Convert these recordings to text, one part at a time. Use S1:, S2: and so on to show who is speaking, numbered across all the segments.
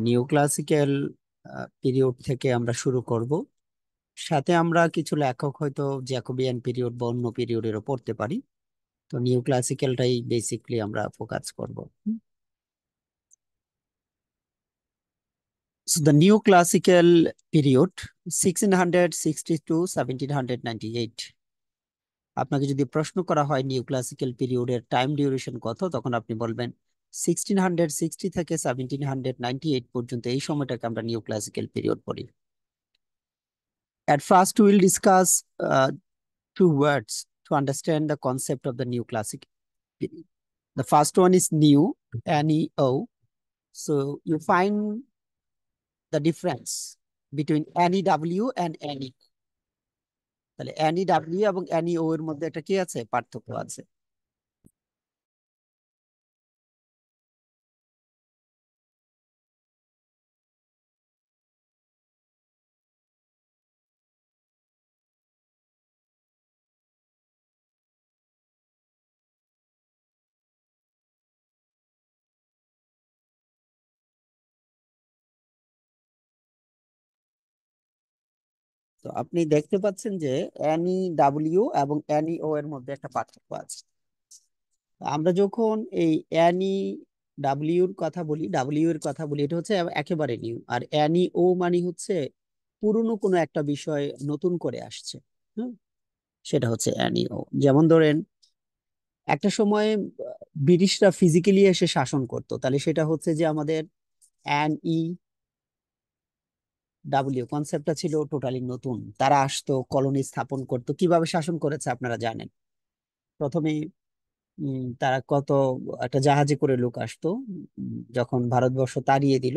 S1: New classical period থেকে আমরা শুরু করব। সাথে আমরা কিছু লেখক হয়তো জ্যাকোবিয়ান পিরিয়ড বা অন্য পিরিয়ডেরও পড়তে পারি। তো নিউ ক্লাসিক্যালটাই বেসিকলি আমরা ফোকাস করব। So the new classical period 1660 to 1798। আপনাকে যদি প্রশ্ন করা হয় নিউ ক্লাসিক্যাল পিরিয়ডের টাইম ডিউরেশন কত, তখন আপনি বলবেন 1660 থেকে 1798 পর্যন্ত এই সময়টাকে আমরা নিউ ক্লাসিক্যাল পিরিয়ড বলি। At first, we will discuss two words to understand the concept of the new classic period. The first one is new, N-E-O. So you find the difference between N-E-W and N-E. তাহলে N-E-W এবং N-E-O এর মধ্যে একটা কি আছে, পার্থক্য আছে। তো আপনি দেখতে পাচ্ছেন যে N-E-W এবং N-E-O এর মধ্যে একটা পার্থক্য আছে। আমরা যখন এই N-E-W এর কথা বলি, ডাব্লিউ এর কথা বলি, এটা হচ্ছে একেবারে নিউ। আর N-E-O মানে হচ্ছে পুরনো কোনো একটা বিষয় নতুন করে আসছে। হুম, সেটা হচ্ছে N-E-O। যেমন ধরেন একটা সময় ব্রিটিশরা ফিজিক্যালি এসে শাসন করতো, তাহলে সেটা হচ্ছে যে আমাদের N-E-W কনসেপ্টটা ছিল টোটালি নতুন। তারা আসতো, কলোনি স্থাপন করতো। কিভাবে শাসন করেছে আপনারা জানেন। প্রথমে তারা কত একটা জাহাজে করে লোক আসতো। যখন ভারতবর্ষ তাড়িয়ে দিল,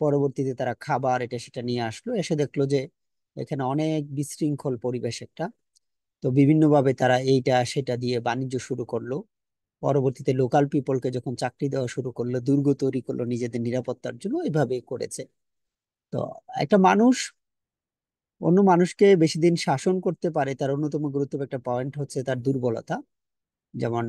S1: পরবর্তীতে তারা খাবার এটা সেটা নিয়ে আসলো, এসে দেখলো যে এখানে অনেক বিশৃঙ্খল পরিবেশ একটা। তো বিভিন্নভাবে তারা এইটা সেটা দিয়ে বাণিজ্য শুরু করলো। পরবর্তীতে লোকাল পিপলকে যখন চাকরি দেওয়া শুরু করলো, দুর্গ তৈরি করলো নিজেদের নিরাপত্তার জন্য, এভাবে করেছে। তো একটা মানুষ অন্য মানুষকে বেশি দিন শাসন করতে পারে, তার অন্যতম গুরুত্বপূর্ণ একটা পয়েন্ট হচ্ছে তার দুর্বলতা। যেমন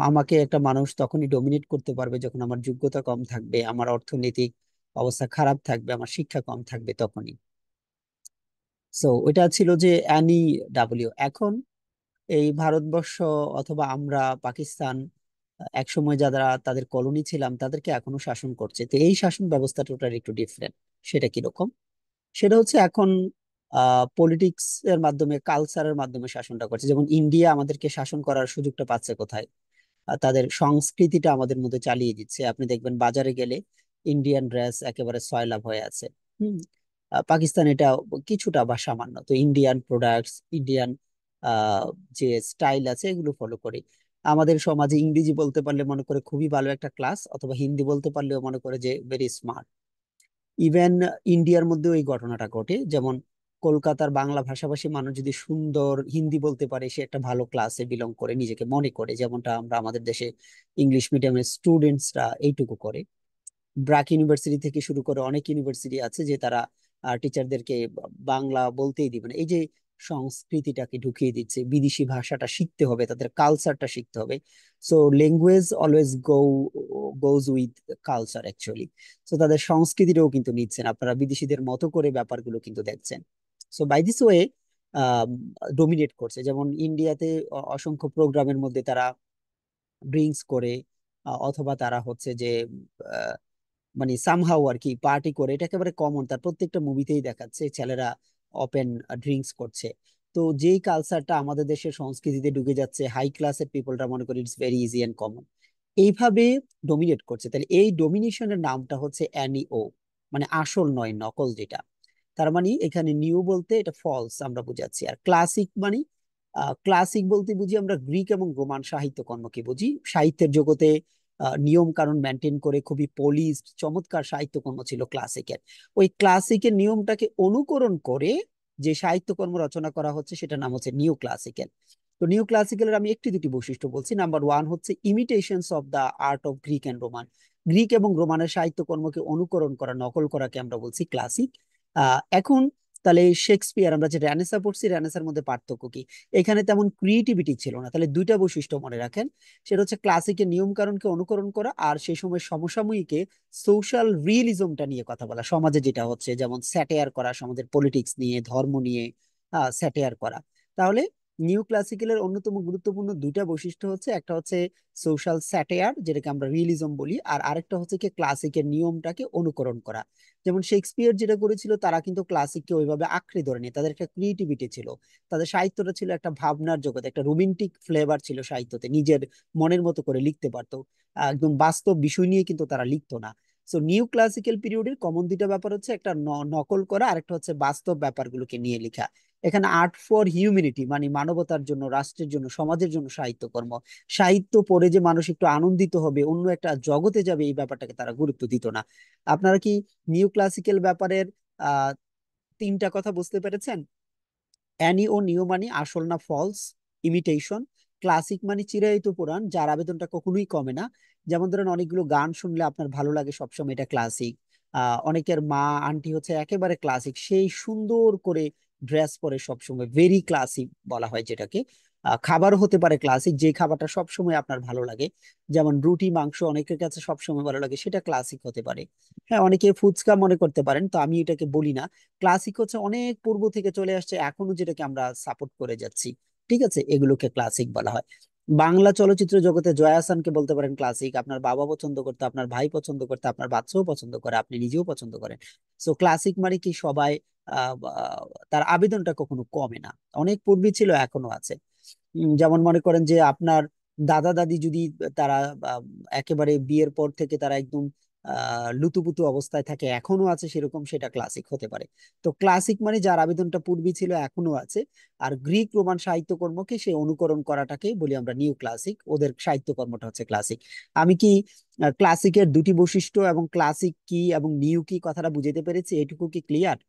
S1: আমাকে একটা মানুষ তখনই ডমিনেট করতে পারবে যখন আমার যোগ্যতা কম থাকবে, আমার অর্থনৈতিক অবস্থা খারাপ থাকবে, আমার শিক্ষা কম থাকবে, তখনই। সো ওইটা ছিল যে N-E-W। এখন এই ভারতবর্ষ অথবা আমরা পাকিস্তান এক সময় যারা তাদের কলোনি ছিলাম তাদেরকে এখনো শাসন করছে। তো এই শাসন ব্যবস্থাটা ওটার একটু ডিফারেন্ট। সেটা কিরকম? সেটা হচ্ছে এখন পলিটিক্স এর মাধ্যমে, কালচারের মাধ্যমে শাসনটা করছে। যেমন ইন্ডিয়া আমাদেরকে শাসন করার সুযোগটা পাচ্ছে কোথায়? তাদের সংস্কৃতিটা আমাদের মধ্যে চালিয়ে দিচ্ছে। আপনি দেখবেন বাজারে গেলে ইন্ডিয়ান ড্রেস একেবারে সয়লাব হয়ে আছে। হুম। পাকিস্তান এটা কিছুটা বা সামান্য। তো ইন্ডিয়ান প্রোডাক্টস, ইন্ডিয়ান আহ যে স্টাইল আছে এগুলো ফলো করে। আমাদের সমাজে ইংরেজি বলতে পারলে মনে করে খুবই ভালো একটা ক্লাস, অথবা হিন্দি বলতে পারলেও মনে করে যে ভেরি স্মার্ট। ইভেন ইন্ডিয়ার মধ্যেও এই ঘটনাটা ঘটে। যেমন কলকাতার বাংলা ভাষাভাষী মানুষ যদি সুন্দর হিন্দি বলতে পারে, সে একটা ভালো ক্লাসে বিলং করে নিজেকে মনে করে, যেমনটা আমরা আমাদের দেশে ইংলিশ মিডিয়ামের স্টুডেন্টসরা এইটুকু করে। ব্র্যাক ইউনিভার্সিটি থেকে শুরু করে অনেক ইউনিভার্সিটি আছে যে তারা টিচারদেরকে বাংলা বলতেই দিবে না। এই যে সংস্কৃতিটাকে ঢুকিয়ে দিচ্ছে, বিদেশি ভাষাটা শিখতে হবে, তাদের কালচারটা শিখতে হবে। So language always goes with culture actually. So তাদের সংস্কৃতিটাও কিন্তু নিচ্ছেন, আপনারা বিদেশিদের মতো করে ব্যাপারগুলো কিন্তু দেখছেন। So by this way dominate করছে। যেমন ইন্ডিয়াতে অসংখ্য প্রোগ্রামের মধ্যে তারা ড্রিঙ্কস করে, অথবা তারা হচ্ছে যে মানে সামহাউ আর কি পার্টি করে। এটা একেবারে কমন, তার প্রত্যেকটা মুভিতেই দেখাচ্ছে ছেলেরা ওপেন ড্রিঙ্কস করছে। তো যেই কালচারটা আমাদের দেশের সংস্কৃতিতে ঢুকে যাচ্ছে, হাই ক্লাসের পিপলরা মনে করে it's very easy and common, এইভাবে ডোমিনেট করছে। তাহলে এই ডোমিনেশনের নামটা হচ্ছে N-E-O, মানে আসল নয়, নকল যেটা। তার মানে এখানে নিউ বলতে এটা ফলস আমরা বুঝাচ্ছি। আর ক্লাসিক মানে ক্লাসিক বলতে বুঝি আমরা গ্রিক এবং রোমান সাহিত্যকর্মকে বুঝি। সাহিত্যের জগতে নিয়ম কানুন মেনটেন করে খুবই পলিশড চমৎকার সাহিত্যকর্ম ছিল ক্লাসিকের। ওই ক্লাসিকের নিয়মটাকে অনুকরণ করে যে সাহিত্যকর্ম রচনা করা হচ্ছে সেটা নাম হচ্ছে নিউ ক্লাসিক্যাল। তো নিউ ক্লাসিক্যালের আমি একটি দুটি বৈশিষ্ট্য বলছি। নাম্বার ওয়ান হচ্ছে imitations of the art of Greek and Roman. Greek এবং রোমানের সাহিত্যকর্মকে অনুকরণ করা, নকল করাকে আমরা বলছি ক্লাসিক। এখন তাহলে শেক্সপিয়ার, আমরা যে রেনেসা পড়ছি, রেনেসার মধ্যে পার্থক্য কি? এখানে তেমন ক্রিয়েটিভিটি ছিল না। তাহলে দুইটা বৈশিষ্ট্য মনে রাখেন, সেটা হচ্ছে ক্লাসিকের নিয়ম কানুনকে অনুকরণ করা, আর সেই সময় সমসাময়িকে সোশ্যাল রিয়েলিজমটা নিয়ে কথা বলা, সমাজে যেটা হচ্ছে, যেমন স্যাটায়ার করা, সমাজের পলিটিক্স নিয়ে, ধর্ম নিয়ে স্যাটায়ার করা। তাহলে নিউ ক্লাসিক্যালের অন্যতম গুরুত্বপূর্ণ দুইটা বৈশিষ্ট্য হচ্ছে, একটা হচ্ছে সোশ্যাল স্যাটায়ার, যেটাকে আমরা রিয়েলিজম বলি, আর আরেকটা হচ্ছে কি ক্লাসিকের নিয়মটাকে অনুকরণ করা। যেমন শেক্সপিয়ার যেটা করেছিল, তারা কিন্তু ক্লাসিককে ওইভাবে আঁকড়ে ধরেনি, তাদের একটা ক্রিয়েটিভিটি ছিল, তাদের সাহিত্যটা ছিল একটা ভাবনার জগৎ, একটা রোমান্টিক ফ্লেভার ছিল সাহিত্যতে, নিজের মনের মতো করে লিখতে পারতো, একদম বাস্তব বিষয় নিয়ে কিন্তু তারা লিখতো না। সো নিউ ক্লাসিক্যাল পিরিয়ডের কমন দুইটা ব্যাপার হচ্ছে, একটা নকল করা, আর একটা হচ্ছে বাস্তব ব্যাপারগুলোকে নিয়ে লেখা। এখানে আর্ট ফর হিউম্যানিটি মানে মানবতার জন্য, রাষ্ট্রের জন্য, সমাজের জন্য সাহিত্যকর্ম, সাহিত্য পড়ে যে মানুষ একটু আনন্দিত হবে, অন্য একটা জগতে যাবে, এই ব্যাপারটাকে তারা গুরুত্ব দিত না। আপনারা কি নিউ ক্লাসিক্যাল ব্যাপারের আহ তিনটা কথা বুঝতে পেরেছেন? অ্যানি ও নিও মানে আসল না ফলস, ইমিটেশন। ক্লাসিক মানে চিরায়ত পুরাণ, যার আবেদনটা কখনোই কমে না। যেমন ধরেন অনেকগুলো গান শুনলে আপনার ভালো লাগে সবসময়, এটা ক্লাসিক। অনেকের মা আন্টি হচ্ছে একেবারে ক্লাসিক, সেই সুন্দর করে ড্রেস পরে সবসময়, ভেরি ক্লাসিক বলা হয় যেটাকে। খাবার হতে পারে ক্লাসিক, যে খাবারটা সবসময় আপনার ভালো লাগে, যেমন রুটি মাংস অনেকের কাছে সবসময় ভালো লাগে, সেটা ক্লাসিক হতে পারে। হ্যাঁ, অনেকে ফুচকা মনে করতে পারেন, তো আমি এটাকে বলি না। ক্লাসিক হচ্ছে অনেক পূর্ব থেকে চলে আসছে, এখনো যেটাকে আমরা সাপোর্ট করে যাচ্ছি, ঠিক আছে, এগুলোকে ক্লাসিক বলা হয়। বাংলা চলচ্চিত্র জগতে জয়া আহসানকে বলতে পারেন ক্লাসিক, আপনার বাবা পছন্দ করতে, আপনার ভাই পছন্দ করতে, আপনার বাচ্চাও পছন্দ করে, আপনি নিজেও পছন্দ করেন। সো ক্লাসিক মানে কি সবাই, তার আবেদনটা কখনো কমে না, অনেক পূর্বে ছিল এখনো আছে। যেমন মনে করেন যে আপনার দাদা দাদি যদি তারা আহ, একেবারে বিয়ের পর থেকে তারা একদম লুতুপুতু অবস্থায় থাকে, এখনো আছে সেরকম, সেটা ক্লাসিক হতে পারে। তো ক্লাসিক মানে যার আবেদনটা পূর্বে ছিল এখনো আছে। আর গ্রিক রোমান সাহিত্যকর্মকে সে অনুকরণ করাটাকেই বলি আমরা নিউ ক্লাসিক, ওদের সাহিত্যকর্মটা হচ্ছে ক্লাসিক। আমি কি ক্লাসিকের দুটি বৈশিষ্ট্য এবং ক্লাসিক কি এবং নিউ কি কথাটা বুঝাতে পেরেছি? এটুকু কি ক্লিয়ার?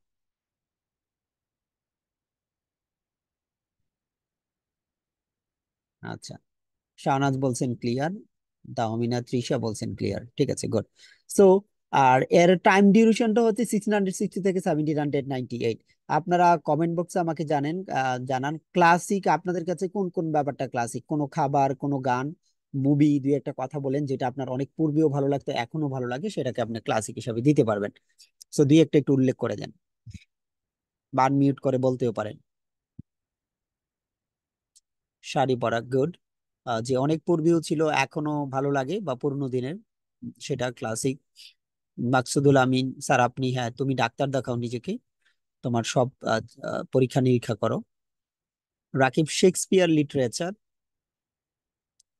S1: আচ্ছা, শাহনাজ বলছেন ক্লিয়ার, তাহমিনা তৃষা বলছেন ক্লিয়ার, ঠিক আছে, গুড। সো আর এর টাইম ডিউরেশনটা হচ্ছে 1660 থেকে 1798। আপনারা কমেন্ট বক্সে আমাকে জানান ক্লাসিক আপনাদের কাছে কোন কোন ব্যাপারটা ক্লাসিক, কোনো খাবার, কোনো গান, মুভি, দুই একটা কথা বলেন যেটা আপনার অনেক পূর্বেও ভালো লাগতো, এখনো ভালো লাগে, সেটাকে আপনি ক্লাসিক হিসাবে দিতে পারবেন। সো দুই একটা একটু উল্লেখ করে দেন, বা মিউট করে বলতেও পারেন। শাড়ি পরা, গুড। যে অনেক পূর্বেও ছিল, এখনো ভালো লাগে বা পুরনো দিনের, সেটা ক্লাসিক। মাকসুদুল আমিন স্যার, আপনি, হ্যাঁ তুমি ডাক্তার দেখাও নিজেকে, তোমার সব পরীক্ষা নিরীক্ষা করো। রাকিব শেক্সপিয়ার লিটারেচার,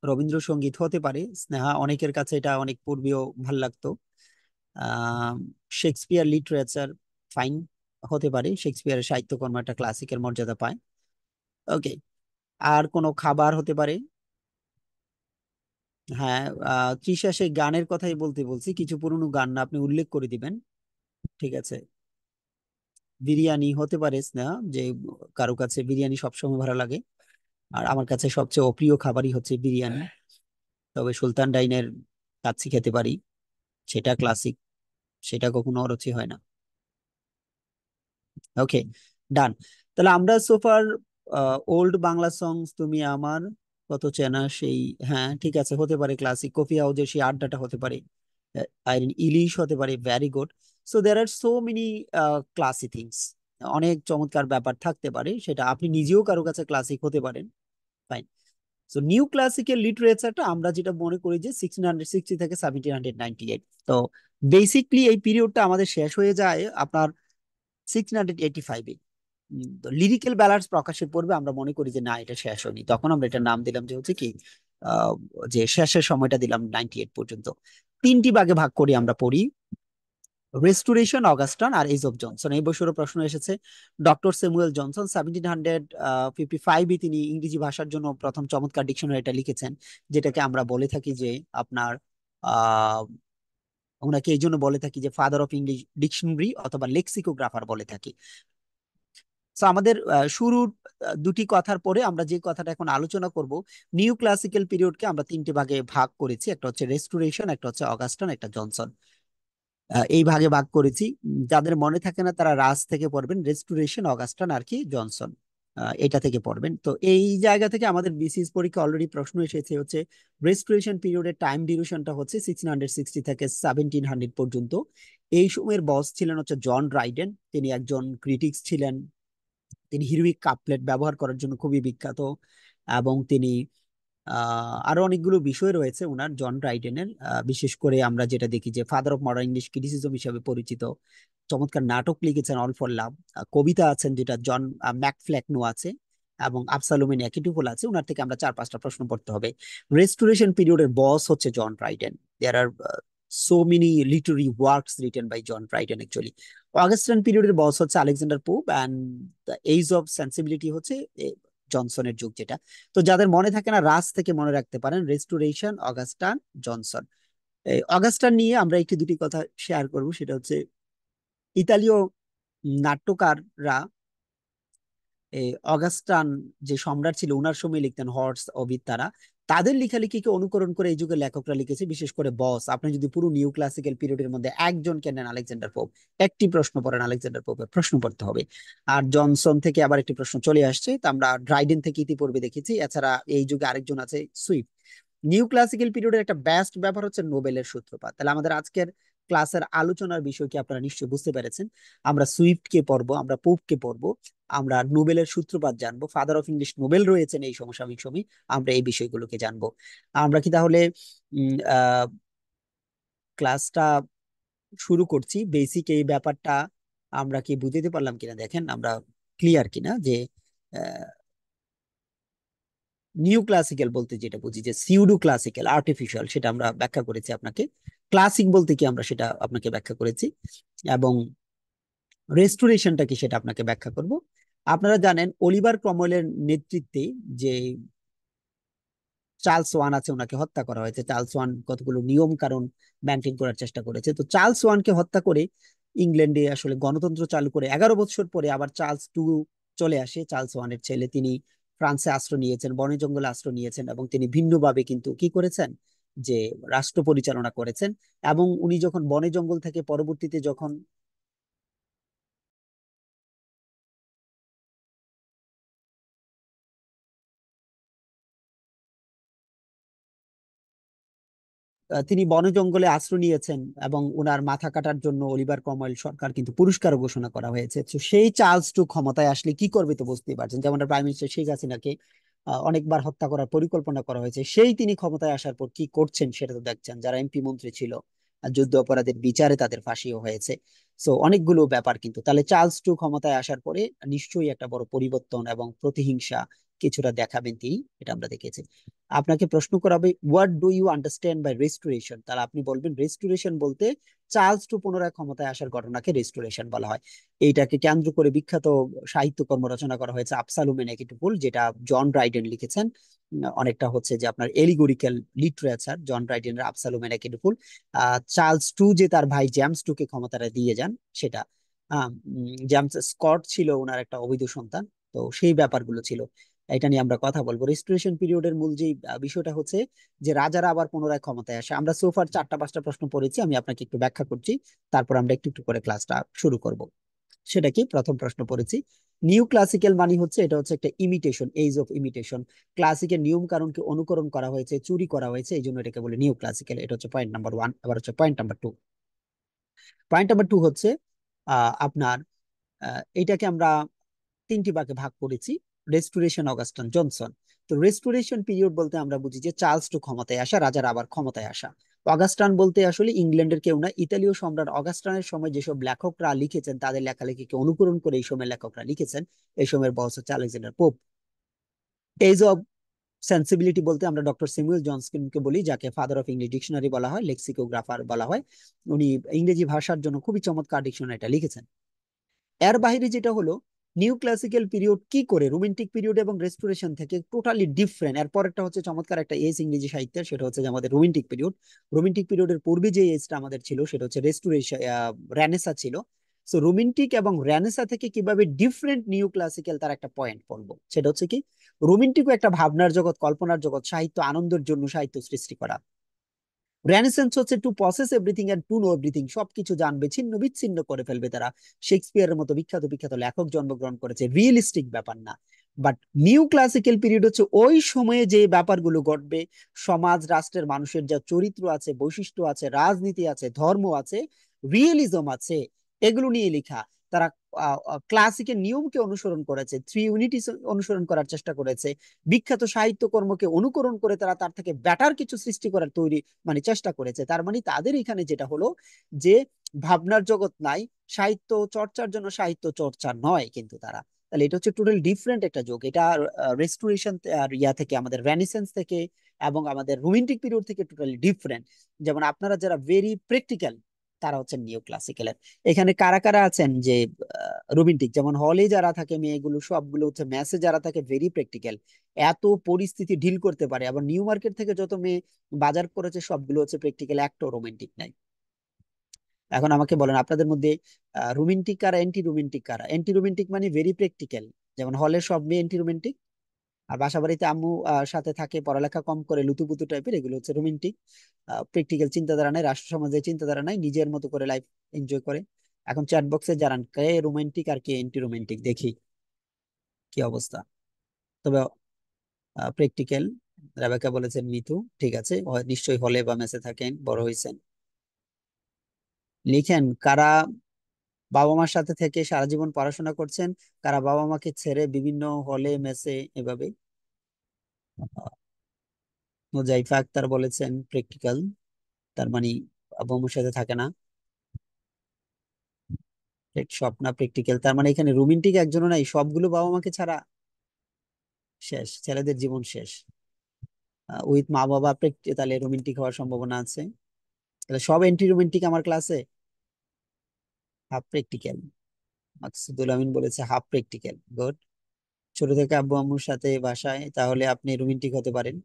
S1: রবীন্দ্রসঙ্গীত হতে পারে স্নেহা, অনেকের কাছে এটা অনেক পূর্বেও ভাল লাগতো। আহ শেক্সপিয়ার লিটারেচার, ফাইন, হতে পারে, শেক্সপিয়ারের সাহিত্যকর্ম একটা ক্লাসিকের মর্যাদা পায়। ওকে, আর কোনো খাবার হতে পারে। হ্যাঁ, তৃষা সেই গানের কথাই বলছি, কিছু পুরনো গান না আপনি উল্লেখ করে দিবেন, ঠিক আছে। বিরিয়ানি হতে পারে স্নেহা, যে কারো কাছে বিরিয়ানি সবসময় ভালো লাগে, আর আমার কাছে সবচেয়ে অপ্রিয় খাবারই হচ্ছে বিরিয়ানি। তবে সুলতান ডাইনের কাচ্চি খেতে পারি, সেটা ক্লাসিক, সেটা কখনো অরুচি হয় না। ওকে, ডান। তাহলে আমরা সোফার ওল্ড বাংলা সংস, তুমি আমার কত চেনা সেই, হ্যাঁ ঠিক আছে, হতে পারে ক্লাসিক। কফি হাউজের সেই আড্ডাটা হতে পারে, আইরিন ইলিশ হতে পারে, very good. So there are so many classy things, অনেক চমৎকার ব্যাপার থাকতে পারে, সেটা আপনি নিজেও কারো কাছে ক্লাসিক হতে পারেন, ফাইন। সো নিউ ক্লাসিক্যাল লিটারেচারটা আমরা যেটা মনে করি যে 1660 থেকে 1798। তো বেসিকলি এই পিরিয়ডটা আমাদের শেষ হয়ে যায় আপনার 1685-এ। লিরিক্যাল ব্যালান্স প্রকাশের পূর্বে আমরা মনে করি যে না, এটা শেষ হয়নি, তখন আমরা এটা নাম দিলাম যে হচ্ছে কি, আহ, যে শেষের সময়টা দিলাম 98 পর্যন্ত। তিনটি ভাগে ভাগ করি আমরা পড়ি, রেস্টোরেশন, অগাস্টান আর এজ অফ জনসন। এই বছরও প্রশ্ন এসেছে। ডক্টর স্যামুয়েল জনসন 1755-এ তিনি ইংরেজি ভাষার জন্য প্রথম চমৎকার ডিকশনারিটা লিখেছেন, যেটাকে আমরা বলে থাকি যে আপনার আহ ওনাকে এই জন্য বলে থাকি যে ফাদার অফ ইংলিশ ডিকশনারি অথবা লেক্সিকোগ্রাফার বলে থাকি। তো আমাদের শুরুর দুটি কথার পরে আমরা যে কথাটা এখন আলোচনা করব, নিউ ক্লাসিক্যাল পিরিয়ডকে আমরা তিনটে ভাগে ভাগ করেছি, একটা হচ্ছে রেস্টোরেশন, একটা হচ্ছে অগাস্টান, একটা জনসন। এই ভাগে ভাগ করেছি। যাদের মনে থাকে না তারা রাজ থেকে পড়বেন, রেস্টুরেশন, অগাস্টান আর কি জনসন, এটা থেকে পড়বেন। তো এই জায়গা থেকে আমাদের বিসিএস পরীক্ষা অলরেডি প্রশ্ন এসেছে হচ্ছে রেস্টুরেশন পিরিয়ডের টাইম ডিউরেশনটা হচ্ছে 1660 থেকে 1700 পর্যন্ত। এই সময়ের বস ছিলেন হচ্ছে জন ড্রাইডেন, তিনি একজন ক্রিটিক্স ছিলেন। তিনি হিরুইক কাপলেট ব্যবহার করার জন্য খুবই বিখ্যাত, এবং তিনি আরো অনেকগুলো বিষয় রয়েছে ওনার, জন ড্রাইডেনের। বিশেষ করে আমরা যেটা দেখি যে father of modern English criticism হিসেবে পরিচিত। চমৎকার নাটক লিখেছেন অল ফর লাভ, কবিতা আছেন যেটা জন ম্যাকফ্ল্যাকনো আছে, এবং আবসালোমে ন্যাকিটুপল আছে। ওনার থেকে আমরা 4-5টা প্রশ্ন পড়তে হবে। রেস্টোরেশন পিরিয়ডের বস হচ্ছে John Dryden. There are so many literary works written by John Dryden actually. Augustan পিরিয়ডের বস হচ্ছে Alexander Pope, and the age of sensibility হচ্ছে জনসনের যুগ যেটা। তো যাদের মনে থাকে না রাজ থেকে মনে রাখতে পারেন রেস্টোরেশন, অগাস্টান, জনসন। এই অগাস্টান নিয়ে আমরা একটি দুটি কথা শেয়ার করব, সেটা হচ্ছে ইতালীয় নাট্যকাররা এই অগাস্টান যে সম্রাট ছিল ওনার সময় লিখতেন হর্স ওভিড, তারা তাদের লেখালেখিকে অনুকরণ করে এই যুগের লেখকরা লিখেছে। বিশেষ করে বস, আপনি যদি পুরো নিউ ক্লাসিক্যাল পিরিয়ডের মধ্যে একজনকে নেন আলেকজান্ডার পোপ, একটি প্রশ্ন পড়েন আলেকজান্ডার পোপের, প্রশ্ন পড়তে হবে। আর জনসন থেকে আবার একটি প্রশ্ন চলে আসছে, তা আমরা ড্রাইডেন থেকে ইতিপূর্বে দেখেছি। এছাড়া এই যুগে আরেকজন আছে সুইফট। নিউ ক্লাসিক্যাল পিরিয়ডের একটা বেস্ট ব্যাপার হচ্ছে নোবেলের সূত্রপাত। তাহলে আমাদের আজকের ক্লাসের আলোচনার বিষয় কি আপনারা নিশ্চয়ই বুঝতে পেরেছেন। আমরা সুইফটকে পড়বো, আমরা পোপকে পড়বো, আমরা নোবেলের সূত্রপাত জানবো, ফাদার অফ ইংলিশ নোবেল রয়েছেন এই সমসাময়িক সময়, আমরা এই বিষয়গুলোকে জানবো। আমরা কি তাহলে ক্লাসটা শুরু করছি? বেসিক এই ব্যাপারটা আমরা কি বুঝতে পারলাম কিনা দেখেন, আমরা ক্লিয়ার কিনা যে নিউ ক্লাসিক্যাল বলতে যেটা বুঝি যে সিউডো ক্লাসিক্যাল আর্টিফিশিয়াল, সেটা আমরা ব্যাখ্যা করেছি আপনাকে। ক্লাসিক বলতে কি আমরা সেটা আপনাকে ব্যাখ্যা করেছি, এবং রেস্টোরেশনটা কি সেটা আপনাকে ব্যাখ্যা করব। আপনারা জানেন অলিভার ক্রমওয়েলের নেতৃত্বে যে চার্লস ওয়ান আছে ওনাকে হত্যা করা হয়েছে। চার্লস ওয়ান কতগুলো নিয়ম কানুন মেনটেন করার চেষ্টা করেছে। তো চার্লস ওয়ানকে হত্যা করে ইংল্যান্ডে আসলে গণতন্ত্র চালু করে 11 বছর পরে আবার চার্লস টু চলে আসে, চার্লস ওয়ানের ছেলে। তিনি ফ্রান্সে আশ্রয় নিয়েছেন, বনে জঙ্গলে আশ্রয় নিয়েছেন, এবং তিনি ভিন্নভাবে কিন্তু কি করেছেন যে রাষ্ট্র পরিচালনা করেছেন। এবং উনি যখন বনে জঙ্গল থেকে পরবর্তীতে যখন তিনি বনে জঙ্গলে আশ্রয় নিয়েছেন, এবং ওনার মাথা কাটার জন্য অলিভার ক্রমওয়েল সরকার কিন্তু পুরস্কার ঘোষণা করা হয়েছে। তো সেই চার্লস টু ক্ষমতায় আসলে কি করবে তো বুঝতেই পারছেন। যেমন প্রাইম মিনিস্টার শেখ হাসিনাকে অনেকবার হত্যা করার পরিকল্পনা করা হয়েছে, সেই তিনি ক্ষমতায় আসার পর কি করছেন সেটা তো দেখছেন। যারা এমপি মন্ত্রী ছিল, যুদ্ধ অপরাধের বিচারে তাদের ফাঁসিও হয়েছে। সো অনেকগুলো ব্যাপার কিন্তু। তাহলে চার্লস টু ক্ষমতায় আসার পরে নিশ্চয়ই একটা বড় পরিবর্তন এবং প্রতিহিংসা কিছুটা দেখাবেন তিনি, এটা আমরা দেখেছি। আপনাকে প্রশ্ন করা হবে what do you understand by restoration, তাহলে আপনি বলবেন রেস্টোরেশন বলতে চার্লস টু পুনরায় ক্ষমতায় আসার ঘটনাকে রেস্টোরেশন বলা হয়। এইটাকে কেন্দ্র করে বিখ্যাত সাহিত্যকর্ম রচনা করা হয়েছে আবসালোমে নেকিটুপুল, যেটা জন ড্রাইডেন লিখেছেন। অনেকটা হচ্ছে যে আপনার এলিগোরিক্যাল লিটারেচার জন ড্রাইডেনের আবসালোমে নেকিটুপুল। চার্লস টু যে তার ভাই জেমস টু কে ক্ষমতাটা দিয়ে যান সেটা। জেমস স্কট ছিল ওনার একটা অবৈধ সন্তান। তো সেই ব্যাপারগুলো ছিল, এটা নিয়ে আমরা কথা বলবো। রেস্টোরেশন পিরিয়ডের মূল যে বিষয়টা হচ্ছে যে রাজারা আবার পুনরায় ক্ষমতায় আসে। আমরা সোফার 4-5টা প্রশ্ন পড়েছি, আমি আপনাকে একটু ব্যাখ্যা করছি, তারপর আমরা একটু একটু করে ক্লাসটা শুরু করব। সেটা কি, প্রথম প্রশ্ন পড়েছি নিউ ক্লাসিক্যাল মানে হচ্ছে এটা হচ্ছে একটা ইমিটেশন, এজ অফ ইমিটেশন। ক্লাসিকের নিয়ম কানুনকে অনুকরণ করা হয়েছে, চুরি করা হয়েছে, এই জন্য এটাকে বলে নিউ ক্লাসিক্যাল। এটা হচ্ছে পয়েন্ট নাম্বার ওয়ান। আবার হচ্ছে point number two. Point number two হচ্ছে আপনার এইটাকে আমরা 3টি ভাগে ভাগ করেছি, রেস্টোরেশন, অগাস্টান, জনসন। তো রেস্টোরেশন পিরিয়ড বলতে আমরা বুঝি যে চার্লস টু ক্ষমতায় আসা, রাজার আবার ক্ষমতায় আসা। অগাস্টান বলতে আসলে ইংল্যান্ডের কেউ না, ইতালীয় সম্রাট অগাস্টানের সময় যেসব লেখকরা লিখেছেন তাদের লেখালেখিকে অনুকরণ করে এই সময় লেখকরা লিখেছেন। এই সময়ের বস হচ্ছে Alexander Pope. Age of sensibility বলতে আমরা ডক্টর স্যামুয়েল জনসনকে বলি, যাকে ফাদার অফ ইংলিশ ডিকশনারি বলা হয়, লেক্সিকোগ্রাফার বলা হয়। উনি ইংরেজি ভাষার জন্য খুবই চমৎকার ডিকশনারিটা লিখেছেন। এর বাইরে যেটা হলো নিউ ক্লাসিক্যাল পিরিয়ড কি করে রোমান্টিক পিরিয়ড এবং রেস্টোরেশন থেকে টোটালি ডিফারেন্ট। এরপর একটা হচ্ছে চমৎকার একটা এজ ইংরেজি সাহিত্যের, সেটা হচ্ছে যে আমাদের রোমান্টিক পিরিয়ড। রোমান্টিক পিরিয়ডের পূর্বে যে এজটা আমাদের ছিল সেটা হচ্ছে রেস্টোরেশন, রেনেসা ছিল। সো রোমান্টিক এবং রেনেসা থেকে কিভাবে ডিফারেন্ট নিউ ক্লাসিক্যাল, তার একটা পয়েন্ট বলবো, সেটা হচ্ছে কি রোমান্টিকও একটা ভাবনার জগৎ, কল্পনার জগৎ, সাহিত্য আনন্দের জন্য সাহিত্য সৃষ্টি করা। রেনেসান্স হচ্ছে to process everything and to know everything, সবকিছু জানবে, ছিন্ন বিচ্ছিন্ন করে ফেলবে তারা। শেক্সপিয়ারের মতো বিখ্যাত বিখ্যাত লেখক জন্মগ্রহণ করেছে, রিয়েলিস্টিক ব্যাপার না। বাট নিউ ক্লাসিক্যাল পিরিয়ড হচ্ছে ওই সময়ে যে ব্যাপারগুলো ঘটবে, সমাজ রাষ্ট্রের মানুষের যা চরিত্র আছে, বৈশিষ্ট্য আছে, রাজনীতি আছে, ধর্ম আছে, রিয়েলিজম আছে, এগুলো নিয়ে লেখা। তারা ক্লাসিকের নিয়মকে অনুসরণ করেছে, থ্রি ইউনিটিস অনুসরণ করার চেষ্টা করেছে, বিখ্যাত সাহিত্য কর্মকে অনুকরণ করে তারা তার থেকে বেটার কিছু সৃষ্টি করার তৈরি মানে চেষ্টা করেছে। তার মানে তাদের এখানে যেটা হলো যে ভাবনার জগৎ নাই, সাহিত্য চর্চার জন্য সাহিত্য চর্চা নয় কিন্তু তারা। তাহলে এটা হচ্ছে টোটাল ডিফারেন্ট একটা যুগ এটা। রেস্টোরেশন আর ইয়া থেকে, আমাদের রেনেসান্স থেকে এবং আমাদের রোমান্টিক পিরিয়ড থেকে টোটালি ডিফারেন্ট। যেমন আপনারা যারা ভেরি প্র্যাকটিক্যাল, তারা হচ্ছেন নিউ ক্লাসিক্যালের। এখানে কারা কারা আছেন যে রোমান্টিক, যেমন হলে যারা থাকে মেয়েগুলো সবগুলো হচ্ছে, ম্যাসে যারা থাকে ভেরি প্র্যাকটিক্যাল, এত পরিস্থিতি ডিল করতে পারে। আবার নিউ মার্কেট থেকে যত মেয়ে বাজার করেছে সবগুলো হচ্ছে প্র্যাকটিক্যাল, একটাও রোমান্টিক নাই। এখন আমাকে বলেন আপনাদের মধ্যে রোমান্টিক কারা, অ্যান্টি রোমান্টিক কারা? অ্যান্টি রোমান্টিক মানে ভেরি প্র্যাকটিক্যাল, যেমন হলের সব মেয়ে অ্যান্টি রোমান্টিক। আর বাসা বাড়িতে আম্মু সাথে থাকে, পড়ালেখা কম করে, লুতুপুতু টাইপের, এগুলো হচ্ছে রোমান্টিক। প্র্যাকটিক্যাল চিন্তাধারা নাই, রাষ্ট্র সমাজের চিন্তাধারা নাই, নিজের মতো করে লাইফ এনজয় করে। এখন চ্যাট বক্সে জানান কে রোমান্টিক আর কে অ্যান্টি রোমান্টিক, দেখি কি অবস্থা। তবে প্র্যাকটিক্যাল রেবেকা বলেছেন মিতু, ঠিক আছে, নিশ্চয়ই হলে বা মেসে থাকেন, বড় হয়েছেন। লিখেন কারা বাবা মার সাথে থেকে সারা জীবন পড়াশোনা করছেন, কারা বাবা মাকে ছেড়ে বিভিন্ন হলে মেসে এভাবে। জাইফা আক্তার বলেছেন প্র্যাকটিক্যাল, তার মানে বাবা মার সাথে থাকে না। স্বপ্না প্র্যাকটিক্যাল, তার মানে এখানে রোমান্টিক একজনও নাই, সবগুলো বাবা মাকে ছাড়া শেষ, ছেলেদের জীবন শেষ। উইথ মা বাবা তাহলে রোমান্টিক হওয়ার সম্ভাবনা আছে। তাহলে সব এন্টি রোমান্টিক আমার ক্লাসে, হাফ প্র্যাকটিক্যাল। মাকসুদুল আমিন বলেছে হাফ প্র্যাকটিক্যাল, গুড। ছোট থেকে আব্বু আম্মুর সাথে বাসায়, তাহলে আপনি রোমান্টিক হতে পারেন।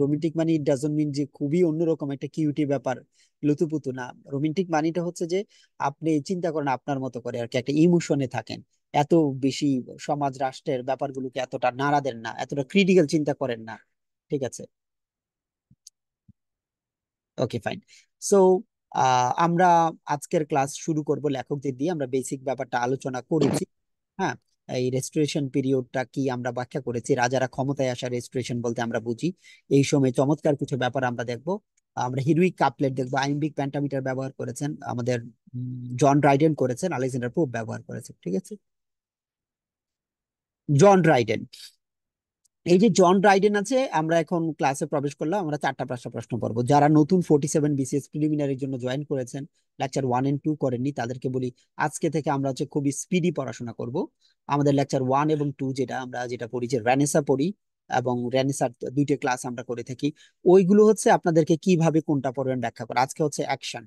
S1: রোমান্টিক মানে ইট ডাজন্ট মিন যে খুবই অন্যরকম একটা কিউটি ব্যাপার, লুতুপুতু না। রোমান্টিক মানিটা হচ্ছে যে আপনি চিন্তা করেন আপনার মতো করে আর কি, একটা ইমোশনে থাকেন, এত বেশি সমাজ রাষ্ট্রের ব্যাপারগুলোকে এতটা নাড়া দেন না, এতটা ক্রিটিক্যাল চিন্তা করেন না। ঠিক আছে, ওকে ফাইন। সো আমরা আজকের ক্লাস শুরু করব লেখকদের দিয়ে। আমরা বেসিক ব্যাপারটা আলোচনা করেছি। হ্যাঁ, এই রেস্টোরেশন পিরিয়ডটা কি আমরা ব্যাখ্যা করেছি, রাজারা ক্ষমতায় আসা রেস্টোরেশন বলতে আমরা বুঝি। এই সময় চমৎকার কিছু ব্যাপার আমরা দেখব। আমরা হিরুইক কাপলেট দেখবো, আইম্বিক পেন্টামিটার ব্যবহার করেছেন আমাদের জন ড্রাইডেন, করেছেন আলেকজান্ডার পোপ ব্যবহার করেছেন। ঠিক আছে, জন ড্রাইডেন। এই যে জন ড্রাইডেন আছে, আমরা এখন ক্লাসে প্রবেশ করলাম, আমরা চারটা পাঁচটা প্রশ্ন পড়বো। যারা নতুন 47 বিসিএস প্রিলিমিনারির জন্য জয়েন করেছেন, লেকচার 1 এন্ড 2 করেননি, তাদেরকে বলি আজকে থেকে আমরা হচ্ছে খুবই স্পিডি পড়াশোনা করব। আমাদের লেকচার 1 এবং 2 যেটা আমরা যেটা পড়ি, যে রেনেসা পড়ি, এবং রেনেসার দুইটা ক্লাস আমরা করে থাকি, ওইগুলো হচ্ছে আপনাদেরকে কিভাবে কোনটা পড়বেন ব্যাখ্যা করা। আজকে হচ্ছে অ্যাকশন।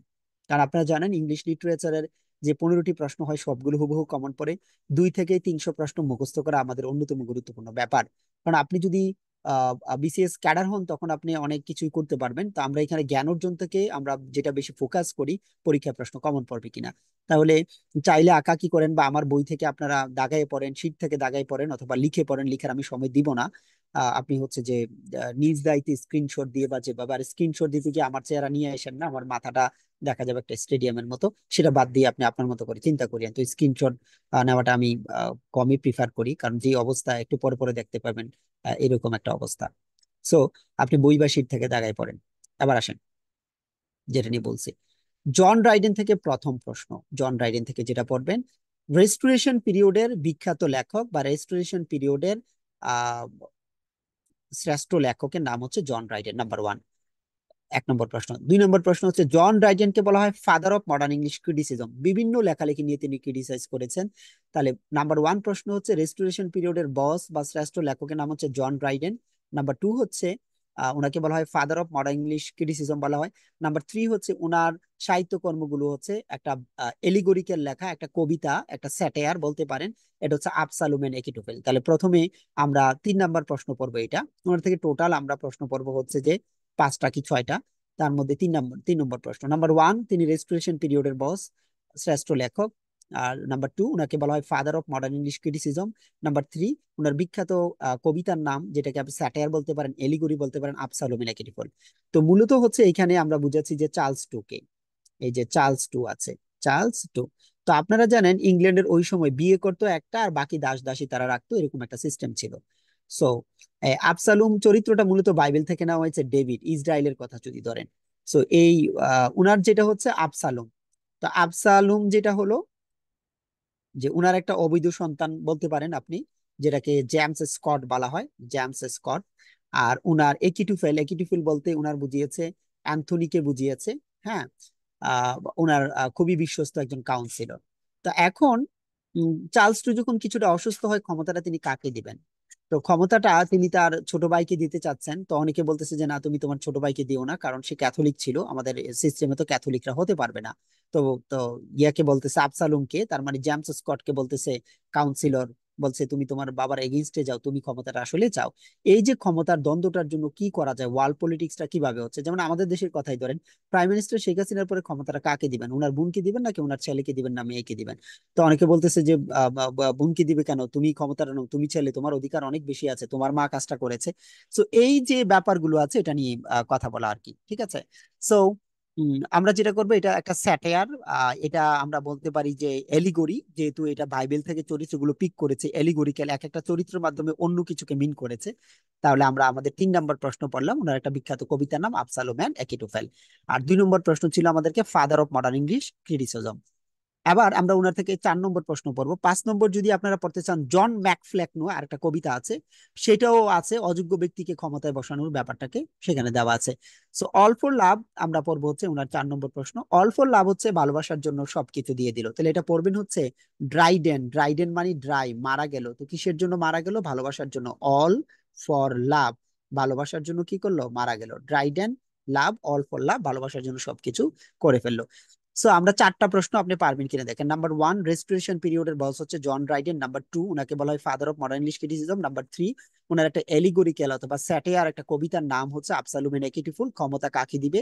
S1: কারণ আপনারা জানেন ইংলিশ লিটারেচারের যে 15টি প্রশ্ন হয় সবগুলো হুবহু কমন পড়ে। 2 থেকে 300 প্রশ্ন মুখস্থ করা আমাদের অন্যতম গুরুত্বপূর্ণ ব্যাপার। কারণ আপনি যদি বিসিএস ক্যাডার হন, তখন আপনি অনেক কিছুই করতে পারবেন। তো আমরা এখানে জ্ঞান অর্জন থেকে আমরা যেটা বেশি ফোকাস করি, পরীক্ষা প্রশ্ন কমন পড়বে কিনা। তাহলে চাইলে আঁকা কি করেন, বা আমার বই থেকে আপনারা দাগায় পড়েন, শীট থেকে দাগায় পড়েন, অথবা লিখে পড়েন, লিখার আমি সময় দিব না। আপনি হচ্ছে যে নিজ দায়িত্বে স্ক্রিনশট দিয়ে বা যেভাবে, আর স্ক্রিনশট দিতে গিয়ে আমার চেহারা নিয়ে আসেন না, আমার মাথাটা দেখা যাবে একটা স্টেডিয়ামের মতো, সেটা বাদ দিয়ে আপনি আপনার মতো করে চিন্তা করেন। তো স্ক্রিনশট নেওয়াটা আমি কমই প্রিফার করি, কারণ যে অবস্থা একটু পরে পরে দেখতে পাবেন এরকম একটা অবস্থা। সো আপনি বই বা শীট থেকে দাগায় পড়েন। এবার আসেন যেটা নিয়ে বলছি, জন ড্রাইডেন থেকে প্রথম প্রশ্ন। জন ড্রাইডেন থেকে যেটা পড়বেন, রেস্টোরেশন পিরিয়ডের বিখ্যাত লেখক বা রেস্টোরেশন পিরিয়ডের আহ শ্রেষ্ঠ লেখকের নাম হচ্ছে জন ড্রাইডেন, নাম্বার 1। 1 নম্বর প্রশ্ন। 2 নম্বর প্রশ্ন হচ্ছে, জন ড্রাইডেনকে বলা হয় father of modern English criticism, বিভিন্ন লেখালেখি নিয়ে তিনি ক্রিটিসাইজ করেছেন। তাহলে নাম্বার 1 প্রশ্ন হচ্ছে রেস্টোরেশন পিরিয়ডের বস বা শ্রেষ্ঠ লেখকের নাম হচ্ছে জন ড্রাইডেন। নাম্বার 2 হচ্ছে ওনাকে বলা হয় father of modern English criticism বলা হয়। নাম্বার 3 হচ্ছে ওনার সাহিত্য কর্মগুলো হচ্ছে একটা এলিগোরিক্যাল লেখা, একটা কবিতা, একটা স্যাটায়ার বলতে পারেন। এটা হচ্ছে আবসালুম এন্ড একিটোফেল। তাহলে প্রথমে আমরা 3 নম্বর প্রশ্ন পড়বো। এটা ওনার থেকে টোটাল আমরা প্রশ্ন পড়বো হচ্ছে যে 5টা কি 6টা। তার মধ্যে 3 নম্বর প্রশ্ন, নাম্বার 1, তিনি রেস্টোরেশন পিরিয়ডের বস, শ্রেষ্ঠ লেখক। আর নাম্বার টু, উনাকে বলা হয় father of modern English criticism. Number three, উনার বিখ্যাত কবিতার নাম, যেটাকে আপনি স্যাটায়ার বলতে পারেন, এলিগরি বলতে পারেন, আবসালোম ইন একেটিফল। তো মূলত হচ্ছে এখানে আমরা বুঝাচ্ছি যে চার্লস টুকে, এই যে চার্লস টু আছে, চার্লস টু। তো আপনারা জানেন ইংল্যান্ডের ওই সময় বিয়ে করতো একটা, আর বাকি দাস দাসী তারা রাখতো, এরকম একটা সিস্টেম ছিল। সো আবসালুম চরিত্রটা মূলত বাইবেল থেকে নেওয়া হয়েছে, ডেভিড ইসরায়েলের কথা যদি ধরেন। সো এই উনার যেটা হচ্ছে আবসালুম। তো আবসালুম যেটা হলো যে উনার একটা অবৈধ সন্তান বলতে পারেন আপনি, যেটাকে জেমস স্কট বলা হয়, জেমস স্কট। আর উনার একিটুফেল, একিটুফেল বলতে উনার বুঝিয়েছে অ্যান্থনিকে বুঝিয়েছে। হ্যাঁ, উনার খুবই বিশ্বস্ত একজন কাউন্সিলর। তো এখন চার্লস টু যখন কিছুটা অসুস্থ হয়, ক্ষমতাটা তিনি কাকে দিবেন? তো ক্ষমতাটা তিনি তার ছোট ভাইকে দিতে চাচ্ছেন। তো অনেকে বলতেছে যে না, তুমি তোমার ছোট ভাইকে দিও না, কারণ সে ক্যাথলিক ছিল, আমাদের সিস্টেমে তো ক্যাথলিকরা হতে পারবে না। তো তো ইয়াকে বলতেছে, আবসালুমকে, তার মানে জেমস স্কটকে বলতেছে, কাউন্সিলর বলছে তুমি তোমার বাবার এগেইনস্টে যাও, তুমি ক্ষমতাটা আসলে চাও। এই যে ক্ষমতার দ্বন্দ্বটার জন্য কি করা যায়, ওয়ার্ল্ড পলিটিক্সটা কিভাবে হচ্ছে, যেমন আমাদের দেশের কথাই ধরেন, প্রাইম মিনিস্টার শেখ হাসিনার পরে ক্ষমতাটা কাকে দিবেন? উনার বোনকে দিবেন নাকি উনার ছেলেকে দিবেন না মেয়েকে দিবেন? তো অনেকে বলতেছে যে বোনকে দিবে কেন, তুমি ক্ষমতাটা নাও, তুমি ছেলে, তোমার অধিকার অনেক বেশি আছে, তোমার মা কাজটা করেছে। সো এই যে ব্যাপারগুলো আছে, এটা নিয়ে কথা বলা আর কি, ঠিক আছে। সো আমরা যেটা করবো, এটা একটা স্যাটায়ার, এটা আমরা বলতে পারি যে এলিগরি, যেহেতু এটা বাইবেল থেকে চরিত্রগুলো পিক করেছে, এলিগরিক্যাল এক একটা চরিত্রের মাধ্যমে অন্য কিছুকে মিন করেছে। তাহলে আমরা আমাদের 3 নম্বর প্রশ্ন পড়লাম, ওনার একটা বিখ্যাত কবিতার নাম আবসালোম অ্যান্ড অ্যাকিটোফেল। আর 2 নম্বর প্রশ্ন ছিল আমাদেরকে father of modern English criticism. এবার আমরা ওনার থেকে 4 নম্বর প্রশ্ন পড়বো। 5 নম্বর যদি আপনারা পড়তে চান, জন ম্যাকফ্ল্যাকনো আর একটা কবিতা আছে, সেটাও আছে, অযোগ্য ব্যক্তিকে ক্ষমতায় বসানোর ব্যাপারটাকে সেখানে দেওয়া আছে। সো অল ফর লাভ আমরা পড়বো হচ্ছে ওনার 4 নম্বর প্রশ্ন। অল ফর লাভ হচ্ছে ভালোবাসার জন্য সবকিছু দিয়ে দিল, তাহলে এটা পড়বেন হচ্ছে ড্রাইডেন। ড্রাইডেন মানে ড্রাই, মারা গেল। তো কিসের জন্য মারা গেল? ভালোবাসার জন্য। অল ফর লাভ, ভালোবাসার জন্য কি করলো? মারা গেল। ড্রাইডেন লাভ, অল ফর লাভ, ভালোবাসার জন্য সবকিছু করে ফেললো। সো আমরা 4টা প্রশ্ন, আপনি পারবেন কিনা দেখেন। নাম্বার ওয়ান, রেস্টোরেশন পিরিয়ডের বস হচ্ছে জন ড্রাইডেন। নাম্বার টু, উনাকে বলা হয় father of modern English criticism. Number three, উনার একটা এলিগোরিক্যাল অথবা স্যাটায়ার একটা কবিতার নাম হচ্ছে আবসালুম এন্ড একিটিফুল, ক্ষমতা কাকে দিবে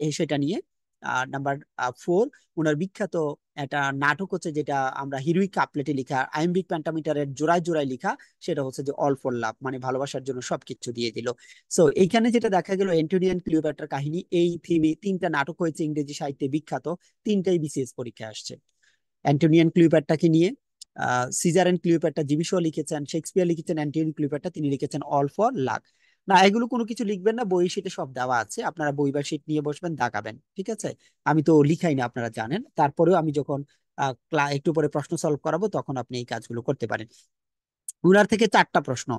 S1: এই সেটা নিয়ে। আর নাম্বার ফোর, উনার বিখ্যাত একটা নাটক হচ্ছে, যেটা আমরা হিরোইক কাপলেটে লিখা, আইএমবি পেন্টামিটারের জোড়ায় জোড়ায় লিখা, সেটা হচ্ছে যে অল ফর লাভ, মানে ভালোবাসার জন্য সবকিছু দিয়ে দিল। সো এইখানে যেটা দেখা গেল, অ্যান্টোনিয়ান ক্লিওপেট্রার কাহিনী, এই থিমে 3টা নাটক হয়েছে ইংরেজি সাহিত্যে বিখ্যাত, 3টাই বিসিএস পরীক্ষায় আসছে। অ্যান্টোনিয়ান ক্লিওপেট্রাকে নিয়ে Caesar and Cleopatra G B Shaw লিখেছেন, শেক্সপিয়ার লিখেছেন অ্যান্টোনিয়ান ক্লিওপেট্রা, তিনি লিখেছেন অল ফর লাভ। না, এগুলো কোনো কিছু লিখবেন না, বই শিটে সব দেওয়া আছে, আপনারা বই বা শিট নিয়ে বসবেন, দাগাবেন, ঠিক আছে। আমি তো লিখাই না, আপনারা জানেন, তারপরেও আমি যখন একটু পরে প্রশ্ন সলভ করাবো, তখন আপনি এই কাজগুলো করতে পারেন। উনার থেকে 4টা প্রশ্ন,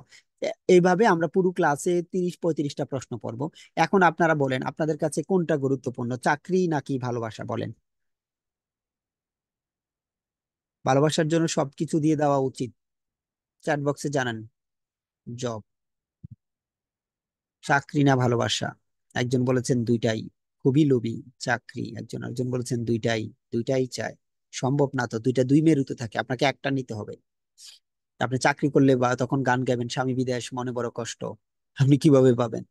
S1: এইভাবে আমরা পুরো ক্লাসে 30-35টা প্রশ্ন পড়বো। এখন আপনারা বলেন, আপনাদের কাছে কোনটা গুরুত্বপূর্ণ, চাকরি নাকি ভালোবাসা? বলেন। ভালোবাসার জন্য সবকিছু দিয়ে দেওয়া উচিত, চ্যাট বক্সে জানান। জব, চাকরি না ভালোবাসা? একজন বলেছেন দুইটাই, খুবই লোভী। চাকরি, একজন একজন বলেছেন দুইটাই, দুইটাই চায়। সম্ভব না তো, দুইটা দুই মেরুতে থাকে, আপনাকে একটা নিতে হবে। আপনি চাকরি করলে বা তখন গান গাইবেন, স্বামী বিদেশ মনে বড় কষ্ট, আপনি কিভাবে পাবেন?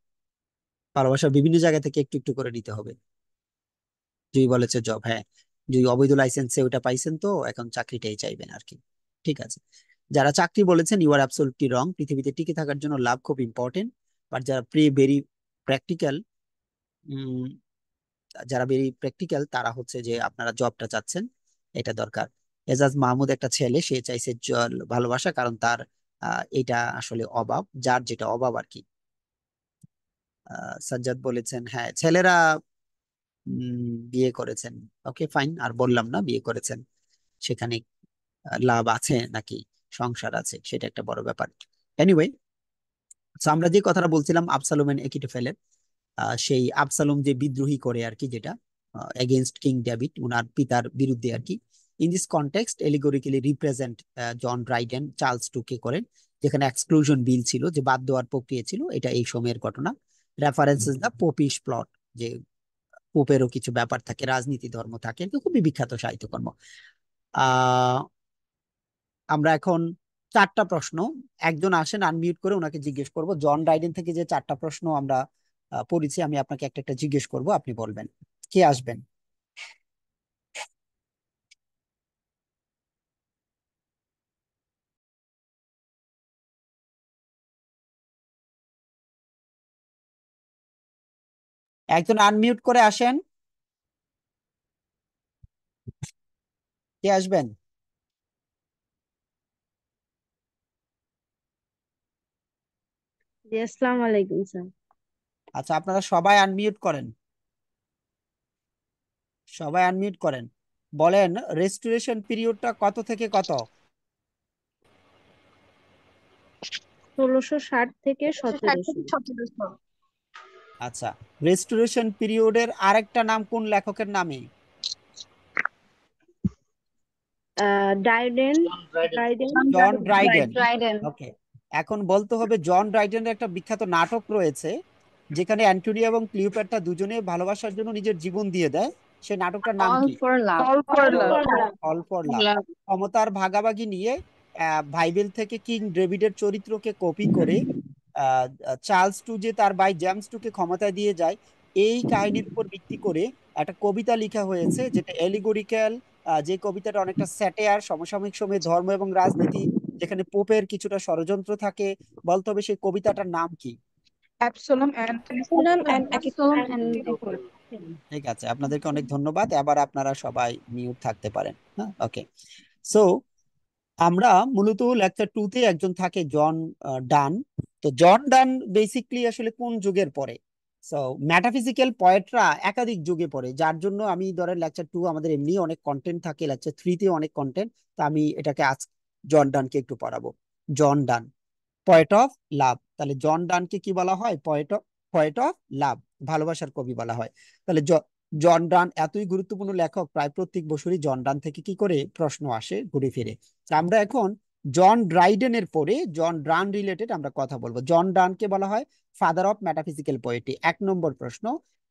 S1: ভালোবাসা বিভিন্ন জায়গা থেকে একটু একটু করে নিতে হবে। জুই বলেছে জব, হ্যাঁ। জুই অবৈধ লাইসেন্সে ওটা পাইছেন, তো এখন চাকরিটাই চাইবেন আর কি। ঠিক আছে। যারা চাকরি বলেছেন, ইউ আর অ্যাবসলিউটলি রং। পৃথিবীতে টিকে থাকার জন্য লাভ খুব ইম্পর্টেন্ট। বাট যারা ভেরি প্র্যাকটিক্যাল, যারা ভেরি প্র্যাকটিক্যাল, তারা হচ্ছে যে আপনারা জবটা চাচ্ছেন, এটা দরকার। এজাজ মাহমুদ একটা ছেলে, সে চাইছে ভালোবাসা, কারণ তার এটা আসলে অভাব, যার যেটা অভাব আর কি। সাজ্জাদ বলেছেন হ্যাঁ, ছেলেরা বিয়ে করেছেন। ওকে ফাইন, আর বললাম না, বিয়ে করেছেন, সেখানে লাভ আছে নাকি সংসার আছে, সেটা একটা বড় ব্যাপার। এনিওয়ে, আমরা যে কথাটা বলছিলাম আবসালোম এন্ড একিটোফেলের, সেই আবসালোম যে বিদ্রোহী করে আর কি, যেটা এগেইনস্ট কিং ডেভিড, উনার পিতার বিরুদ্ধে আর কি। In this context allegorically represent John Dryden Charles টুকে করেন, যেখানে এক্সক্লুশন বিল ছিল, যে বাদ দেওয়ার প্রক্রিয়া ছিল, এটা এই সময়ের ঘটনা। রেফারেন্সেস দ্য পোপিশ প্লট, যে পোপেরও কিছু ব্যাপার থাকে, রাজনীতি ধর্ম থাকে, তো খুবই বিখ্যাত সাহিত্যকর্ম। আহ আমরা এখন 4টা প্রশ্ন, একজন আসেন, আনমিউট করে ওনাকে জিজ্ঞেস করব। জন ডাইডেন থেকে যে 4টা প্রশ্ন আমরা পড়েছি, আমি আপনাকে একটা একটা জিজ্ঞেস করব, আপনি বলবেন। কে আসবেন? একজন আনমিউট করে আসেন, কে আসবেন?
S2: জি, আসসালামু আলাইকুম স্যার।
S1: আচ্ছা, আপনারা সবাই আনমিউট করেন, সবাই আনমিউট করেন। বলেন, রেস্টোরেশন পিরিয়ডটা কত থেকে কত?
S2: 1660 থেকে
S3: 60
S2: 1700।
S3: থেকে 1700।
S1: আচ্ছা, রেস্টোরেশন পিরিয়ডের আরেকটা নাম কোন লেখকের নামে?
S2: ডাইডেন। ডাইডেন।
S1: John Dryden.
S3: ড্রাইডেন।
S1: ওকে, এখন বলতে হবে জন ড্রাইডেনের একটা বিখ্যাত নাটক রয়েছে যেখানে অ্যান্টোনিও এবং ক্লিওপেট্রা দুজনে ভালোবাসার জন্য নিজের জীবন দিয়ে দেয়। সেই নাটকটার নাম
S3: অল
S1: কি?
S3: For love.
S4: All for love.
S1: All for লাভ। ক্ষমতার ভাগাভাগি নিয়ে বাইবেল থেকে কিং ডেভিডের চরিত্রকে কপি করে আহ, চার্লস টু যে তার ভাই জেমস টুকে ক্ষমতায় দিয়ে যায়, এই কাহিনীর উপর ভিত্তি করে একটা কবিতা লেখা হয়েছে যেটা এলিগোরিক্যাল। যে কবিতাটা অনেকটা স্যাটায়ার, সমসাময়িক সময়ে ধর্ম এবং রাজনীতি, যেখানে পোপের কিছুটা ষড়যন্ত্র থাকে। বলতে হবে সেই কবিতাটার নাম কি?
S4: অ্যাবসলম এন্ড
S2: অ্যাপসিলন এন্ড
S3: অ্যাবসোলুম এন্ড
S1: ঠিক আছে, আপনাদেরকে অনেক ধন্যবাদ। এবার আপনারা সবাই মিউট থাকতে পারেন। হ্যাঁ, ওকে। সো আমরা মূলত লেকচার টু তে একজন থাকে জন ডান। তো জন ডান বেসিকলি আসলে কোন যুগের পরে? সো মেটাফিজিক্যাল পয়েটরা একাধিক যুগে পড়ে, যার জন্য আমি ধরেন লেকচার টু আমাদের এমনি অনেক কন্টেন্ট থাকে, লেকচার থ্রিতে অনেক কন্টেন্ট। তো আমি এটাকে আজ জন ডানকে একটু পড়াবো। জন ডান, পয়েট অফ লাভ। তাহলে জন ডানকে কি বলা হয়? পয়েট অফ লাভ, ভালোবাসার কবি বলা হয়। তাহলে জন ডান এতই গুরুত্বপূর্ণ লেখক, প্রায় প্রত্যেক বছরই জন ডান থেকে কি করে প্রশ্ন আসে ঘুরে ফিরে। তা আমরা এখন জন ড্রাইডেনের পরে জন ডান রিলেটেড আমরা কথা বলবো। জন ডানকে বলা হয় ফাদার অফ মেটাফিজিক্যাল পোয়েট্রি। 1 নম্বর প্রশ্ন,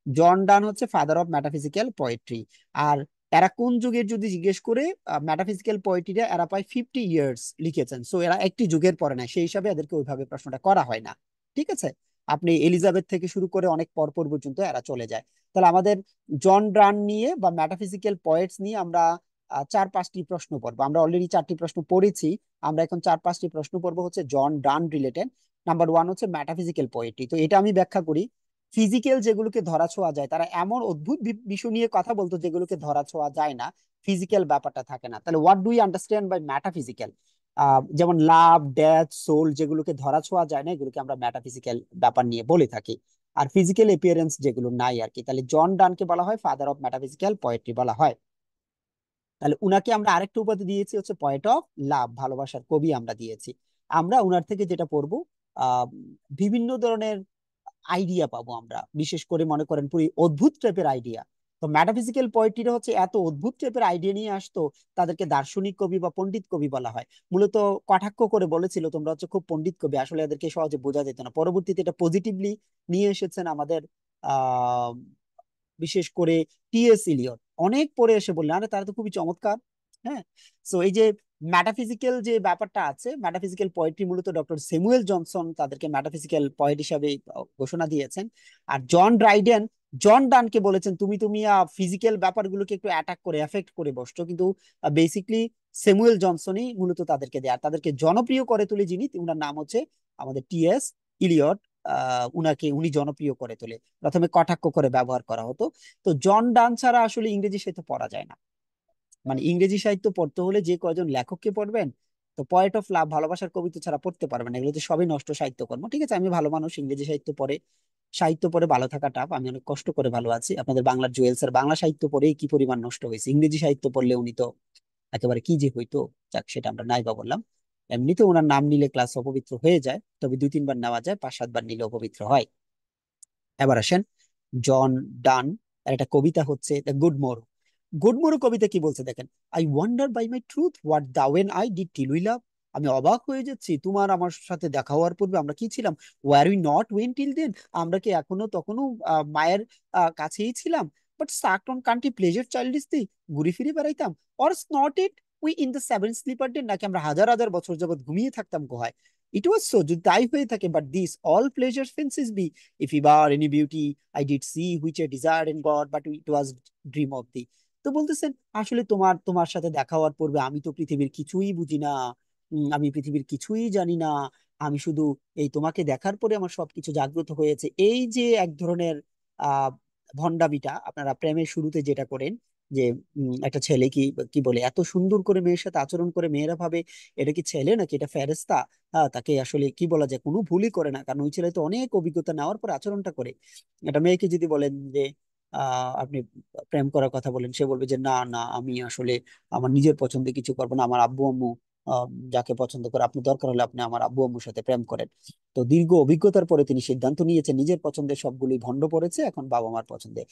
S1: জন ডান হচ্ছে ফাদার অফ মেটাফিজিক্যাল পোয়েট্রি। আর এরা কোন যুগের যদি জিজ্ঞেস করে, মেটাফিজিক্যাল পোয়েট্রিটা এরা প্রায় 50 ইয়ার্স লিখেছেন। সো এরা একটি যুগের পরে না, সেই হিসাবে এদেরকে ওইভাবে প্রশ্নটা করা হয় না। ঠিক আছে, আপনি এলিজাবেথ থেকে শুরু করে অনেক পর পর পর্যন্ত এরা চলে যায়। তাহলে আমাদের জন ডান নিয়ে বা মেটাফিজিক্যাল পয়েটস নিয়ে আমরা 4-5টি প্রশ্ন পড়বো। আমরা অলরেডি 4টি প্রশ্ন পড়েছি, আমরা এখন 4-5টি প্রশ্ন পড়বো হচ্ছে জন ডান রিলেটেড। নাম্বার ওয়ান হচ্ছে মেটাফিজিক্যাল পোয়েট্রি। তো এটা আমি ব্যাখ্যা করি। ফিজিক্যাল যেগুলোকে ধরা ছোঁয়া যায়, তারা এমন অদ্ভুত বিষয় নিয়ে কথা বলতো যেগুলোকে ধরা ছোঁয়া যায় না, ফিজিক্যাল ব্যাপারটা থাকে না। তাহলে what do you understand by metaphysical? যেমন লাভ, ডেথ, সোল, যেগুলোকে ধরা ছোঁয়া যায় না, এগুলোকে আমরা মেটাফিজিক্যাল ব্যাপার নিয়ে বলে থাকি। আর ফিজিক্যাল এপিয়ারেন্স যেগুলো নাই আর কি, তাহলে জন ডানকে বলা হয় ফাদার অফ মেটাফিজিক্যাল পোয়েট্রি বলা হয়। তাহলে উনাকে আমরা আরেকটা উপাধি দিয়েছি হচ্ছে পয়েট অফ লাভ, ভালোবাসার কবি আমরা দিয়েছি। আমরা উনার থেকে যেটা পড়বো, আহ বিভিন্ন ধরনের আইডিয়া পাবো আমরা, বিশেষ করে মনে করেন পুরো অদ্ভুত টাইপের আইডিয়া। তো মেটাফিজিক্যাল পোয়েট্রিটা হচ্ছে এত অদ্ভুত টাইপের আইডিয়া নিয়ে আসতো, তাদেরকে দার্শনিক কবি বা পণ্ডিত কবি বলা হয়। মূলত কটাক্ষ করে বলেছিল তোমরা হচ্ছে খুব পণ্ডিত কবি, আসলে এদেরকে সহজে বোঝা যেত না। পরবর্তীতে এটা পজিটিভলি নিয়ে এসেছেন আমাদের আহ বিশেষ করে টিএস ইলিয়ট। অনেক পরে এসে বললেন আরে তারা তো খুবই চমৎকার। হ্যাঁ, সো এই যে মেটাফিজিক্যাল যে ব্যাপারটা আছে, মেটাফিজিক্যাল পোয়েট্রি মূলত ডক্টর স্যামুয়েল জনসন তাদেরকে মেটাফিজিক্যাল পোয়েট হিসাবে ঘোষণা দিয়েছেন। আর জন ড্রাইডেন জন ডানকে বলেছেন তুমি তুমি ফিজিক্যাল ব্যাপারগুলোকে একটু অ্যাটাক করে এফেক্ট করে বসছো, কিন্তু বেসিকলি স্যামুয়েল জনসনই মূলত তাদেরকে দেয়। আর তাদেরকে জনপ্রিয় করে তুলে যিনি, উনার নাম হচ্ছে আমাদের টিএস ইলিয়ট। উনি জনপ্রিয় করে তোলে। প্রথমে কটাক্ষ করে ব্যবহার করা হতো। তো জন ডান ছাড়া আসলে ইংরেজি সাহিত্য পড়া যায় না। মানে ইংরেজি সাহিত্য পড়তে হলে যে কয়জন লেখককে পড়বেন, তো পয়েট অফ লাভ, ভালোবাসার কবিতা ছাড়া পড়তে পারবেন না। এগুলো তো সবই নষ্ট সাহিত্যকর্ম। ঠিক আছে, আমি ভালো মানুষ, ইংরেজি সাহিত্য পড়ে ভালো থাকা টাফ। আমি অনেক কষ্ট করে ভালো আছি। আপনাদের বাংলার জুয়েল স্যার বাংলা সাহিত্য পড়েই কি পরিমাণ নষ্ট হয়েছে, ইংরেজি সাহিত্য পড়লে উনি তো একেবারে কি যে হইতো। যাক, সেটা আমরা নাইবা বললাম। এমনিতে ওনার নাম নিলে ক্লাস অপবিত্র হয়ে যায়, তবে 2-3 বার নেওয়া যায়, 5-7 বার নিলে অপবিত্র হয়। এবার আসেন জন ডান আর একটা কবিতা হচ্ছে দ্য গুড মোর। গুডমোর কবিতা কি বলছে দেখেন, I wonder by my truth what thou and I did till we love. আমি অবাক হয়ে যাচ্ছি তোমার আমার সাথে দেখা হওয়ার পূর্বে আমরা কি ছিলাম। Were we not weaned till then, আমরা কি এখনো তখনও মায়ের কাছেই ছিলাম। But sucked on country pleasure childishly, ঘুরে ফিরে বেড়াইতাম। Or snorted we in the seven sleeper day, নাকি আমরা হাজার হাজার বছর যাবত ঘুমিয়ে থাকতাম গুহায়। ইট ওয়াজ সো, যদি তাই হয়ে থাকে, but this all pleasure fancies be, if he were any beauty I did see which I desired in God but it was dream of thee। তো বলতেছেন আসলে তোমার তোমার সাথে দেখা হওয়ার পূর্বে আমি তো পৃথিবীর কিছুই বুঝি না, আমি পৃথিবীর কিছুই জানি না। আমি শুধু এই তোমাকে দেখার পরে আমার সবকিছু জাগ্রত হয়েছে। এই যে এক ধরনের ভন্ডামিটা আপনারা প্রেমের শুরুতে যেটা করেন, যে একটা ছেলে কি কি বলে এত সুন্দর করে মেয়ের সাথে আচরণ করে, মেয়েরা ভাবে এটা কি ছেলে নাকি এটা ফেরেশতা। তাকে আসলে কি বলা যায়, কোনো ভুলই করে না, কারণ ওই ছেলে তো অনেক অভিজ্ঞতা নেওয়ার পর আচরণটা করে। একটা মেয়েকে যদি বলেন যে আপনি প্রেম করার কথা বলেন, সে বলবে যে না না, আমি আসলে আমার নিজের পছন্দে কিছু করবো না, আমার আব্বু আম্মু আহ, যাকে পছন্দ করে, আপনি দরকার হলে আপনি আমার আব্বু আম্মুর সাথে প্রেম করেন। তো দীর্ঘ অভিজ্ঞতার পরে তিনি সিদ্ধান্ত নিয়েছেন, নিজের পছন্দের সবগুলি ভন্ড পড়েছে, এখন বাবা মার পছন্দে।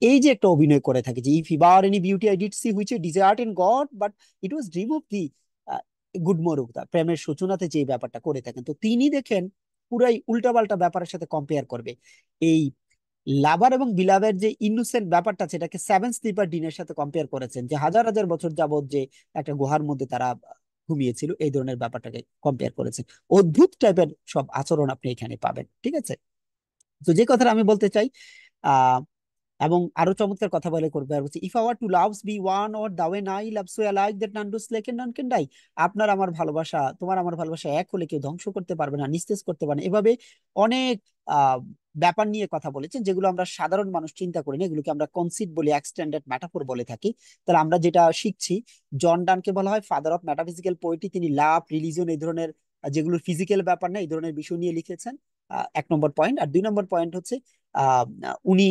S1: এই যে একটা অভিনয় করে থাকে যে if ever any beauty I did see which I desired in God, but it was dream of the good মরুকদা, প্রেমের সূচনাতে যে ব্যাপারটা করে থাকেন, তো তিনি দেখেন পুরাই উল্টাপাল্টা ব্যাপারের সাথে কম্পেয়ার করবে। এই লাভার এবং বিলাভের যে ইনোসেন্ট ব্যাপারটা আছে, এটাকে সেভেন স্লিপার ডিনের সাথে কম্পেয়ার করেছেন, যে হাজার হাজার বছর যাবত যে একটা গুহার মধ্যে তারা ঘুমিয়েছিল, এই ধরনের ব্যাপারটাকে কম্পেয়ার করেছেন। অদ্ভুত টাইপের সব আচরণ আপনি এখানে পাবেন, ঠিক আছে। তো যে কথাটা আমি বলতে চাই, আহ এবং আরো চমৎকার কথা বলে করবে আর হচ্ছে if our two loves be one or thou ওয়ে I love so alike that none do slack and none can die. আপনার আমার ভালোবাসা, তোমার আমার ভালোবাসা এক হলে কেউ ধ্বংস করতে পারবে না, নিস্তেজ করতে পারবে না, এভাবে অনেক আহ ব্যাপার নিয়ে কথা বলেছেন, যেগুলো আমরা সাধারণ মানুষ চিন্তা করি না, এগুলোকে আমরা কনসিট বলি, এক্সটেন্ডেড মেটাফোর বলে থাকি। তাহলে আমরা যেটা শিখছি, জন ডানকে বলা হয় ফাদার অফ মেটাফিজিক্যাল পোয়েট্রি। তিনি লাভ, রিলিজন, এই ধরনের যেগুলো ফিজিক্যাল ব্যাপার না, এই ধরনের বিষয় নিয়ে লিখেছেন। এক নম্বর পয়েন্ট। আর দুই নম্বর পয়েন্ট হচ্ছে আহ উনি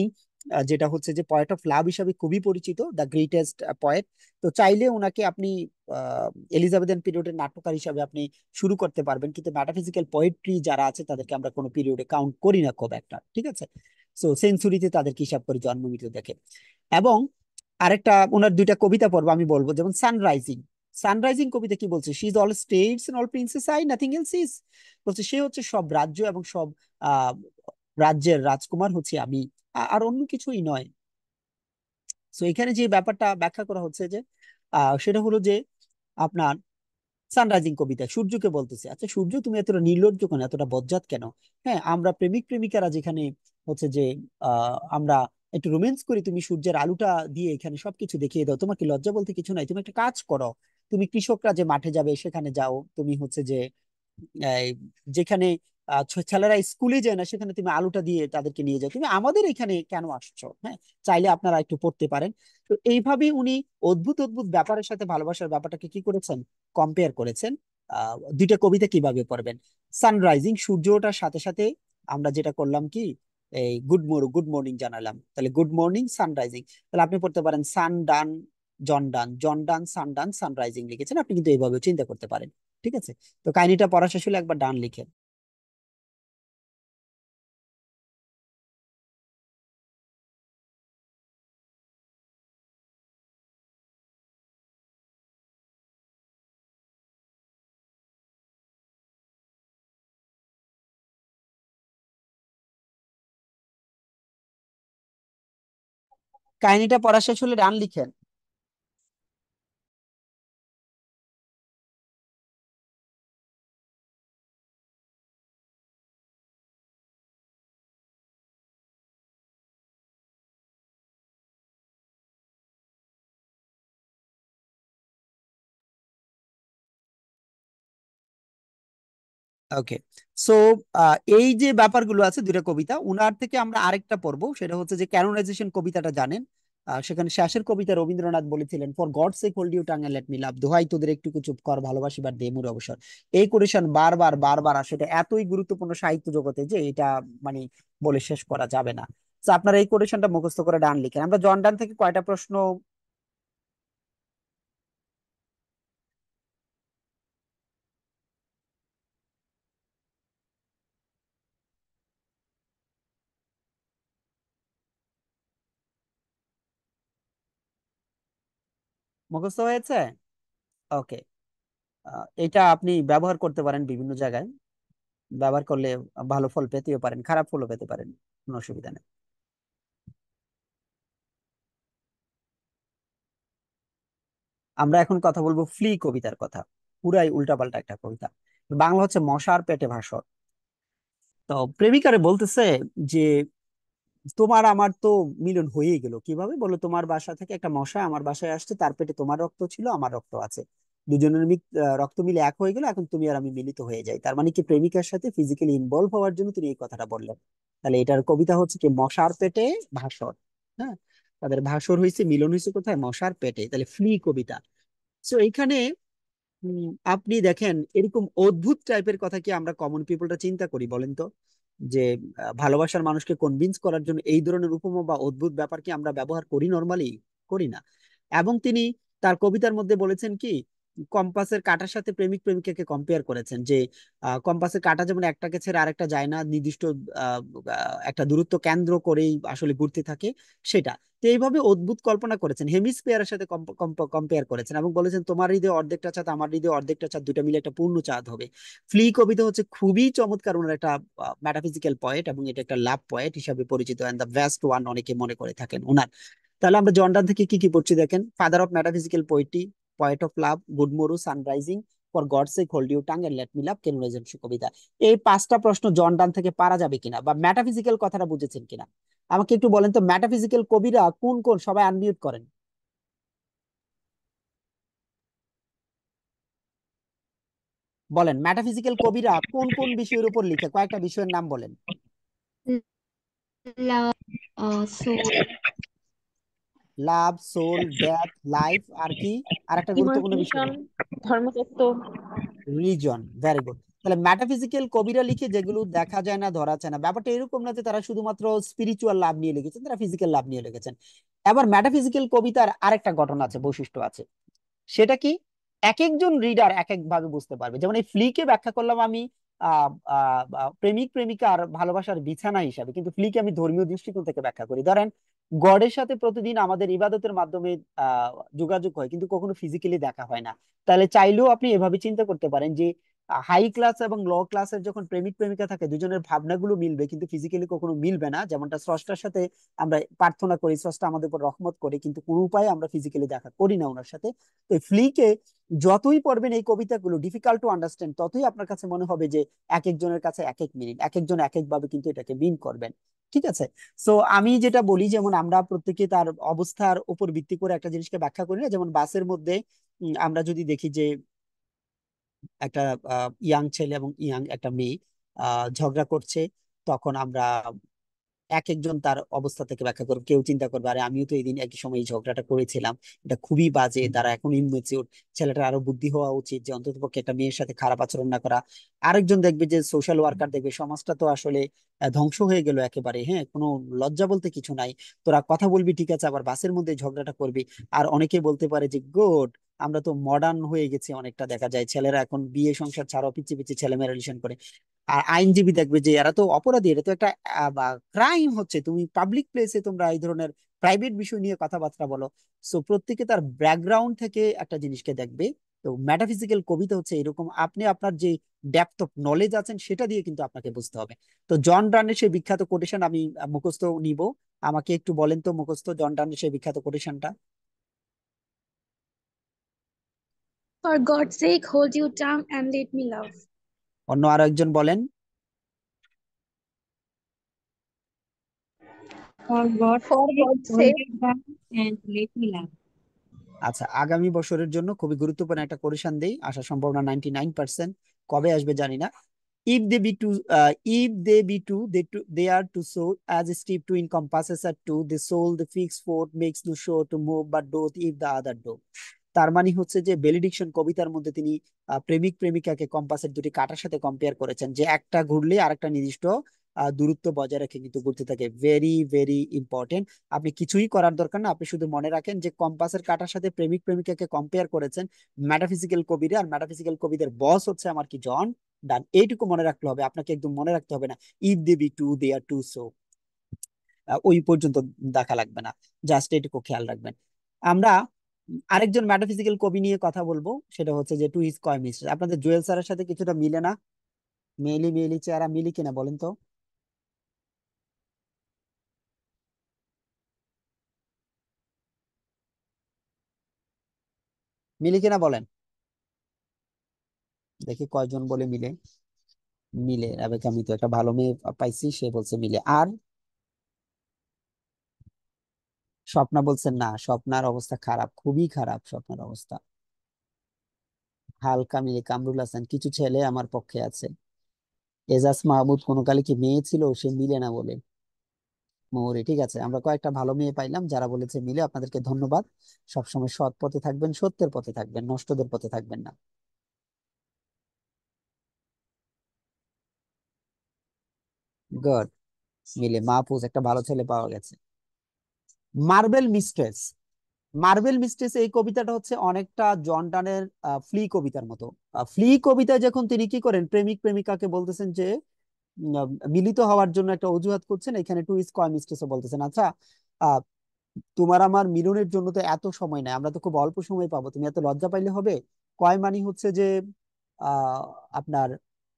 S1: যেটা হচ্ছে যে পয়েট অফ লাভ হিসাবে খুবই পরিচিত, দ্য গ্রেটেস্ট পয়েট। তো চাইলে ওনাকে আপনি আহ, এলিজাবেথিয়ান পিরিয়ডের নাট্যকার হিসাবে আপনি শুরু করতে পারবেন, কিন্তু মেটাফিজিক্যাল পোয়েট্রি যারা আছে তাদেরকে আমরা কোনো পিরিয়ডে কাউন্ট করি না খুব একটা, ঠিক আছে। সো সেঞ্চুরিতে তাদেরকে হিসাব করে জন্ম মৃত্যু দেখে। এবং আরেকটা ওনার দুইটা কবিতা পড়বো আমি বলবো, যেমন সানরাইজিং। সানরাইজিং কবিতা কি বলছে, she is all states and all princes I nothing else is. বলছে সে হচ্ছে সব রাজ্য এবং সব আহ রাজ্যের রাজকুমার হচ্ছে আমি, আর অন্য কিছুই নয়। তো এখানে যে ব্যাপারটা ব্যাখ্যা করা হচ্ছে যে সেটা হলো যে আপনার সানরাইজিং কবিতা সূর্যকে বলতেছে, আচ্ছা সূর্য তুমি এতটা নির্লজ্জ কেন, এতটা বজ্জাত কেন। হ্যাঁ, আমরা প্রেমিক প্রেমিকারা যেখানে হচ্ছে যে আমরা একটু রোম্যান্স করি, তুমি সূর্যের আলোটা দিয়ে এখানে সবকিছু দেখিয়ে দাও, তোমার কি লজ্জা বলতে কিছু নাই, তুমি একটা কাজ করো। তুমি কৃষকরা যে মাঠে যাবে সেখানে যাও, তুমি হচ্ছে যে এই যেখানে ছেলেরা স্কুলে যায় না সেখানে তুমি আলুটা দিয়ে তাদেরকে নিয়ে যাও, তুমি আমাদের এখানে কেন আসছো। হ্যাঁ, চাইলে আপনারা একটু পড়তে পারেন। তো এইভাবে উনি অদ্ভুত অদ্ভুত ব্যাপারের সাথে ভালোবাসার ব্যাপারটাকে কি করেছেন, কম্পেয়ার করেছেন। দুইটা কবিতা কিভাবে পড়বেন, সানরাইজিং সূর্য ওঠার সাথে সাথে আমরা যেটা করলাম কি, এই গুড মর্নিং জানালাম, তাহলে গুড মর্নিং সানরাইজিং। তাহলে আপনি পড়তে পারেন সান ডান জন ডান, জন ডান সান ডান সানরাইজিং লিখেছেন, আপনি কিন্তু এইভাবে চিন্তা করতে পারেন, ঠিক আছে। তো কাহিনীটা পড়া শেষ হলে একবার ডান লিখেন। কাহিনীটা পড়া শেষ হলে ডান লিখেন। ওকে। সো এই যে ব্যাপারগুলো আছে দুইটা কবিতা, উনার থেকে আমরা আরেকটা পড়বো, সেটা হচ্ছে যে ক্যানোনাইজেশন কবিতাটা জানেন। সেখানে শেষের কবিতা রবীন্দ্রনাথ বলেছিলেন, for God sake hold you tongue and let me love, দোহাই তোদের একটু চুপ কর, ভালোবাসিবার দে মোর অবসর। এই কোটেশন বারবার বারবার আসে, এটা এতই গুরুত্বপূর্ণ সাহিত্য জগতে যে এটা মানে বলে শেষ করা যাবে না। তো আপনারা এই কোটেশনটা মুখস্থ করে ডান লিখেন। আমরা জন ডান থেকে কয়টা প্রশ্ন মুখস্থ হয়েছে? ওকে। এটা আপনি ব্যবহার করতে পারেন বিভিন্ন জায়গায়, ব্যবহার করলে ভালো ফল পেতেও পারেন, খারাপ ফলও পেতে পারেন, কোনো অসুবিধা নেই। আমরা এখন কথা বলবো ফ্লি কবিতার কথা, পুরাই উল্টাপাল্টা একটা কবিতা। বাংলা হচ্ছে মশার পেটে ভাসর। তো প্রেমিকারে বলতেছে যে তোমার আমার তো মিলন হয়েই গেল, কিভাবে বলো, তোমার বাসা থেকে একটা মশা আমার বাসায় আসছে, তার পেটে তোমার রক্ত ছিল, আমার রক্ত আছে, দুজনের রক্ত মিলে এক হয়ে গেল, এখন তুমি আর আমি মিলিত হয়ে যাই। তার মানে কি প্রেমিকার সাথে ফিজিক্যালি ইনভলভ হওয়ার জন্য তিনি এই কথাটা বললেন। তাহলে এটার কবিতা হচ্ছে কি, মশার পেটে ভাসর। হ্যাঁ, তাদের ভাসর হয়েছে, মিলন হয়েছে কোথায়? মশার পেটে। তাহলে ফ্লি কবিতা। সো এইখানে আপনি দেখেন এরকম অদ্ভুত টাইপের কথা কি আমরা কমন পিপলটা চিন্তা করি বলেন তো? যে ভালোবাসার মানুষকে কনভিন্স করার জন্য এই ধরনের উপমা বা অদ্ভুত ব্যাপার কি আমরা ব্যবহার করি নর্মালি? করি না। এবং তিনি তার কবিতার মধ্যে বলেছেন কি, কম্পাসের কাঁটার সাথে প্রেমিক প্রেমিকাকে কম্পেয়ার করেছেন যে কম্পাসের কাঁটা যেমন একটাকে ছেড়ে আরেকটা যায় না, নির্দিষ্ট আহ, একটা দূরত্ব কেন্দ্র করেই আসলে ঘুরতে থাকে, সেটা। তো এইভাবে অদ্ভুত কল্পনা করেছেন, হেমিস্ফিয়ারের সাথে কম্পেয়ার করেছেন এবং বলেছেন তোমার হৃদয়ে অর্ধেকটা চাঁদ, আমার হৃদয়ে অর্ধেকটা চাঁদ, দুটা মিলে একটা পূর্ণ চাঁদ হবে। ফ্লি কবিতা হচ্ছে খুবই চমৎকার, ওনার একটা ম্যাটাফিজিক্যাল পয়েট এবং এটা একটা লাভ পয়েট হিসাবে পরিচিত, এন্ড দ্য বেস্ট ওয়ান অনেকে মনে করে থাকেন ওনার। তাহলে আমরা জর্ডান থেকে কি কি পড়ছি দেখেন: father of metaphysical poetry, poet of love, good morrow, sun rising, for God sake hold you tongue and let me love, canonization কবিতা। এই পাঁচটা প্রশ্ন জর্ডান থেকে পারা যাবে কিনা, বা মেটাফিজিক্যাল কথাটা বুঝেছেন কিনা আমাকে একটু বলেন তো। মেটাফিজিক্যাল কবিরা কোন কোন, সবাই আনমিউট করেন, বলেন মেটাফিজিক্যাল কবিরা কোন কোন বিষয়ের উপর লিখে, কয়েকটা বিষয়ের নাম বলেন।
S2: Love, soul,
S1: love, soul, death, life, আর কি? আর একটা গুরুত্বপূর্ণ বিষয়
S2: imagination,
S1: বলেন।
S2: ধর্মতত্ত্ব।
S1: Reason, very good. তাহলে মেটাফিজিক্যাল কবিরা লিখে যেগুলো দেখা যায় না, ধরা যায় না, ব্যাপারটা এরকম না যে তারা শুধুমাত্র স্পিরিচুয়াল লাভ নিয়ে লিখেছেন, তারা ফিজিক্যাল লাভ নিয়ে লিখেছেন। এবার মেটাফিজিক্যাল কবিতার আরেকটা ঘটনা আছে, বৈশিষ্ট্য আছে, সেটা কি? এক একজন রিডার এক এক ভাবে বুঝতে পারবে। যেমন এই ফ্লিকে ব্যাখ্যা করলাম আমি প্রেমিক প্রেমিকার ভালোবাসার বিছানা হিসাবে, কিন্তু ফ্লিকে আমি ধর্মীয় দৃষ্টিকোণ থেকে ব্যাখ্যা করি। ধরেন গডের সাথে প্রতিদিন আমাদের ইবাদতের মাধ্যমে আহ যোগাযোগ হয়, কিন্তু কখনো ফিজিক্যালি দেখা হয় না। তাহলে চাইলেও আপনি এভাবে চিন্তা করতে পারেন যে হাই ক্লাস এবং লো ক্লাসের যখন প্রেমিক প্রেমিকা থাকে, দুজনের ভাবনাগুলো মিলবে কিন্তু ফিজিক্যালি কখনো মিলবে না। যেমনটা স্রষ্টার সাথে আমরা প্রার্থনা করি, স্রষ্টা আমাদের উপর রহমত করে, কিন্তু কোনো উপায়ে আমরা ফিজিক্যালি দেখা করি না ওনার সাথে। তো ফ্লিকে যতই পড়বেন এই কবিতাগুলো ডিফিকাল্ট টু আন্ডারস্ট্যান্ড, ততই আপনার কাছে মনে হবে যে এক একজনের কাছে এক এক মিনিং, এক একজন এক এক ভাবে কিন্তু এটাকে মিন করবেন। ঠিক আছে। সো আমি যেটা বলি, যেমন আমরা প্রত্যেকে তার অবস্থার উপর ভিত্তি করে একটা জিনিসকে ব্যাখ্যা করি না। যেমন বাসের মধ্যে আমরা যদি দেখি যে একটা ইয়াং ছেলে এবং ইয়াং একটা মেয়ে ঝগড়া করছে, তখন আমরা এক একজন তার অবস্থা থেকে ব্যাখ্যা করবে। কেউ চিন্তা করবে আরে আমিও তো এই দিন একই সময় এই ঝগড়াটা করেছিলাম, এটা খুবই বাজে, তারা এখন ইনমেচিউর, ছেলেটার আরো বুদ্ধি হওয়া উচিত যে অন্ততপক্ষে একটা মেয়ের সাথে খারাপ আচরণ না করা। আরেকজন দেখবে যে সোশ্যাল ওয়ার্কার দেখবে সমাজটা তো আসলে ধ্বংস হয়ে গেল একেবারে, হ্যাঁ, কোনো লজ্জা বলতে কিছু নাই, তোরা কথা বলবি ঠিক আছে, আবার বাসের মধ্যে ঝগড়াটা করবি। আর অনেকে বলতে পারে যে গুড, আমরা তো মডার্ন হয়ে গেছি অনেকটা, দেখা যায় ছেলেরা এখন বিয়ে সংসার ছাড়াও পিছিয়ে পিছিয়ে ছেলে মেয়েরা রিলেশন করে। আর আইনজীবী দেখবে যে এরা তো অপরাধী, এটা তো একটা ক্রাইম হচ্ছে, তুমি পাবলিক প্লেসে তোমরা এই ধরনের প্রাইভেট বিষয় নিয়ে কথাবার্তা বলো। সো প্রত্যেকে তার ব্যাকগ্রাউন্ড থেকে একটা জিনিসকে দেখবে। তো মেটাফিজিক্যাল কবিতা হচ্ছে এরকম, আপনি আপনার যে ডেপথ অফ নলেজ আছেন সেটা দিয়ে কিন্তু আপনাকে বুঝতে হবে। তো জন ডানের সেই বিখ্যাত কোটেশন আমি মুখস্থ নিব, আমাকে একটু বলেন তো মুখস্থ জন ডানের সেই বিখ্যাত কোটেশনটা।
S2: For God's sake, hold your tongue and let me love.
S1: অন্য আরো একজন বলেন।
S3: For God's
S2: For
S3: sake,
S2: God's
S3: hold
S2: sake,
S3: your tongue and let me laugh.
S1: আচ্ছা, আগামী বছরের জন্য খুবই গুরুত্বপূর্ণ একটা কোটেশন দেই, আসার সম্ভাবনা 99%, কবে আসবে জানি না। if they be two if they be two they are to so as steep to encompasses are two, the soul the fixed forth makes no show to move but doth if the other do। তার মানে হচ্ছে যে বেলিডিকশন কবিতার মধ্যে তিনি প্রেমিক প্রেমিকাকে কম্পাসের দুটি কাঁটার সাথে কম্পেয়ার করেছেন, যে একটা ঘুরলে আরেকটা নির্দিষ্ট দূরত্ব বজায় রেখে কিন্তু ঘুরতে থাকে। Very very important. আপনি কিছুই করার দরকার না, আপনি শুধু মনে রাখেন যে কম্পাসের কাঁটার সাথে প্রেমিক প্রেমিকাকে কম্পেয়ার করেছেন মেটাফিজিক্যাল কবিরা, আর মেটাফিজিক্যাল কবিদের বস হচ্ছে আমার কি, জন ডান। এইটুকু মনে রাখতে হবে আপনাকে, একদম মনে রাখতে হবে না if they be two they are two, so ওই পর্যন্ত দেখা লাগবে না, জাস্ট এটুকু খেয়াল রাখবেন। আমরা আরেকজন মেটাফিজিক্যাল কবি নিয়ে কথা বলবো, সেটা হচ্ছে যে টু ইজ কয় মিস্টার। আপনাদের জুয়েল স্যারের সাথে কিছুটা মিলে না? মেইলি মেইলি চেহারা মিলি কিনা বলেন তো? মিলি কিনা বলেন, দেখি কয়জন বলে মিলে। মিলে, রেবেকা, আমি তো একটা ভালো মেয়ে পাইছি, সে বলছে মিলে। আর স্বপ্না বলছেন না, স্বপ্নার অবস্থা খারাপ, খুবই খারাপ স্বপ্নার অবস্থা। হালকা মিলে। কামরুল হাসান, কিছু ছেলে আমার পক্ষে আছে। এজাজ মাহমুদ, কোনো কালে কি মেয়ে ছিল, সে মিলে না বলে। মৌরি, ঠিক আছে, আমরা কয়েকটা ভালো মেয়ে পাইলাম যারা বলেছে মিলে। আপনাদেরকে ধন্যবাদ। সবসময় সৎ পথে থাকবেন, সত্যের পথে থাকবেন, নষ্টদের পথে থাকবেন না। গুড। মিলে, মাহফুজ, একটা ভালো ছেলে পাওয়া গেছে। Marble mistress. মার্বেল মিস্ট্রেস এই কবিতাটা হচ্ছে অনেকটা জন ডানের ফ্লি কবিতার মতো। ফ্লি কবিতায় যখন তিনি কি করেন, প্রেমিক প্রেমিকাকে বলতেছেন যে মিলিত হওয়ার জন্য একটা অজুহাত করছেন, এখানে টু ইজ কয় মিস্ট্রেসও বলতেছেন। আচ্ছা, আহ, তোমার আমার মিলনের জন্য তো এত সময় নাই, আমরা তো খুব অল্প সময় পাবো, তুমি এত লজ্জা পাইলে হবে? কয় মানি হচ্ছে যে আপনার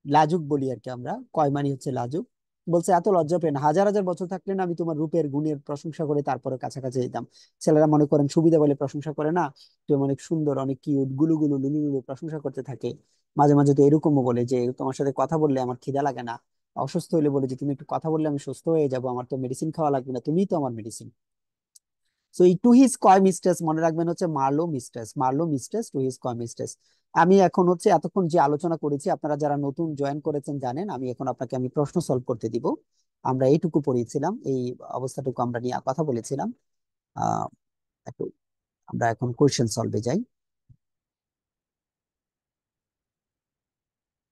S1: লাজুক বলি আর কি আমরা, কয় মানি হচ্ছে লাজুক। বলছে এত লজ্জা পেন, হাজার হাজার বছর থাকলে না আমি তোমার রূপের গুণের প্রশংসা করে তারপরে কাছাকাছি যেতাম। ছেলেরা মনে করেন সুবিধা বলে প্রশংসা করে না, তুমি অনেক সুন্দর, অনেক কিউট, গুলু গুলু লুলু লুলু প্রশংসা করতে থাকে। মাঝে মাঝে তো এরকমও বলে যে তোমার সাথে কথা বললে আমার খিদা লাগে না, অসুস্থ হইলে বলে যে তুমি একটু কথা বললে আমি সুস্থ হয়ে যাবো, আমার তো মেডিসিন খাওয়া লাগবে না, তুমিই তো আমার মেডিসিন। সো এই টু হিজ কয় মিস্টেস মনে রাখবেন হচ্ছে Marlowe mistress, Marlowe mistress, to his coy mistress. আমি এখন হচ্ছে এতক্ষণ যে আলোচনা করেছি, আপনারা যারা নতুন জয়েন করেছেন জানেন, আমি এখন আপনাকে আমি প্রশ্ন সলভ করতে দিব। আমরা এইটুকু পড়িয়েছিলাম, এই অবস্থাটুকু আমরা নিয়ে কথা বলেছিলাম। আহ একটু আমরা এখন কোয়েশ্চেন সলভে যাই।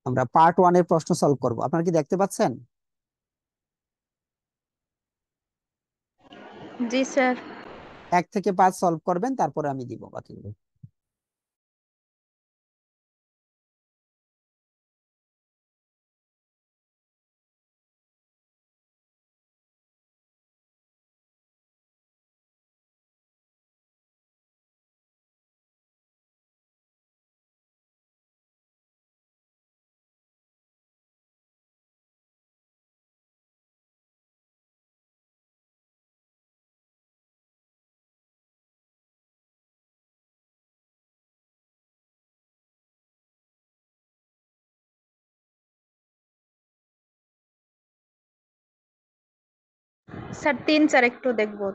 S1: আমরা পার্ট ওয়ানের প্রশ্ন সলভ করব, আপনারা কি দেখতে পাচ্ছেন?
S4: जी सर।
S1: 1 থেকে 5 সলভ করবেন, তারপরে আমি দিব বাকিগুলো।
S4: सर 3 सर একটু দেখবো।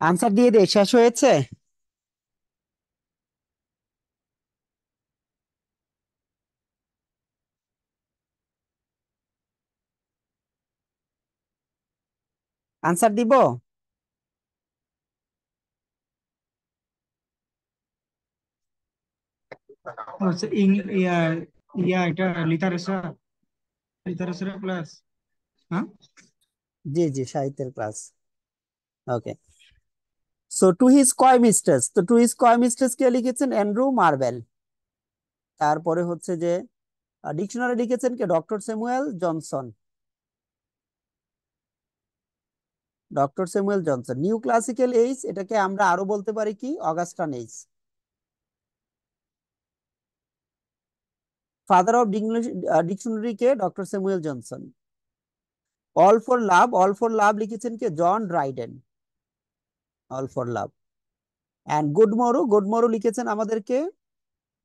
S1: আনসার দিয়ে দে, শেষ হয়েছে? আনসার দিব?
S5: হচ্ছে ইয়া ইয়া এটা লিটারেচার প্লাস। হ্যাঁ,
S1: জি জি, সাহিত্যের class. Okay. So to his coy mistress, তো টু হিজ কয় মিস্ট্রেস কে লিখেছেন? Andrew Marvell. তারপরে হচ্ছে যে ডিকশনারি লিখেছেন কে? Doctor Samuel Johnson. Doctor Samuel Johnson. New classical age, এটাকে আমরা আরো বলতে পারি কি? Augustan age. Father of dictionary কে? Doctor Samuel Johnson. All for love, all for love লিখেছেন কে? John Dryden. All for love. And good morrow, good morrow লিখেছেন আমাদেরকে,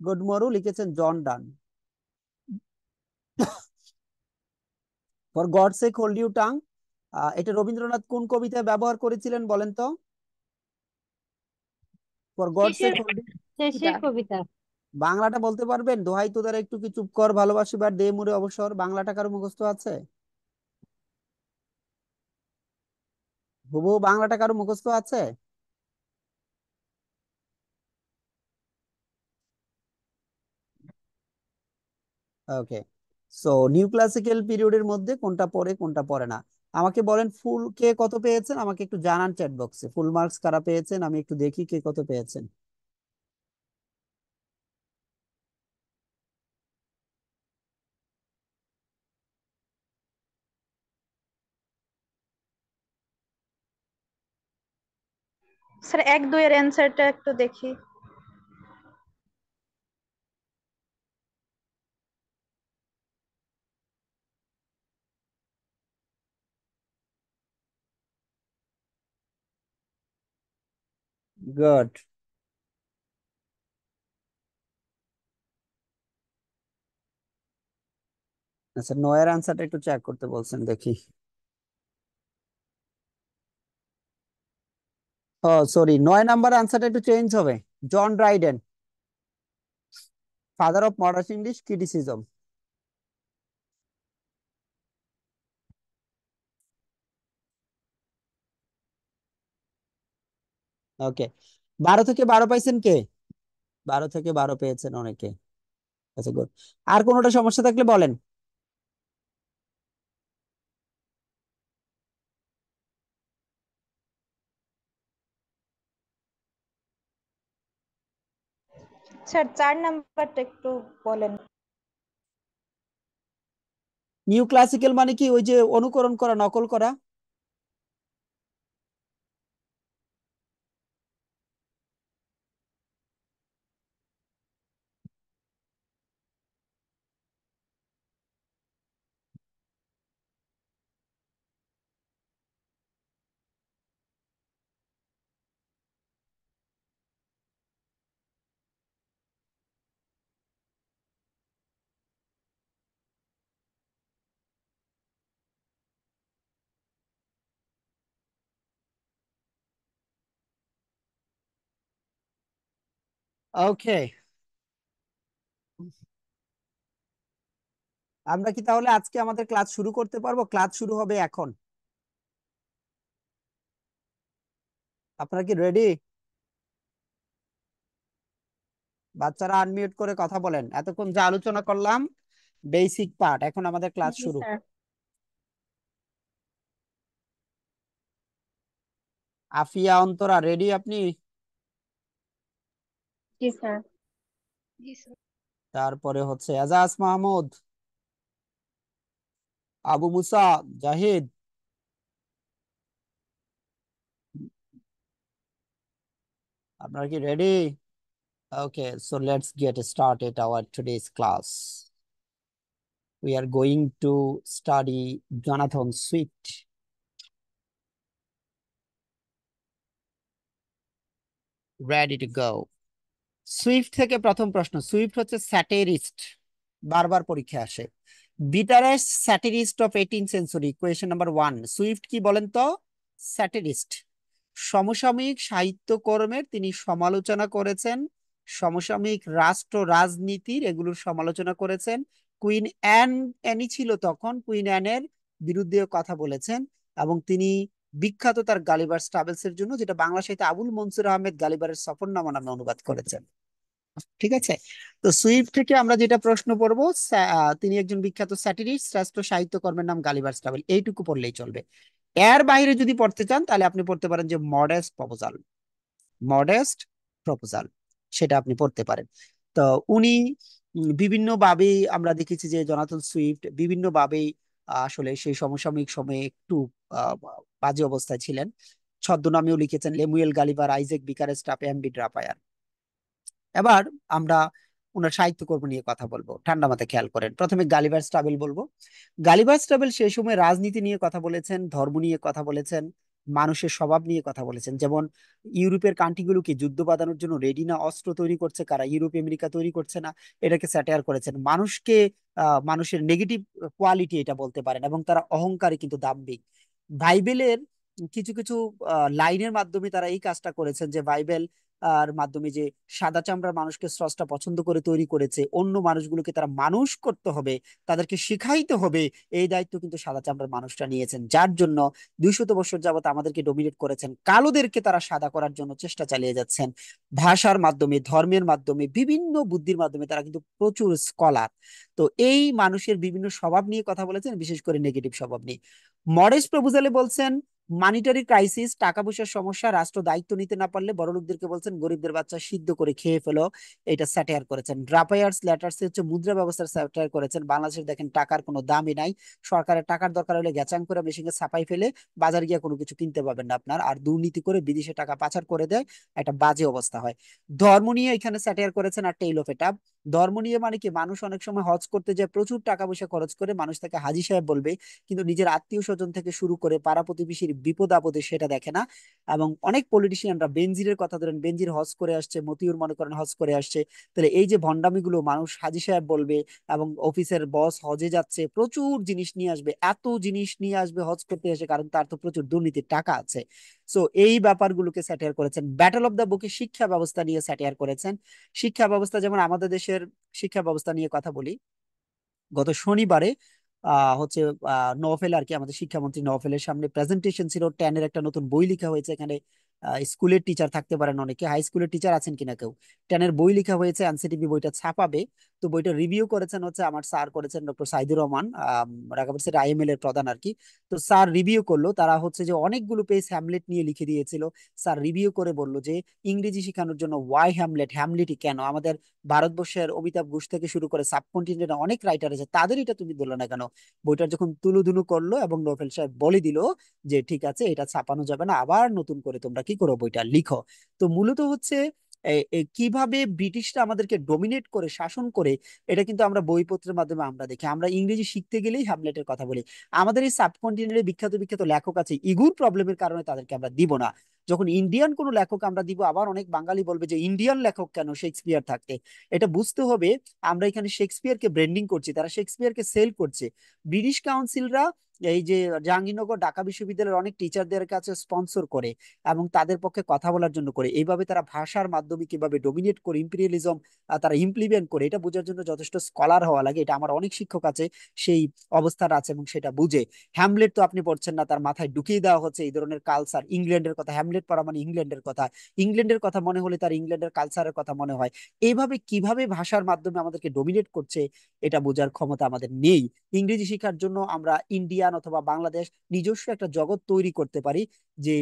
S1: গুড মরু লিখেছেন John Donne. For God sake hold you tongue, এটা রবীন্দ্রনাথ কোন কবিতায় ব্যবহার করেছিলেন বলেন তো? ফর গড সেক
S3: শেষের
S1: হোল্ড,
S3: শেষের কবিতা।
S1: বাংলাটা বলতে পারবেন? দোহাই তোদের একটু কি চুপ কর, ভালোবাসিবার দে মুরে অবসর, বাংলাটা কারো মুখস্থ আছে? হুবহু বাংলাটা কারো মুখস্থ আছে? ওকে, সো নিউ ক্লাসিক্যাল পিরিয়ডের মধ্যে কোনটা পড়ে কোনটা পড়ে না আমাকে বলেন। ফুল কে কত পেয়েছেন আমাকে একটু জানান চ্যাট বক্সে। ফুল মার্কস কারা পেয়েছেন আমি একটু দেখি কে কত পেয়েছেন।
S4: স্যার 1 2 এর অ্যান্সারটা একটু দেখি।
S1: গুড। আচ্ছা, নয়ের আনসারটা একটু চেক করতে বলছেন দেখি। ও সরি, 9 নাম্বার আনসারটা একটু চেঞ্জ হবে। John Dryden, father of modern English criticism. Okay, 12 থেকে 12 পাইছেন কে? 12 থেকে 12 পেয়েছেন অনেকে। আচ্ছা গুড। আর কোনোটা সমস্যা থাকলে বলেন।
S4: স্যার 4 নাম্বারটা একটু বলেন।
S1: নিউ ক্লাসিক্যাল মানে কি ওই যে অনুকরণ করা, নকল করা? ওকে, আমরা কি তাহলে আজকে আমাদের ক্লাস শুরু করতে পারবো? ক্লাস শুরু হবে এখন। আপনারা কি রেডি? বাচ্চারা আনমিউট করে কথা বলেন। এতক্ষণ যা আলোচনা করলাম বেসিক পার্ট, এখন আমাদের ক্লাস
S3: জি
S1: শুরু।
S3: স্যার।
S1: আফিয়া, অন্তরা, রেডি আপনি?
S3: জি স্যার।
S2: জি স্যার।
S1: তারপরে হচ্ছে এজাজ মাহমুদ, আবু মুসা, জাহিদ। আপনারা কি ready? Okay, so let's get started our today's class. We are going to study Jonathan Swift. Ready to go. Swift থেকে প্রথম প্রশ্ন। সুইফট হচ্ছে স্যাটিরিস্ট, বারবার পরীক্ষা আসে। Bitterest satirist of 18th century, question number 1। Swift কি বলেন তো? স্যাটিরিস্ট। সমসাময়িক সাহিত্যকর্মের তিনি সমালোচনা করেছেন, সমসাময়িক রাষ্ট্র রাজনীতির এগুলোর সমালোচনা করেছেন। কুইন অ্যানি ছিল তখন, কুইন অ্যানের বিরুদ্ধেও কথা বলেছেন। এবং তিনি বিখ্যাত তার গালিভার্স ট্রাভেলস এর জন্য, যেটা বাংলা সাহিত্যে আবুল মনসুর আহমেদ গালিভারের সফরনামা নামে অনুবাদ করেছেন। ঠিক আছে, তো সুইফট থেকে আমরা যেটা প্রশ্ন পড়বো, তিনি একজন বিখ্যাত স্যাটিরিস্ট, শ্রেষ্ঠ সাহিত্যকর্মের নাম গালিভার্স ট্রাভেল, এইটুকু পড়লেই চলবে। এর বাইরে যদি পড়তে চান তাহলে আপনি পড়তে পারেন যে মডেস্ট প্রপোজাল, মডেস্ট প্রপোজাল, সেটা আপনি পড়তে পারেন। তো উনি বিভিন্ন ভাবেই আমরা দেখেছি যে জোনাথন সুইফট বিভিন্ন ভাবেই আসলে সেই সমসাময়িক সময়ে একটু আহ, বাজে অবস্থায় ছিলেন। ছদ্মনামেও লিখেছেন লেমুয়েল গালিভার, আইজেক বিকারেস্ট, এমবি ড্রাপায়ার। এবার আমরা ওনার সাহিত্যকর্ম নিয়ে কথা বলবো, ঠান্ডা মাথায় খেয়াল করেন। প্রথমে গালিভার্স ট্রাভেল বলবো। গালিভার্স ট্রাভেল সেই সময় রাজনীতি নিয়ে কথা বলেছেন, ধর্ম নিয়ে কথা বলেছেন, মানুষের স্বভাব নিয়ে কথা বলেছেন। যেমন ইউরোপের কান্ট্রিগুলোকে যুদ্ধ বাঁধানোর জন্য রেডি না, অস্ত্র তৈরি করছে কারা? ইউরোপ আমেরিকা তৈরি করছে না, এটাকে স্যাটায়ার করেছেন। মানুষকে মানুষের নেগেটিভ কোয়ালিটি এটা বলতে পারেন, এবং তারা অহংকারী কিন্তু দাম্ভিক। বাইবেলের কিছু কিছু লাইনের মাধ্যমে তারা এই কাজটা করেছেন, যে বাইবেল আর মাধ্যমে যে সাদা চামড়ার মানুষকে স্রষ্টা পছন্দ করে তৈরি করেছে, অন্য মানুষগুলোকে তারা মানুষ করতে হবে, তাদেরকে শিখাইতে হবে, এই দায়িত্ব কিন্তু সাদা চামড়ার মানুষরা নিয়েছেন, যার জন্য 200 বছর যাবত আমাদেরকে ডমিনেট করেছেন। কালোদেরকে তারা সাদা করার জন্য চেষ্টা চালিয়ে যাচ্ছেন ভাষার মাধ্যমে, ধর্মের মাধ্যমে, বিভিন্ন বুদ্ধির মাধ্যমে। তারা কিন্তু প্রচুর স্কলার। তো এই মানুষের বিভিন্ন স্বভাব নিয়ে কথা বলেছেন, বিশেষ করে নেগেটিভ স্বভাব নিয়ে। মডেস্ট প্রপোজালে বলছেন মানিটারি ক্রাইসিস, টাকা পয়সার সমস্যা, রাষ্ট্র দায়িত্ব নিতে না পারলে বড়লোকদেরকে বলছেন গরিবদের বাচ্চা সিদ্ধ করে খেয়ে ফেলো, এটা স্যাটায়ার করেছেন। ড্রাপায়ার্স লেটার্স হচ্ছে মুদ্রা ব্যবস্থার স্যাটায়ার করেছেন। বাংলাদেশের দেখেন টাকার কোনো দামই নাই, সরকারের টাকার দরকার হলে গ্যাচাং করে মেশিনে ছাপাই ফেলে বাজার গিয়ে কোনো কিছু কিনতে পারবেন না আপনার, আর দুর্নীতি করে বিদেশে টাকা পাচার করে দেয়, একটা বাজে অবস্থা হয়। ধর্ম নিয়ে এখানে স্যাটায়ার করেছেন আর টেইল অফ এটা। ধর্ম নিয়ে মানে কি, মানুষ অনেক সময় হজ করতে যায় প্রচুর টাকা পয়সা খরচ করে, মানুষ তাকে হাজি সাহেব বলবে, কিন্তু নিজের আত্মীয় স্বজন থেকে শুরু করে পাড়া প্রতিবেশীর বিপদ আপদে সেটা দেখে না। এবং অনেক পলিটিশিয়ানরা, বেনজিরের কথা ধরেন, বেনজির হজ করে আসছে, মতিউর মনে করেন হজ করে আসছে, তাহলে এই যে ভণ্ডামিগুলো, মানুষ হাজি সাহেব বলবে এবং অফিসের বস হজে যাচ্ছে, প্রচুর জিনিস নিয়ে আসবে, এত জিনিস নিয়ে আসবে হজ করতে এসে, কারণ তার তো প্রচুর দুর্নীতির টাকা আছে। সো এই ব্যাপারগুলোকে স্যাটায়ার করেছেন। ব্যাটল অফ দ্য বুকে শিক্ষা ব্যবস্থা নিয়ে স্যাটায়ার করেছেন। শিক্ষা ব্যবস্থা, যেমন আমাদের দেশের শিক্ষা ব্যবস্থা নিয়ে কথা বলি, গত শনিবারে হচ্ছে নওফেল আর কি, আমাদের শিক্ষামন্ত্রী নওফেলের সামনে প্রেজেন্টেশন ছিল, 10-এর একটা নতুন বই লেখা হয়েছে। এখানে স্কুলের টিচার থাকতে পারেন অনেকে, হাই স্কুলের টিচার আছেন কিনা কেউ? 10-এর বই লেখা হয়েছে, এনসিটিভি বইটা ছাপাবে। তো বইটা রিভিউ করেছেন হচ্ছে আমার স্যার করেছেন, ডক্টর সাইদুর রহমান, ঢাকা ভার্সিটির আইএমএল এর প্রধান আর কি। তো স্যার রিভিউ করলো, তারা হচ্ছে যে অনেকগুলো পেজ হ্যামলেট নিয়ে লিখে দিয়েছিল। স্যার রিভিউ করে বললো যে ইংরেজি শেখানোর জন্য ওয়াই হ্যামলেট, হ্যামলেটই কেন? আমাদের ভারতবর্ষের অমিতাভ ঘোষ থেকে শুরু করে সাবকন্টিনেন্টে অনেক রাইটার আছে, তাদের এটা তুমি দিল না কেন? বইটার যখন তুলুধুলু করলো এবং নোবেল সাহেব বলে দিল যে ঠিক আছে, এটা ছাপানো যাবে না, আবার নতুন করে তোমরা কি করো, বইটা লিখো। তো মূলত হচ্ছে কিভাবে ব্রিটিশরা আমাদেরকে ডমিনেট করে, শাসন করে, এটা কিন্তু আমরা বইপত্রের মাধ্যমে আমরা দেখি। আমরা ইংরেজি শিখতে গেলেই হ্যামলেটের কথা বলি। আমাদের এই সাবকন্টিনেন্টে বিখ্যাত বিখ্যাত লেখক আছে, ইগুর প্রবলেমের কারণে তাদেরকে আমরা দিব না। যখন ইন্ডিয়ান কোনো লেখক আমরা দিব, আবার অনেক বাঙালি বলবে যে ইন্ডিয়ান লেখক কেন, শেক্সপিয়ার থাকতে। এটা বুঝতে হবে, আমরা এখানে শেক্সপিয়ারকে ব্র্যান্ডিং করছি, তারা শেক্সপিয়ারকে সেল করছে। ব্রিটিশ কাউন্সিলরা এই যে জাহাঙ্গীরনগর ঢাকা বিশ্ববিদ্যালয়ের অনেক টিচারদের কাছে স্পন্সর করে এবং তাদের পক্ষে কথা বলার জন্য করে। এইভাবে তারা ভাষার মাধ্যমে কিভাবে ডমিনেট করে ইম্পিরিয়ালিজম তারা ইমপ্লিমেন্ট করে, এটা বোঝার জন্য যথেষ্ট স্কলার হওয়া লাগে। এটা আমার অনেক শিক্ষক আছে সেই অবস্থাটা আছে এবং সেটা বুঝে। হ্যামলেট তো আপনি পড়ছেন না, তার মাথায় ঢুকিয়ে দেওয়া হচ্ছে এই ধরনের কালচার। ইংল্যান্ডের কথা, হ্যামলেট পড়া মানে ইংল্যান্ডের কথা, ইংল্যান্ডের কথা মনে হলে তার ইংল্যান্ডের কালচারের কথা মনে হয়। এইভাবে কিভাবে ভাষার মাধ্যমে আমাদেরকে ডমিনেট করছে, এটা বোঝার ক্ষমতা আমাদের নেই। ইংরেজি শেখার জন্য আমরা ইন্ডিয়ান অথবা বাংলাদেশ নিজস্ব একটা জগৎ তৈরি করতে পারি, যে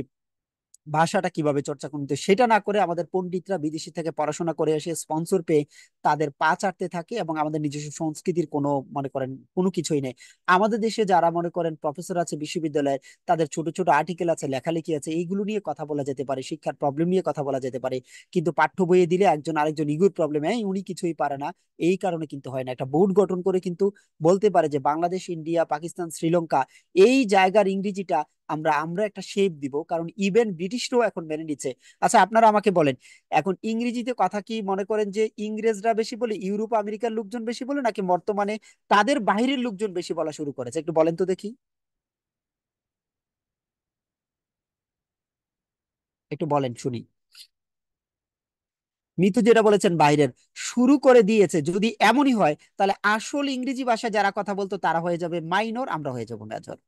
S1: ভাষাটা কিভাবে চর্চা করতে, সেটা না করে আমাদের পণ্ডিতরা বিদেশি থেকে পড়াশোনা করে এসে স্পন্সর পেয়ে তাদের পা চাটতে থাকে এবং আমাদের নিজস্ব সংস্কৃতির কোনো মনে করেন কোনো কিছুই নেই। আমাদের দেশে যারা মনে করেন প্রফেসর আছে বিশ্ববিদ্যালয়ে, তাদের ছোট ছোট আর্টিকেল আছে, লেখালেখি আছে, এইগুলো নিয়ে কথা বলা যেতে পারে, শিক্ষার প্রবলেম নিয়ে কথা বলা যেতে পারে। কিন্তু পাঠ্য বইয়ে দিলে একজন আরেকজন ইগুর প্রবলেম, উনি কিছুই পারে না, এই কারণে কিন্তু হয় না। একটা বোর্ড গঠন করে কিন্তু বলতে পারে যে বাংলাদেশ, ইন্ডিয়া, পাকিস্তান, শ্রীলঙ্কা, এই জায়গার ইংরেজিটা আমরা আমরা একটা শেপ দিব, কারণ ইভেন ব্রিটিশরাও এখন মেনে নিচ্ছে। আচ্ছা আপনারা আমাকে বলেন, এখন ইংরেজিতে কথা কি মনে করেন যে ইংরেজরা বেশি বলে, ইউরোপ আমেরিকার লোকজন বেশি বলে, নাকি বর্তমানে তাদের বাইরের লোকজন বেশি বলা শুরু করেছে? একটু বলেন তো দেখি, একটু বলেন শুনি। মিতু যেটা বলেছেন বাইরের শুরু করে দিয়েছে, যদি এমনই হয় তাহলে আসল ইংরেজি ভাষা যারা কথা বলতো তারা হয়ে যাবে মাইনর, আমরা হয়ে যাবো মেজর।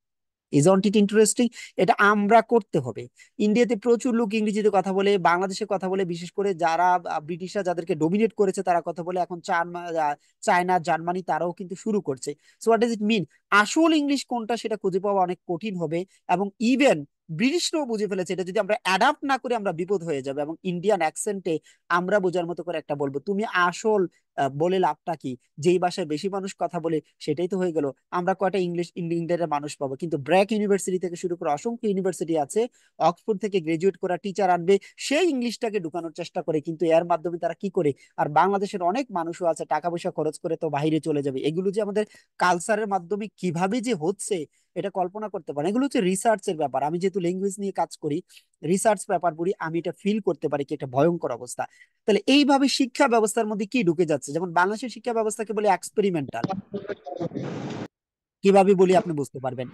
S1: Isn't it interesting? এটা আমরা করতে হবে। ইন্ডিয়াতে প্রচুর লোক ইংরেজিতে কথা বলে, বাংলাদেশে কথা বলে, বিশেষ করে যারা ব্রিটিশরা যাদেরকে ডমিনেট করেছে তারা কথা বলে। এখন চায়না, জার্মানি তারাও কিন্তু শুরু করছে। সো হোয়াট ডাজ ইট মিন? আসল ইংলিশ কোনটা সেটা খুঁজে পাওয়া অনেক কঠিন হবে। এবং ইভেন ব্রিটিশরাও বুঝে ফেলেছে, এটা যদি আমরা অ্যাডাপ্ট না করে আমরা বিপদ হয়ে যাবে। এবং ইন্ডিয়ান অ্যাকসেন্টে আমরা বোঝার মতো করে একটা বলবো, তুমি আসল বলে লাভটা কি? যেই ভাষায় বেশি মানুষ কথা বলে সেটাই তো হয়ে গেল। আমরা কয়টা ইংলিশ ইংল্যান্ডের মানুষ পাবো? কিন্তু ব্র্যাক ইউনিভার্সিটি থেকে শুরু করে অসংখ্য ইউনিভার্সিটি আছে, অক্সফোর্ড থেকে গ্রাজুয়েট করা টিচার আনবে, সেই ইংলিশটাকে ঢুকানোর চেষ্টা করে, কিন্তু এর মাধ্যমে তারা কি করে? আর বাংলাদেশের অনেক মানুষও আছে টাকা পয়সা খরচ করে তো বাইরে চলে যাবে। এগুলো যে আমাদের কালচারের মাধ্যমে কিভাবে যে হচ্ছে, এটা কল্পনা করতে পারেন। এগুলো হচ্ছে রিসার্চের ব্যাপার। আমি যেহেতু ল্যাঙ্গুয়েজ নিয়ে কাজ করি, রিসার্চ পেপার পড়ি, আমি এটা ফিল করতে পারি কি একটা ভয়ঙ্কর অবস্থা। তাহলে এইভাবে শিক্ষা ব্যবস্থার মধ্যে কি ঢুকে যাচ্ছে? যেমন বাংলাদেশের শিক্ষা ব্যবস্থাকে বলে এক্সপেরিমেন্টাল, কিভাবে বলি আপনি বুঝতে পারবেন।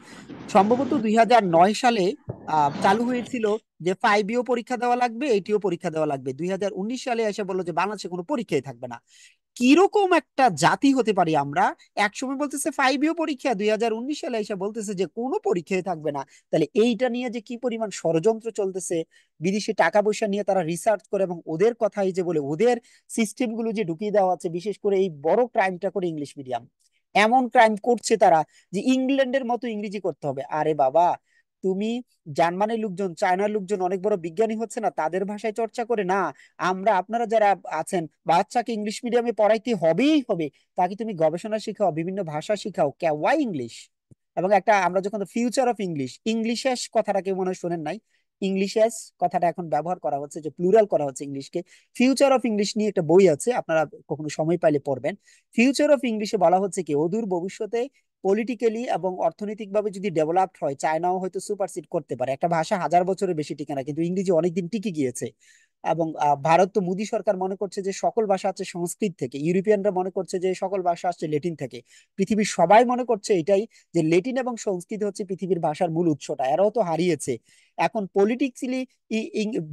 S1: সম্ভবত 2009 সালে চালু হয়েছিল যে 5 পরীক্ষা দেওয়া লাগবে, 8 পরীক্ষা দেওয়া লাগবে। 2019 সালে এসে বললো যে বাংলাদেশে কোনো পরীক্ষাই থাকবে না। কিরকম একটা জাতি হতে পারি আমরা! একসময় বলতেছে 5 পরীক্ষা, 2019 সালে এসে বলতেছে যে কোনো পরীক্ষাই থাকবে না। তাহলে এইটা নিয়ে যে কি পরিমাণ ষড়যন্ত্র চলতেছে, বিদেশি টাকা পয়সা নিয়ে তারা রিসার্চ করে এবং ওদের কথাই যে বলে ওদের সিস্টেম গুলো যে ঢুকিয়ে দেওয়া আছে, বিশেষ করে এই বড় ক্রাইমটা করে ইংলিশ মিডিয়াম, এমন ক্রাইম করছে তারা যে ইংল্যান্ডের মতো ইংরেজি করতে হবে। আরে বাবা, তুমি জার্মানির লোকজন, চায়নার লোকজন অনেক বড় বিজ্ঞানী হচ্ছে না, তাদের ভাষায় চর্চা করে না। আমরা, আপনারা যারা আছেন, বাচ্চাকে ইংলিশ মিডিয়ামে পড়াইতে হবেই হবে। তাকে তুমি গবেষণা শিখাও, বিভিন্ন ভাষা শিখাও, ওয়াই ইংলিশ? এবং একটা, আমরা যখন ফিউচার অফ ইংলিশ, ইংলিশেস কথাটা কেউ মনে হয় শোনেন নাই, ইংলিশেস কথাটা এখন ব্যবহার করা হচ্ছে, যে প্লুরাল করা হচ্ছে ইংলিশকে। ফিউচার অফ ইংলিশ নিয়ে একটা বই আছে, আপনারা কখনো সময় পাইলে পড়বেন। ফিউচার অফ ইংলিশে বলা হচ্ছে কি, অদূর ভবিষ্যতে পলিটিক্যালি এবং অর্থনৈতিকভাবে যদি ডেভেলপড হয়, চায়নাও হয়তো সুপারসিড করতে পারে। একটা ভাষা 1000 বছরের বেশি টিকে না, কিন্তু ইংরেজি অনেকদিন টিকে গিয়েছে। এবং ভারত তো, মোদী সরকার মনে করছে যে সকল ভাষা আছে সংস্কৃত থেকে, ইউরোপিয়ানরা মনে করছে যে সকল ভাষা আসছে লেটিন থেকে, পৃথিবীর সবাই মনে করছে এটাই, যে লেটিন এবং সংস্কৃত হচ্ছে পৃথিবীর ভাষার মূল উৎসটা। এরাও তো হারিয়েছে। এখন পলিটিক্যালি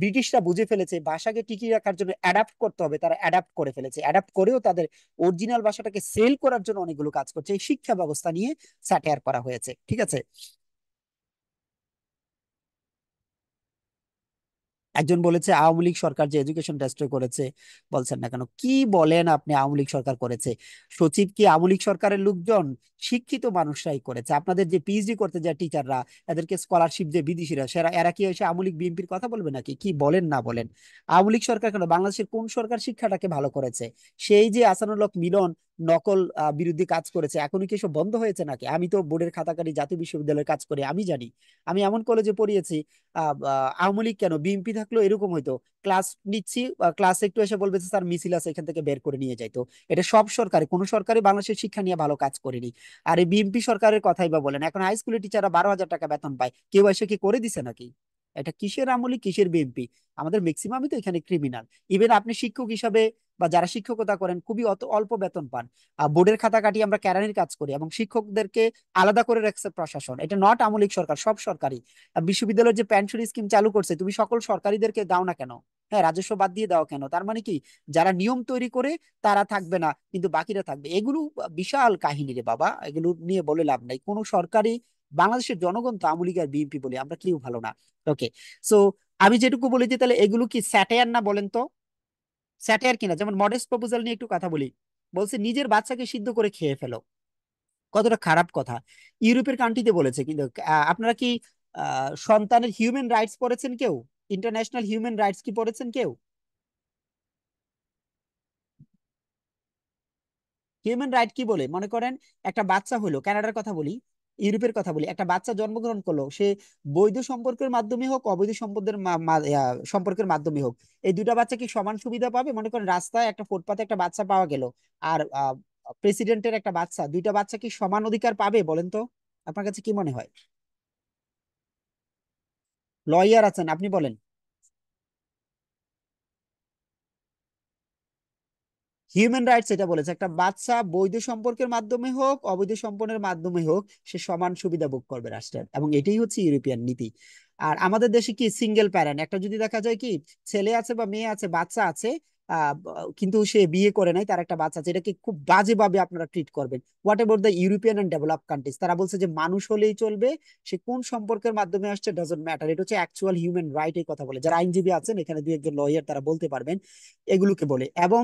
S1: ব্রিটিশরা বুঝে ফেলেছে ভাষাকে টিকিয়ে রাখার জন্য অ্যাডাপ্ট করতে হবে, তারা অ্যাডাপ্ট করে ফেলেছে। অ্যাডাপ্ট করেও তাদের অরিজিনাল ভাষাটাকে সেল করার জন্য অনেকগুলো কাজ করছে। এই শিক্ষা ব্যবস্থা নিয়ে স্যাটায়ার করা হয়েছে, ঠিক আছে। একজন বলেছে আওয়ামী লীগ সরকার যে এডুকেশন ডেস্ট্রয় করেছে। বলছেন না কেন? কি বলেন আপনি? আওয়ামী লীগ সরকার করেছে? সচিব কি আওয়ামী লীগ সরকারের লোকজন? শিক্ষিত মানুষরাই করেছে। আপনাদের যে পিএইচডি করতে যায় টিচাররা, এদেরকে স্কলারশিপ যে বিদেশিরা, সেরা এরা কি এসে আওয়ামী লীগ বিএনপির কথা বলবে নাকি? কি বলেন না বলেন? আওয়ামী লীগ সরকার কেন, বাংলাদেশের কোন সরকার শিক্ষাটাকে ভালো করেছে? সেই যে আসানুল হক মিলন নকল বিরুদ্ধে কাজ করেছে, এখনই কি এসব বন্ধ হয়েছে নাকি? আমি তো বোর্ডের খাতাকারি জাতীয় বিশ্ববিদ্যালয়ের কাজ করি, আমি জানি। আমি এমন কলেজে পড়িয়েছি, আওয়ামী লীগ কেন, বিএনপি থাকলেও এরকম হইতো। ক্লাস নিচ্ছি, ক্লাসে একটু এসে বলবে যে স্যার মিছিল আছে, এখান থেকে বের করে নিয়ে যাইতো। এটা সব সরকারি, কোন সরকারি বাংলাদেশের শিক্ষা নিয়ে ভালো কাজ করেনি। আর এই বিএনপি সরকারের কথাই বা বলেন, এখন হাই স্কুলের টিচাররা 12,000 টাকা বেতন পায়, কেউ এসে কি করে দিছে নাকি? এটা কিসের আওয়ামী লীগ, কিসের বিএনপি? আমাদের ম্যাক্সিমামই তো এখানে ক্রিমিনাল। ইভেন আপনি শিক্ষক হিসাবে বা যারা শিক্ষকতা করেন, খুবই অল্প বেতন পান। বোর্ডের খাতা কাটিয়ে আমরা কেরানির কাজ করি, এবং শিক্ষকদেরকে আলাদা করে রাখছে প্রশাসন। এটা নট আওয়ামী লীগ সরকার, সব সরকারি। বিশ্ববিদ্যালয়ের যে পেনশন স্কিম চালু করছে, তুমি সকল সরকারিদেরকে দাও না কেন? হ্যাঁ, রাজস্ব বাদ দিয়ে দাও কেন? তার মানে কি, যারা নিয়ম তৈরি করে তারা থাকবে না, কিন্তু বাকিরা থাকবে? এগুলো বিশাল কাহিনী রে বাবা, এগুলো নিয়ে বলে লাভ নাই। কোন সরকারি, বাংলাদেশের জনগণ তো আওয়ামী লীগ আর বিএনপি বলে, আমরা কেউ ভালো না। ওকে, সো আমি যেটুকু বলেছি, তাহলে এগুলো কি স্যাটায়ার না বলেন তো? স্যাটায়ার কিনা? যেমন মডেস্ট প্রপোজাল নিয়ে একটু কথা বলি। বলছে নিজের বাচ্চাকে সিদ্ধ করে খেয়ে ফেলো, কতটা খারাপ কথা! ইউরোপের কান্ট্রিতে বলেছে, কিন্তু আপনারা কি সন্তানের হিউম্যান রাইটস পড়েছেন কেউ? ইন্টারন্যাশনাল হিউম্যান রাইটস কি পড়েছেন কেউ? হিউম্যান রাইট কি বলে মনে করেন? একটা বাচ্চা হলো, কানাডার কথা বলি, ইউরোপের কথা বলি, একটা বাচ্চা জন্মগ্রহণ করলো, সে বৈধ সম্পর্কের মাধ্যমে হোক, অবৈধ সম্পর্কের মাধ্যমে হোক, এই দুটা বাচ্চা কি সমান সুবিধা পাবে? মনে করেন রাস্তায় একটা ফুটপাতে একটা বাচ্চা পাওয়া গেল, আর প্রেসিডেন্টের একটা বাচ্চা, দুইটা বাচ্চা কি সমান অধিকার পাবে বলেন তো? আপনার কাছে কি মনে হয়? লয়ার আছেন, আপনি বলেন। হিউম্যান রাইটস এটা বলেছে, একটা বাচ্চা বৈধ সম্পর্কের মাধ্যমে হোক, অবৈধ সম্পর্কের মাধ্যমে হোক, সে সমান সুবিধা ভোগ করবে রাষ্ট্রের, এবং এটাই হচ্ছে ইউরোপিয়ান নীতি। আর আমাদের দেশে কি, সিঙ্গেল প্যারেন্ট, একটা যদি দেখা যায় কি, ছেলে আছে বা মেয়ে আছে, বাচ্চা আছে, কিন্তু সে বিয়ে করে নাই, তার একটা বাচ্চা আছে, এটাকে খুব বাজেভাবে আপনারা ট্রিট করবেন। What about the European and develop countries? তারা বলছে যে মানুষ হলেই চলবে, সে কোন সম্পর্কের মাধ্যমে আসছে ডাজন্ট ম্যাটার। এটা হচ্ছে অ্যাকচুয়াল হিউম্যান রাইট। এই কথা বলে যারা আইনজীবী আছেন এখানে, দুই একজন লয়ার, তারা বলতে পারবেন এগুলোকে বলে। এবং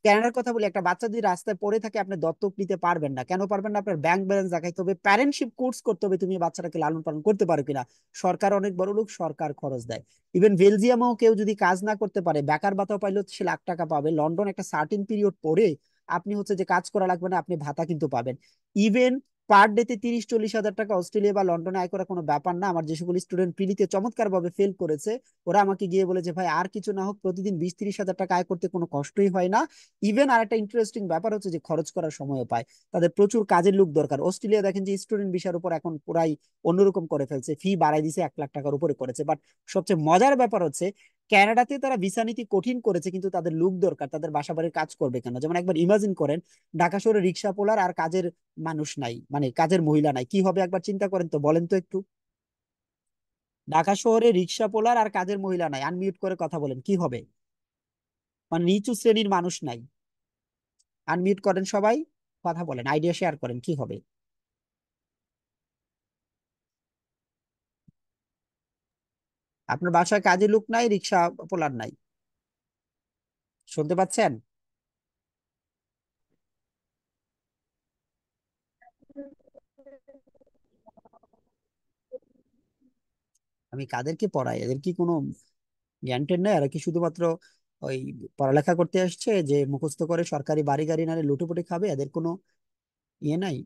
S1: ক্যানাডার কথা বলি, একটা বাচ্চা যদি রাস্তায় পড়ে থাকে, আপনি দত্তক নিতে পারবেন না। কেন পারবেন না? আপনার ব্যাংক ব্যালেন্স দেখাইতে হবে, প্যারেন্টশিপ কোর্স করতে হবে, তুমি বাচ্চাটাকে লালন পালন করতে পারো কিনা। সরকার অনেক বড় লোক, সরকার খরচ দেয়। ইভেন বেলজিয়ামেও কেউ যদি কাজ না করতে পারে, বেকার ভাতাও পাইলেও সে লাখ টাকা পাবে। লন্ডন একটা সার্টিন পিরিয়ড পরে আপনি হচ্ছে যে কাজ করা লাগবে না, আপনি ভাতা কিন্তু পাবেন। ইভেন পার ডেতে 30-40 হাজার টাকা অস্ট্রেলিয়া বা লন্ডনে আয় করা কোনো ব্যাপার না। আমার যে সকল স্টুডেন্ট প্রিলিতে চমৎকার ভাবে ফেল করেছে, ওরা আমাকে গিয়ে বলে যে ভাই, আর কিছু না হোক, প্রতিদিন 20-30 হাজার টাকা আয় করতে কোনো কষ্টই হয় না। ইভেন আর একটা ইন্টারেস্টিং ব্যাপার হচ্ছে যে খরচ করার সময়ও পায়। তাদের প্রচুর কাজের লোক দরকার। অস্ট্রেলিয়া দেখেন যে স্টুডেন্ট ভিসার উপর এখন পুরাই অন্যরকম করে ফেলছে, ফি বাড়াই দিছে, 1 লাখ টাকার উপরে করেছে। বাট সবচেয়ে মজার ব্যাপার হচ্ছে কানাডাতে তারা ভিসা নীতি কঠিন করেছে, কিন্তু তাদের লোক দরকার, তাদের বাসা বাড়ির কাজ করবে কেন? যেমন একবার ইমাজিন করেন, ঢাকা শহরে রিক্সা পোলার আর কাজের মানুষ নাই, মানে কাজের মহিলা নাই, কি হবে একবার চিন্তা করেন তো, বলেন তো একটু। ঢাকা শহরে রিক্সা পোলার আর কাজের মহিলা নাই, আনমিউট করে কথা বলেন, কি হবে? মানে নিচু শ্রেণীর মানুষ নাই। আনমিউট করেন সবাই, কথা বলেন, আইডিয়া শেয়ার করেন, কি হবে? আপনার বাসায় কাজের লোক নাই, রিক্সা পোলার নাই, শুনতে পাচ্ছেন? আমি কাদেরকে পড়াই? এদের কি কোনো জ্ঞান টেন নেই? এরা কি শুধুমাত্র ওই পড়ালেখা করতে আসছে যে মুখস্থ করে সরকারি বাড়ি গাড়ি নারে লুটেপুটে খাবে? এদের কোনো ইয়ে নাই।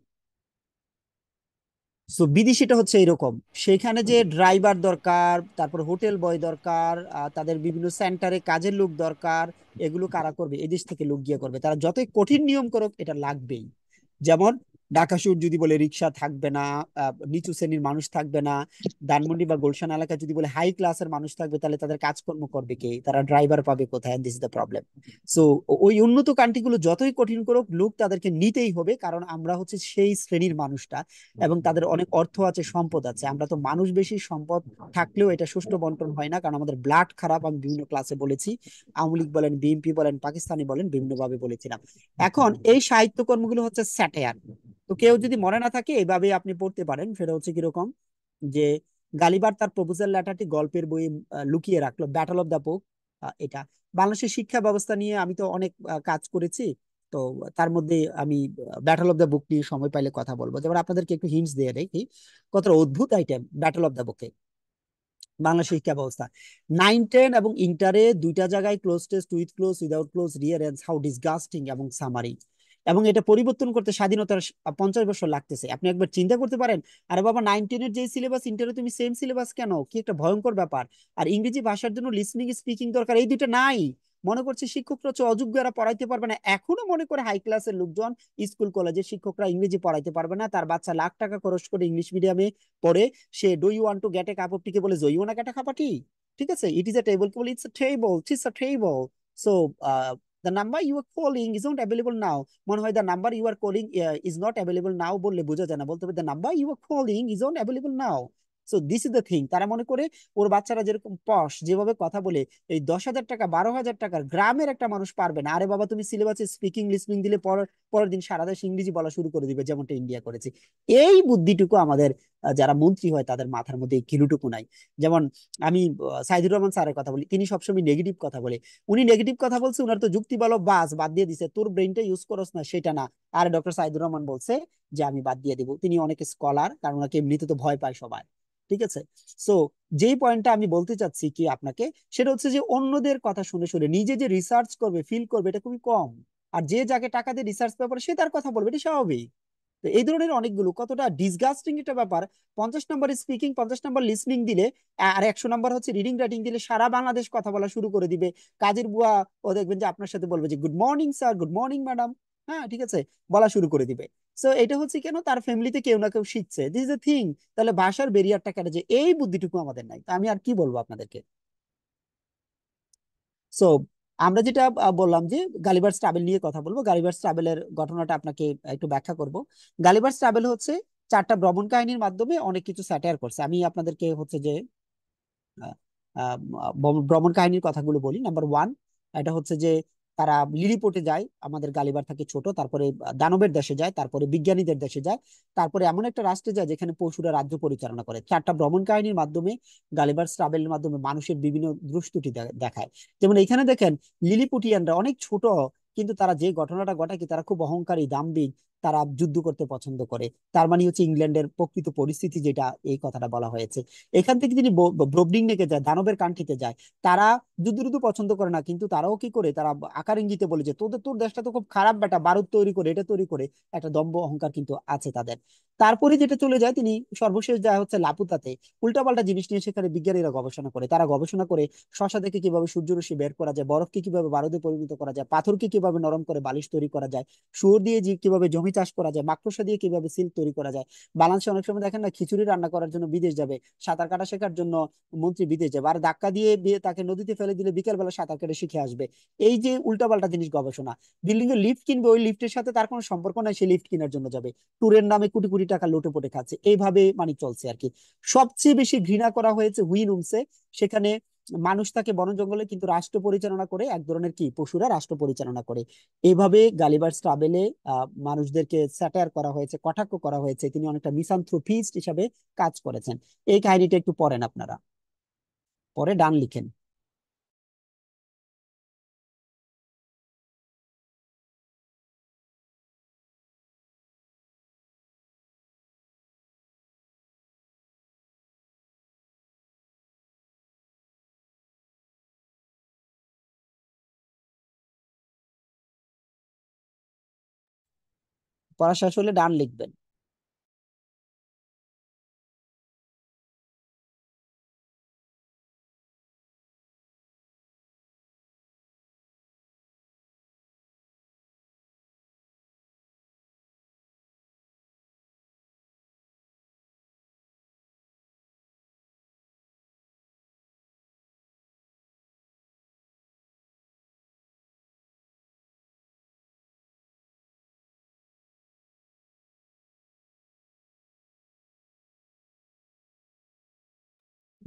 S1: সো বিদেশিটা হচ্ছে এরকম, সেখানে যে ড্রাইভার দরকার, তারপর হোটেল বয় দরকার, তাদের বিভিন্ন সেন্টারে কাজের লোক দরকার, এগুলো কারা করবে? এদেশ থেকে লোক গিয়ে করবে। তারা যতই কঠিন নিয়ম করুক, এটা লাগবেই। যেমন ঢাকা শহর যদি বলে রিক্সা থাকবে না, নিচু শ্রেণীর মানুষ থাকবে না, ধানমন্ডি বা গুলশান এলাকা যদি বলে হাই ক্লাসের মানুষ থাকবে, তাহলে তাদের কাজকর্ম করবে কে? তারা ড্রাইভার পাবে কোথায়? This is the problem. So ওই উন্নত কান্ট্রিগুলো যতই কঠিন করুক, লোক তাদেরকে নিতেই হবে, কারণ আমরা হচ্ছে সেই শ্রেণীর মানুষটা, এবং তাদের অনেক অর্থ আছে, সম্পদ আছে। আমরা তো মানুষ বেশি, সম্পদ থাকলেও এটা সুষ্ঠু বন্টন হয় না, কারণ আমাদের ব্লাড খারাপ। আমি বিভিন্ন ক্লাসে বলেছি, আওয়ামী লীগ বলেন, বিএনপি বলেন, পাকিস্তানি বলেন, বিভিন্ন ভাবে বলেছিলাম। এখন এই সাহিত্যকর্মগুলো হচ্ছে স্যাটায়ার। তো কেউ যদি মনে না থাকে, এইভাবে আপনি পড়তে পারেন। সেটা হচ্ছে কিরকম, যে গালিবার তার প্রপোজাল লেটারটি গল্পের বইয়ে লুকিয়ে রাখলো, ব্যাটল অফ দ্য বুক। এটা বাংলাদেশের শিক্ষা ব্যবস্থা নিয়ে আমি তো অনেক কাজ করেছি। তো তার মধ্যে আমি ব্যাটল অফ দ্য বুক নিয়ে সময় পাইলে কথা বলবো। যেমন আপনাদেরকে একটু হিন্টস দিয়ে দেখি, কতটা অদ্ভুত আইটেম ব্যাটল অফ দ্য বুকে। বাংলা শিক্ষা ব্যবস্থা 9, 10 এবং ইন্টারে দুইটা জায়গায় cloze test, with close, without close, রিয়ারেন্স, how disgusting, এবং সামারি। এবং এটা পরিবর্তন করতে স্বাধীনতার 50 বছর লাগতেছে। আপনি একবার চিন্তা করতে পারেন, আরে বাবা, 9, 10-এর যে সিলেবাস, ইন্টারে তুমি সেম সিলেবাস কেন? কি একটা ভয়ঙ্কর ব্যাপার। আর ইংরেজি ভাষার জন্য লিসনিং স্পিকিং দরকার, এই দুইটা নাই। মনে করছে শিক্ষকরা হচ্ছে অযোগ্য, এরা পড়াইতে পারবে না। এখনো মনে করে হাই ক্লাসের লোকজন, স্কুল কলেজের শিক্ষকরা ইংরেজি পড়াইতে পারবে না। তার বাচ্চা লাখ টাকা খরচ করে ইংলিশ মিডিয়ামে পড়ে, সে do you want to get a cup of টিকে বলে, জয়ু না get a cup of tea. ঠিক আছে, ইট ইজ এ টেবল, বলে it's a table, it's a table. So the number you are calling is not available now. মনে হয় the number you are calling is not available now বললে বোঝা যায় না, বলতে হবে the number you are calling is not available now. So this is the thing. তারা মনে করে ওর বাচ্চারা যেরকম পশ, যেভাবে কথা বলে, এই 10,000 টাকা 12,000 টাকার গ্রামের একটা মানুষ পারবে না। আরে বাবা, তুমি সিলেবাসে স্পিকিং লিসনিং দিলে পরের দিন সারা দেশ ইংরেজি বলা শুরু করে দিবে, যেমনটা ইন্ডিয়া করেছে। এই বুদ্ধিটুকু আমাদের যারা মন্ত্রী হয় তাদের মাথার মধ্যে এই কিলুটুকু নাই। যেমন আমি সাইদুর রহমান স্যারের কথা বলি, তিনি সবসময় নেগেটিভ কথা বলে। উনি নেগেটিভ কথা বলছে, উনার তো যুক্তি বলো বাস বাদ দিয়ে দিছে, তোর ব্রেনটা ইউজ করস না সেটা না। আর ডক্টর সাইদুর রহমান বলছে যে আমি বাদ দিয়ে দিব। তিনি অনেক স্কলার, কারণ ওনাকে এমনিতে তো ভয় পায় সবাই। ঠিক আছে। সো যেই পয়েন্টটা আমি বলতে চাচ্ছি কি আপনাকে, সেটা হচ্ছে যে অন্যদের কথা শুনে শুনে নিজে যে রিসার্চ করবে, ফিল করবে, এটা খুবই কম। আর যে যাকে টাকা দিয়ে রিসার্চ পেপার, সে তার কথা বলবে, এটা স্বাভাবিক। তো এই ধরনের অনেকগুলো, কতটা ডিসগাস্টিং একটা ব্যাপার। 50 নম্বর স্পিকিং, 50 নম্বর লিসনিং দিলে, আর 100 নম্বর হচ্ছে রিডিং রাইটিং দিলে, সারা বাংলাদেশ কথা বলা শুরু করে দিবে। কাজের বুয়া ও দেখবেন যে আপনার সাথে বলবে যে good morning sir, good morning madam. হ্যাঁ, ঠিক আছে, বলা শুরু করে দিবে। সো এটা হচ্ছে কেন, তার ফ্যামিলিতে কেউ না কেউ শিখছে, দিস ইজ এ থিং। তাহলে ভাষার ব্যারিয়ারটা কেটে, যে এই বুদ্ধিটুকু আমাদের নাই, তা আমি আর কি বলবো আপনাদেরকে। সো আমরা যেটা বললাম, যে গালিভার্স ট্রাভেল নিয়ে কথা বলবো। গালিভার্স ট্রাভেলের ঘটনাটা আপনাকে একটু ব্যাখ্যা করব। গালিভার্স ট্রাভেল হচ্ছে 4টা ভ্রমণ কাহিনীর মাধ্যমে অনেক কিছু স্যাটায়ার করছে। আমি আপনাদেরকে হচ্ছে যে আহ, আহ, ভ্রমণ কাহিনীর কথাগুলো বলি। নাম্বার 1, এটা হচ্ছে যে তারা লিলিপটে যায়, আমাদের গালিবার থাকে ছোট, তারপরে দানবের দেশে যায়, তারপরে বিজ্ঞানীদের দেশে যায়, তারপরে এমন একটা রাষ্ট্রে যায় যেখানে পশুরা রাজ্য পরিচালনা করে। 4টা ভ্রমণ কাহিনীর মাধ্যমে, গালিবার ট্রাভেলের মাধ্যমে মানুষের বিভিন্ন দৃষ্টি দেখায়। যেমন এখানে দেখেন, লিলিপুটিয়ানরা অনেক ছোট, কিন্তু তারা যে ঘটনাটা ঘটায় কি, তারা খুব অহংকারী, দাম্ভিক, তারা যুদ্ধ করতে পছন্দ করে। তার মানে হচ্ছে ইংল্যান্ডের প্রকৃত পরিস্থিতি যেটা, এই কথাটা বলা হয়েছে। এখান থেকে তিনি ব্রোবডিংনেকে যায়, দানবের কান্ট্রিতে যায়। তারা যুদ্ধ যুদ্ধ পছন্দ করে না, কিন্তু তারাও কি করে, তারা আকার ইঙ্গিতে বলে যে তোর দেশটা তো খুব খারাপ বেটা, বারুদ তৈরি করে, এটা তৈরি করে। একটা দম্ভ অহংকার কিন্তু আছে তাদের। তারপরে যেটা চলে যায়, তিনি সর্বশেষ যায় হচ্ছে লাপুতাতে। উল্টাপাল্টা জিনিস নিয়ে সেখানে বিজ্ঞানীরা গবেষণা করে। তারা গবেষণা করে শশা থেকে কিভাবে সূর্যরশ্মি বের করা যায়, বরফকে কিভাবে বারুদে পরিণত করা যায়, পাথরকে কিভাবে নরম করে বালিশ তৈরি করা যায়, শুয়োর দিয়ে কিভাবে জমি জমি চাষ করা যায়, মাকড়সা দিয়ে কিভাবে সিল্ক তৈরি করা যায়। বাংলাদেশে অনেক সময় দেখেন না, খিচুড়ি রান্না করার জন্য বিদেশ যাবে, সাঁতার কাটা শেখার জন্য মন্ত্রী বিদেশ যাবে, আর ধাক্কা দিয়ে তাকে নদীতে ফেলে দিলে বিকেল বেলা সাঁতার কেটে শিখে আসবে। এই যে উল্টাপাল্টা জিনিস গবেষণা। বিল্ডিং এ লিফট কিনবে, ওই লিফটের সাথে তার কোনো সম্পর্ক নাই, সে লিফট কেনার জন্য যাবে। ট্যুরের নামে কোটি কোটি টাকা লুটে পটে খাচ্ছে, এইভাবে মানে চলছে আর কি। সবচেয়ে বেশি ঘৃণা করা হয়েছে হুইনুমসে। সেখানে মানুষ থাকে বন জঙ্গলে, কিন্তু রাষ্ট্র পরিচালনা করে এক ধরনের কি পশুরা রাষ্ট্র পরিচালনা করে। এইভাবে গালিভার্স ট্রাভেলে মানুষদেরকে স্যাটায়ার করা হয়েছে, কটাক্ষ করা হয়েছে। তিনি অনেকটা মিসানথ্রোপিস্ট হিসাবে কাজ করেছেন। এই কাহিনীটা একটু পড়েন আপনারা, পরে ডান লিখেন। পড়া শেষ হলে ডান লিখবেন।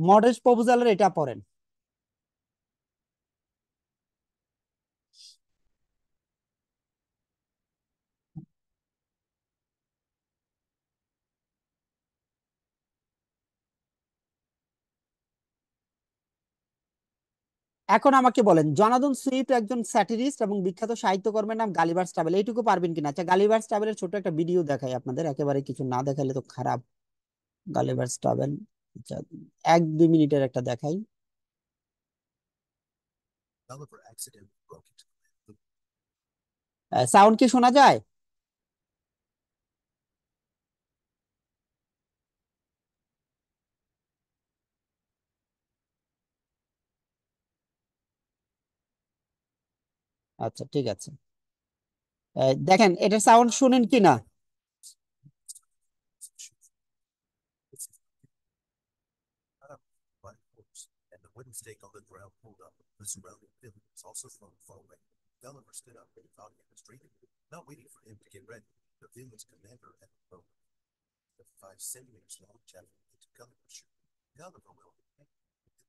S1: মডেস্ট প্রপোজালের এটা পড়েন। এখন আমাকে বলেন, জনাথন সুইফট একজন স্যাটিরিস্ট এবং বিখ্যাত সাহিত্যকর্মের নাম গালিভার্স ট্রাভেল, এইটুকু পারবেন কিনা? আচ্ছা, গালিভার্স ট্রাভেলের ছোট একটা ভিডিও দেখাই আপনাদের, একেবারে কিছু না দেখালে তো খারাপ। গালিভার্স ট্রাভেল, আচ্ছা 1-2 মিনিটের একটা দেখাই। সাউন্ড কি শোনা যায়? আচ্ছা ঠিক আছে, দেখেন এটা সাউন্ড শুনেন কি না।
S6: And the wooden stake on the ground pulled up. The surrounding villagers also flung far away. Gulliver stood up and thought he was dreaming, not waiting for him to get ready. The village commander had thrown the 5 centimeters long javelin into Gulliver's shoe. Gulliver will, and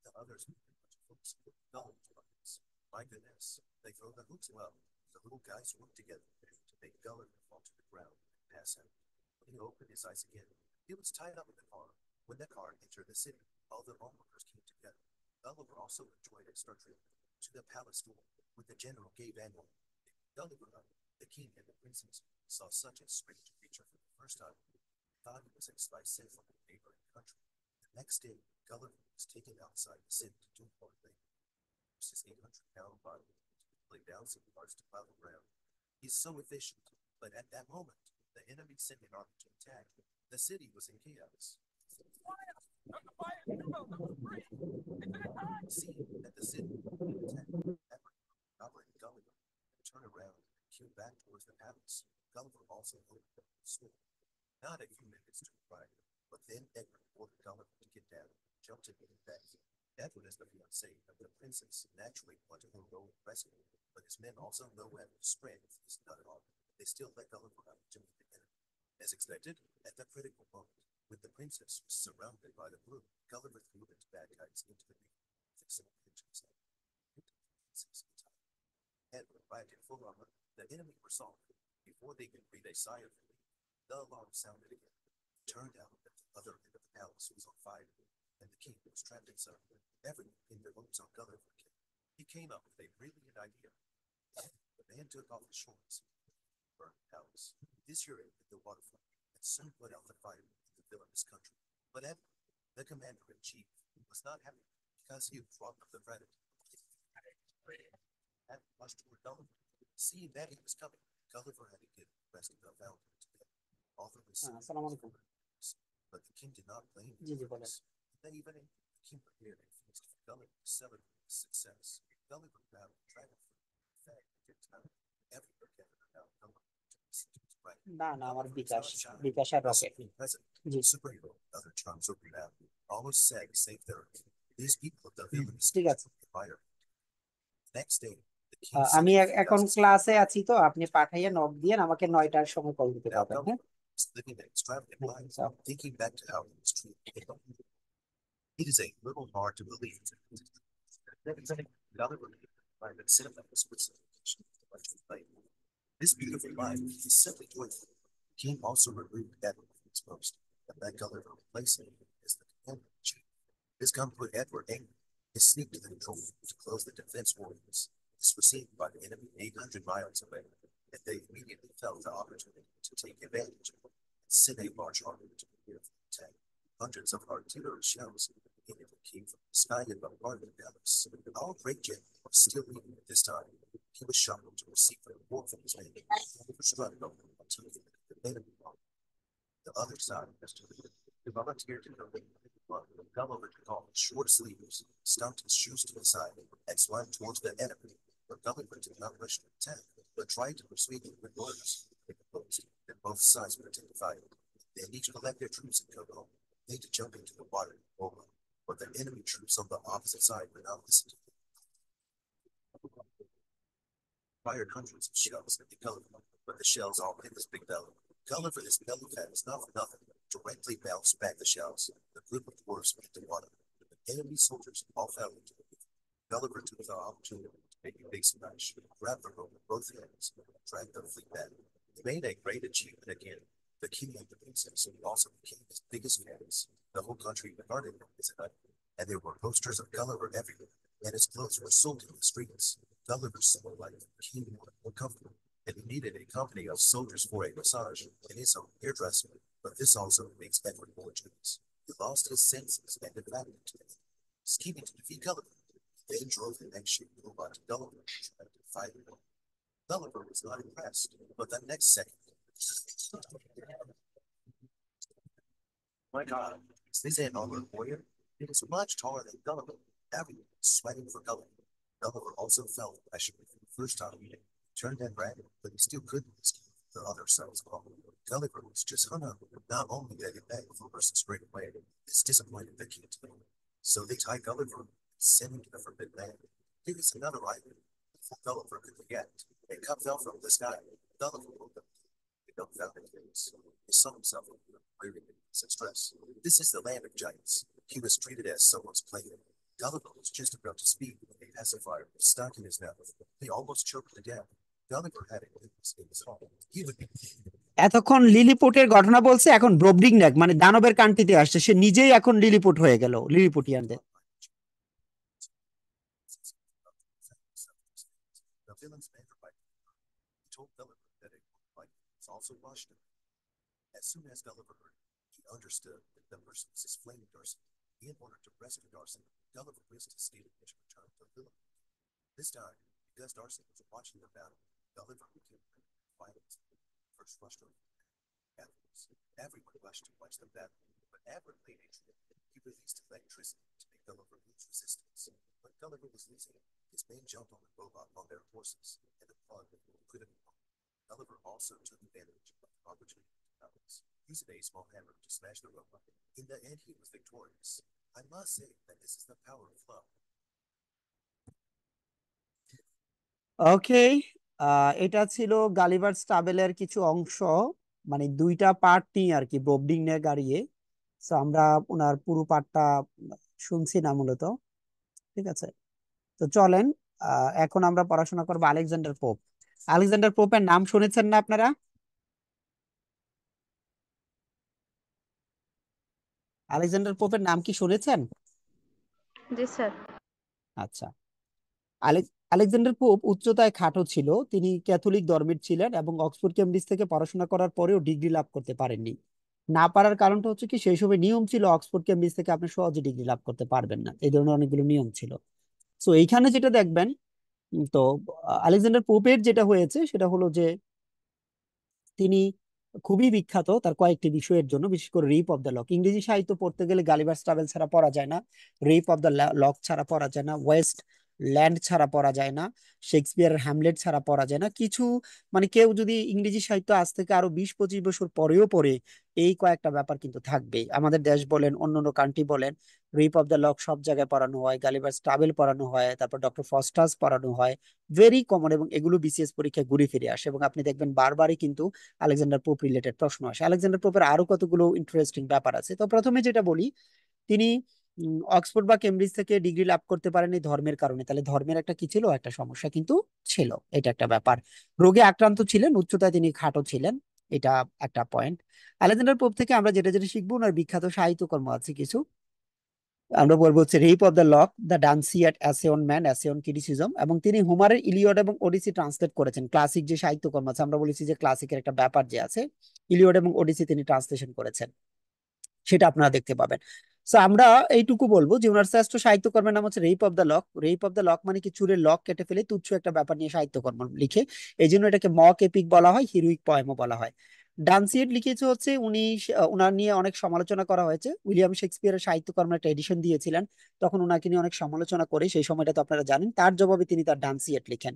S6: the others with a bunch of hooks with Gulliver's buckets. My goodness, they throw the hooks well. The little guys worked together to make Gulliver fall to the ground and pass out. When he opened his eyes again, he was tied up in the car. When the car entered the city, all the onlookers came together. Gulliver also enjoyed a start trip to the palace door with the general gave annual. Gulliver, the king and the princess, saw such a strange creature for the first time. He thought he was a spice sent from a neighboring country. The next day, Gulliver was taken outside the city to do one thing. His 800-pound body lay down some parts to plow the ground. He's so efficient, but at that moment, the enemy sent an army to attack. The city was in chaos. Seeing that the city attacked, Edward and Gulliver turned around and came back towards the palace. Gulliver also opened up the sword. Not a few minutes to ride, but then Edward ordered Gulliver to get down, jumped in and back. Edward, as the fiancé of the princess, naturally wanted to go and rescue him, but his men also know Edward's strength is not at all. They still let Gulliver out to meet the enemy. As expected, at the critical moment, when the princess was surrounded by the broom, Gulliver threw the bad guys into the river, fixing the pitchers. Edward arrived in full armor. The enemy were saw. Before they could breathe a sigh of relief, the alarm sounded again. It turned out that the other end of the palace was on fire, and the king was trapped inside. Everyone in their hopes on Gulliver. He came up with a brilliant idea. The man took off his shorts, burned the palace, disurated the waterfront, and soon put out the fire in the villainous country. But Edward, the commander-in-chief, was not happy because he was robbed of the credit. Had rushed toward Gulliver. Seeing that he was coming, Gulliver had to give the rest of the fountain to them. Although his son
S1: আসসালামু আলাইকুম।
S6: but the king did not blame
S1: G G
S6: him for
S1: বলেন।
S6: this. That evening, the king prepared a feast for Gulliver to celebrate his success. Gulliver vowed to travel for the fact that everyone gathered around Gulliver to
S1: না না, আমার বিকাশ, বিকাশ আর rocket. G
S6: Superhero, other terms open out, almost said save therapy. These people of the villains
S1: ঠিক আছে।
S6: fire. Next day, the king
S1: আমি
S6: sent
S1: এখন ক্লাসে আছি, তো আপনি পাঠাইয়া নক দিয়ে আমাকে 9টার সময় কল দিতে
S6: now
S1: পারবেন। হ্যাঁ,
S6: living an extravagant life,
S1: so-
S6: thinking back to how he was treated. It is a little hard to believe. This beautiful life is simply joyful. The king also removed Edward from his post, and that Gulliver replaced him as the commander in chief. This gun put Edward angry and sneaked to the control room to close the defense warriors. This was seen by the enemy 800 miles away, and they immediately felt the opportunity to take advantage of it and send a large army to prepare for the attack. Hundreds of artillery shells immediately came from the sky and bombarded the palace. Our great general was still leading at this time. He was shocked to receive a report from his men. He was struck until the enemy army. The other side, the volunteer to go Gulliver took off his short sleeves, stumped his shoes to the side, and swam towards the enemy. But Gulliver did not wish to attack, but tried to persuade them with orders. They proposed that both sides would take the fight. They each collect their troops and go home. They to jump into the water and roll up. But the enemy troops on the opposite side would not listen to them. Fired hundreds of shells at the Gulliver, but the shells all hit his big belly. Gulliver, his belly fat is not for nothing, directly bounced back the shells. The group of dwarfs beat the water. The enemy soldiers all fell into the river. Gulliver took the opportunity to make a big splash, grabbed the rope with both hands, and dragged the fleet back. He made a great achievement again. The king and the princess also became his biggest fans. The whole country regarded him as an idol, and there were posters of Gulliver everywhere, and his clothes were sold in the streets. Gulliver's simple life became more comfortable, and he needed a company of soldiers for a massage and his own hairdresser, but this also makes Edward more jealous. He lost his senses and defected to him. Scheming to defeat Gulliver, he then drove the next ship robot to Gulliver and tried to fight him. Gulliver was not impressed, but the next second, my God, is this an armored warrior? It is much taller than Gulliver. Everyone was sweating for Gulliver. Gulliver also felt pressure for the first time. He turned and ran, but he still couldn't escape the other side's call. Gulliver was just hung up. Not only did he beg for mercy straight away, this disappointed the king too. So they tied Gulliver and sent him to the Forbidden Land. Here is another island. Before Gulliver could forget, a cup fell from the sky. Gulliver woke up. He found it. He saw himself weary and stress. This is the land of giants. He was treated as someone's plaything. Gulliver was just about to speak when a pacifier was stuck in his mouth. He almost choked to death. Gulliver had it in his heart. He would be
S1: এতক্ষণ লিলিপুটের ঘটনা বলছে, এখন ব্রোবডিংন্যাক মানে দানবের কান্ট্রিতে আসছে, সে নিজেই এখন লিলিপুট হয়ে গেল, লিলিপুটিয়ানদের।
S6: the villain's manner by he told Gulliver that a fight was also watched him. As soon as Gulliver heard, he understood that the person was his flame Darcy. In order to rescue Darcy, Gulliver risked his state and returned to Philip. This time, because Darcy was watching the battle, Gulliver became violent. First rushed over. Afterwards, everyone rushed to watch the battle, but Edward played a trick. He released electricity to make Gulliver lose resistance. When Gulliver was losing, his men jumped on the robot on their horses, and the plug could have been. Gulliver also took advantage of the opportunity to balance, using a small hammer to smash the robot. In the end, he was victorious. I must say that this is the power of love.
S1: ওকে, এটা ছিল Gulliver স্টাবেলের কিছু অংশ, মানে 2টা part নিয়ে আর কি, ব্রোবডিংন্যাক গাড়িয়ে। তো আমরা ওনার পুরো পার্টটা শুনছি না মূলত। ঠিক আছে, তো চলেন এখন আমরা পড়াশোনা করবো আলেকজান্ডার পোপ। আলেকজান্ডার পোপের নাম শুনেছেন না আপনারা? আলেকজান্ডার পোপের নাম কি শুনেছেন?
S4: জি স্যার।
S1: আচ্ছা, আলেকজান্ডার পোপ উচ্চতায় খাটো ছিল, তিনি ক্যাথলিক ধর্মের ছিলেন এবং অক্সফোর্ড কেমব্রিজ থেকে পড়াশোনা করার পরেও ডিগ্রি লাভ করতে পারেননি। না পারার কারণটা হচ্ছে কি, সেই সময় নিয়ম ছিল অক্সফোর্ড কেমব্রিজ থেকে আপনি সহজে ডিগ্রি লাভ করতে পারবেন না, এই ধরনের অনেকগুলো নিয়ম ছিল। তো এইখানে যেটা দেখবেন, তো আলেকজান্ডার পোপের যেটা হয়েছে সেটা হলো যে তিনি খুবই বিখ্যাত তার কয়েকটি বিষয়ের জন্য, বিশেষ করে রিপ অফ দ্য লক। ইংরেজি সাহিত্য পড়তে গেলে গালিভার স্টাবেল ছাড়া পড়া যায় না, রিপ অফ দ্য লক ছাড়া পড়া যায় না, ওয়েস্ট ল্যান্ড ছাড়া পড়া যায় না, শেক্সপিয়ারের হ্যামলেট ছাড়া পড়া যায় না। কিছু মানে কেউ যদি ইংরেজি সাহিত্য আজ থেকে আরো 20-25 বছর পরেও পড়ে, এই কয়েকটা ব্যাপার কিন্তু থাকবে। আমাদের দেশ বলেন, অন্যান্য কান্ট্রি বলেন, রিপ অফ দ্য লক সব জায়গায় পড়ানো হয়, গালিভার্স ট্রাভেল পড়ানো হয়, তারপর ডক্টর ফস্টার্স পড়ানো হয়, ভেরি কমন, এবং এগুলো বিসিএস পরীক্ষায় ঘুরে ফিরে আসে। এবং আপনি দেখবেন বারবারই কিন্তু আলেকজান্ডার পোপ রিলেটেড প্রশ্ন আসে। আলেকজান্ডার পোপের আরো কতগুলো ইন্টারেস্টিং ব্যাপার আছে। তো প্রথমে যেটা বলি, তিনি অক্সফোর্ড বা কেমব্রিজ থেকে ডিগ্রি লাভ করতে পারেনি ধর্মের কারণে। তাহলে ধর্মের একটা কি ছিল, একটা সমস্যা কিন্তু ছিল, এটা একটা ব্যাপার। রোগে আক্রান্ত ছিলেন, উচ্চতায় তিনি খাটো ছিলেন, এটা একটা পয়েন্ট। আলেকজান্ডার পোপ থেকে আমরা যেটা যেটা শিখবো, ওনার বিখ্যাত সাহিত্যকর্ম আছে কিছু। আমরা বলবো হচ্ছে rape of the lock, the Dunciad, essay on man, essay on criticism. এবং তিনি হোমারের ইলিয়ড এবং ওডিসি ট্রান্সলেট করেছেন। ক্লাসিক যে সাহিত্যকর্ম আছে, আমরা বলেছি যে ক্লাসিকের একটা ব্যাপার যে আছে, ইলিয়ড এবং ওডিসি তিনি ট্রান্সলেশন করেছেন, সেটা আপনারা দেখতে পাবেন। সো আমরা এইটুকু বলবো যে ওনার শ্রেষ্ঠ সাহিত্যকর্মের নাম হচ্ছে rape of the lock. Rape of the lock মানে কি, চুলের লক কেটে ফেলে তুচ্ছ একটা ব্যাপার নিয়ে সাহিত্যকর্ম লিখে, এই জন্য এটাকে মক এপিক বলা হয়, হিরোইক পয়েমও বলা হয়। ডানসিয়েট লিখেছে হচ্ছে উনি, ওনার নিয়ে অনেক সমালোচনা করা হয়েছে। উইলিয়াম শেক্সপিয়ারের সাহিত্যকর্মের একটা এডিশন দিয়েছিলেন, তখন ওনাকে নিয়ে অনেক সমালোচনা করে, সেই সময়টা তো আপনারা জানেন। তার জবাবে তিনি তার ডানসিয়েট লিখেন।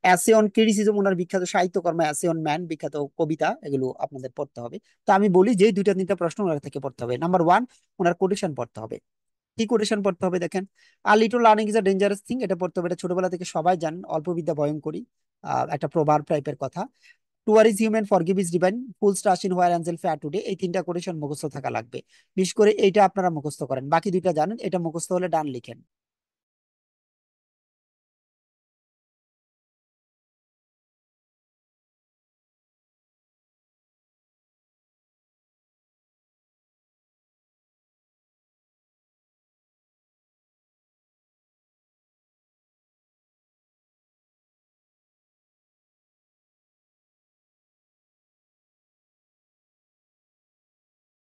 S1: অ্যাসে অন ক্রিটিসিজম ওনার বিখ্যাত সাহিত্যকর্ম, অ্যাসে অন ম্যান বিখ্যাত কবিতা, এগুলো আপনাদের পড়তে হবে। তো আমি বলি যে দুইটা তিনটা প্রশ্ন ওনার থেকে পড়তে হবে। নাম্বার ওয়ান, ওনার কোটেশন পড়তে হবে। কি কোটেশন পড়তে হবে দেখেন, a little learning is a dangerous thing, এটা পড়তে হবে। এটা ছোটবেলা থেকে সবাই জানেন, অল্প বিদ্যা ভয়ঙ্করী, একটা প্রভাব টাইপের কথা। To err is human, forgive is divine, fools trust in where angel fear today, এই তিনটা কোটেশন মুখস্থ থাকা লাগবে। বিশেষ করে এইটা আপনারা মুখস্থ করেন, বাকি দুইটা জানেন, এটা মুখস্থ হলে ডান লিখেন।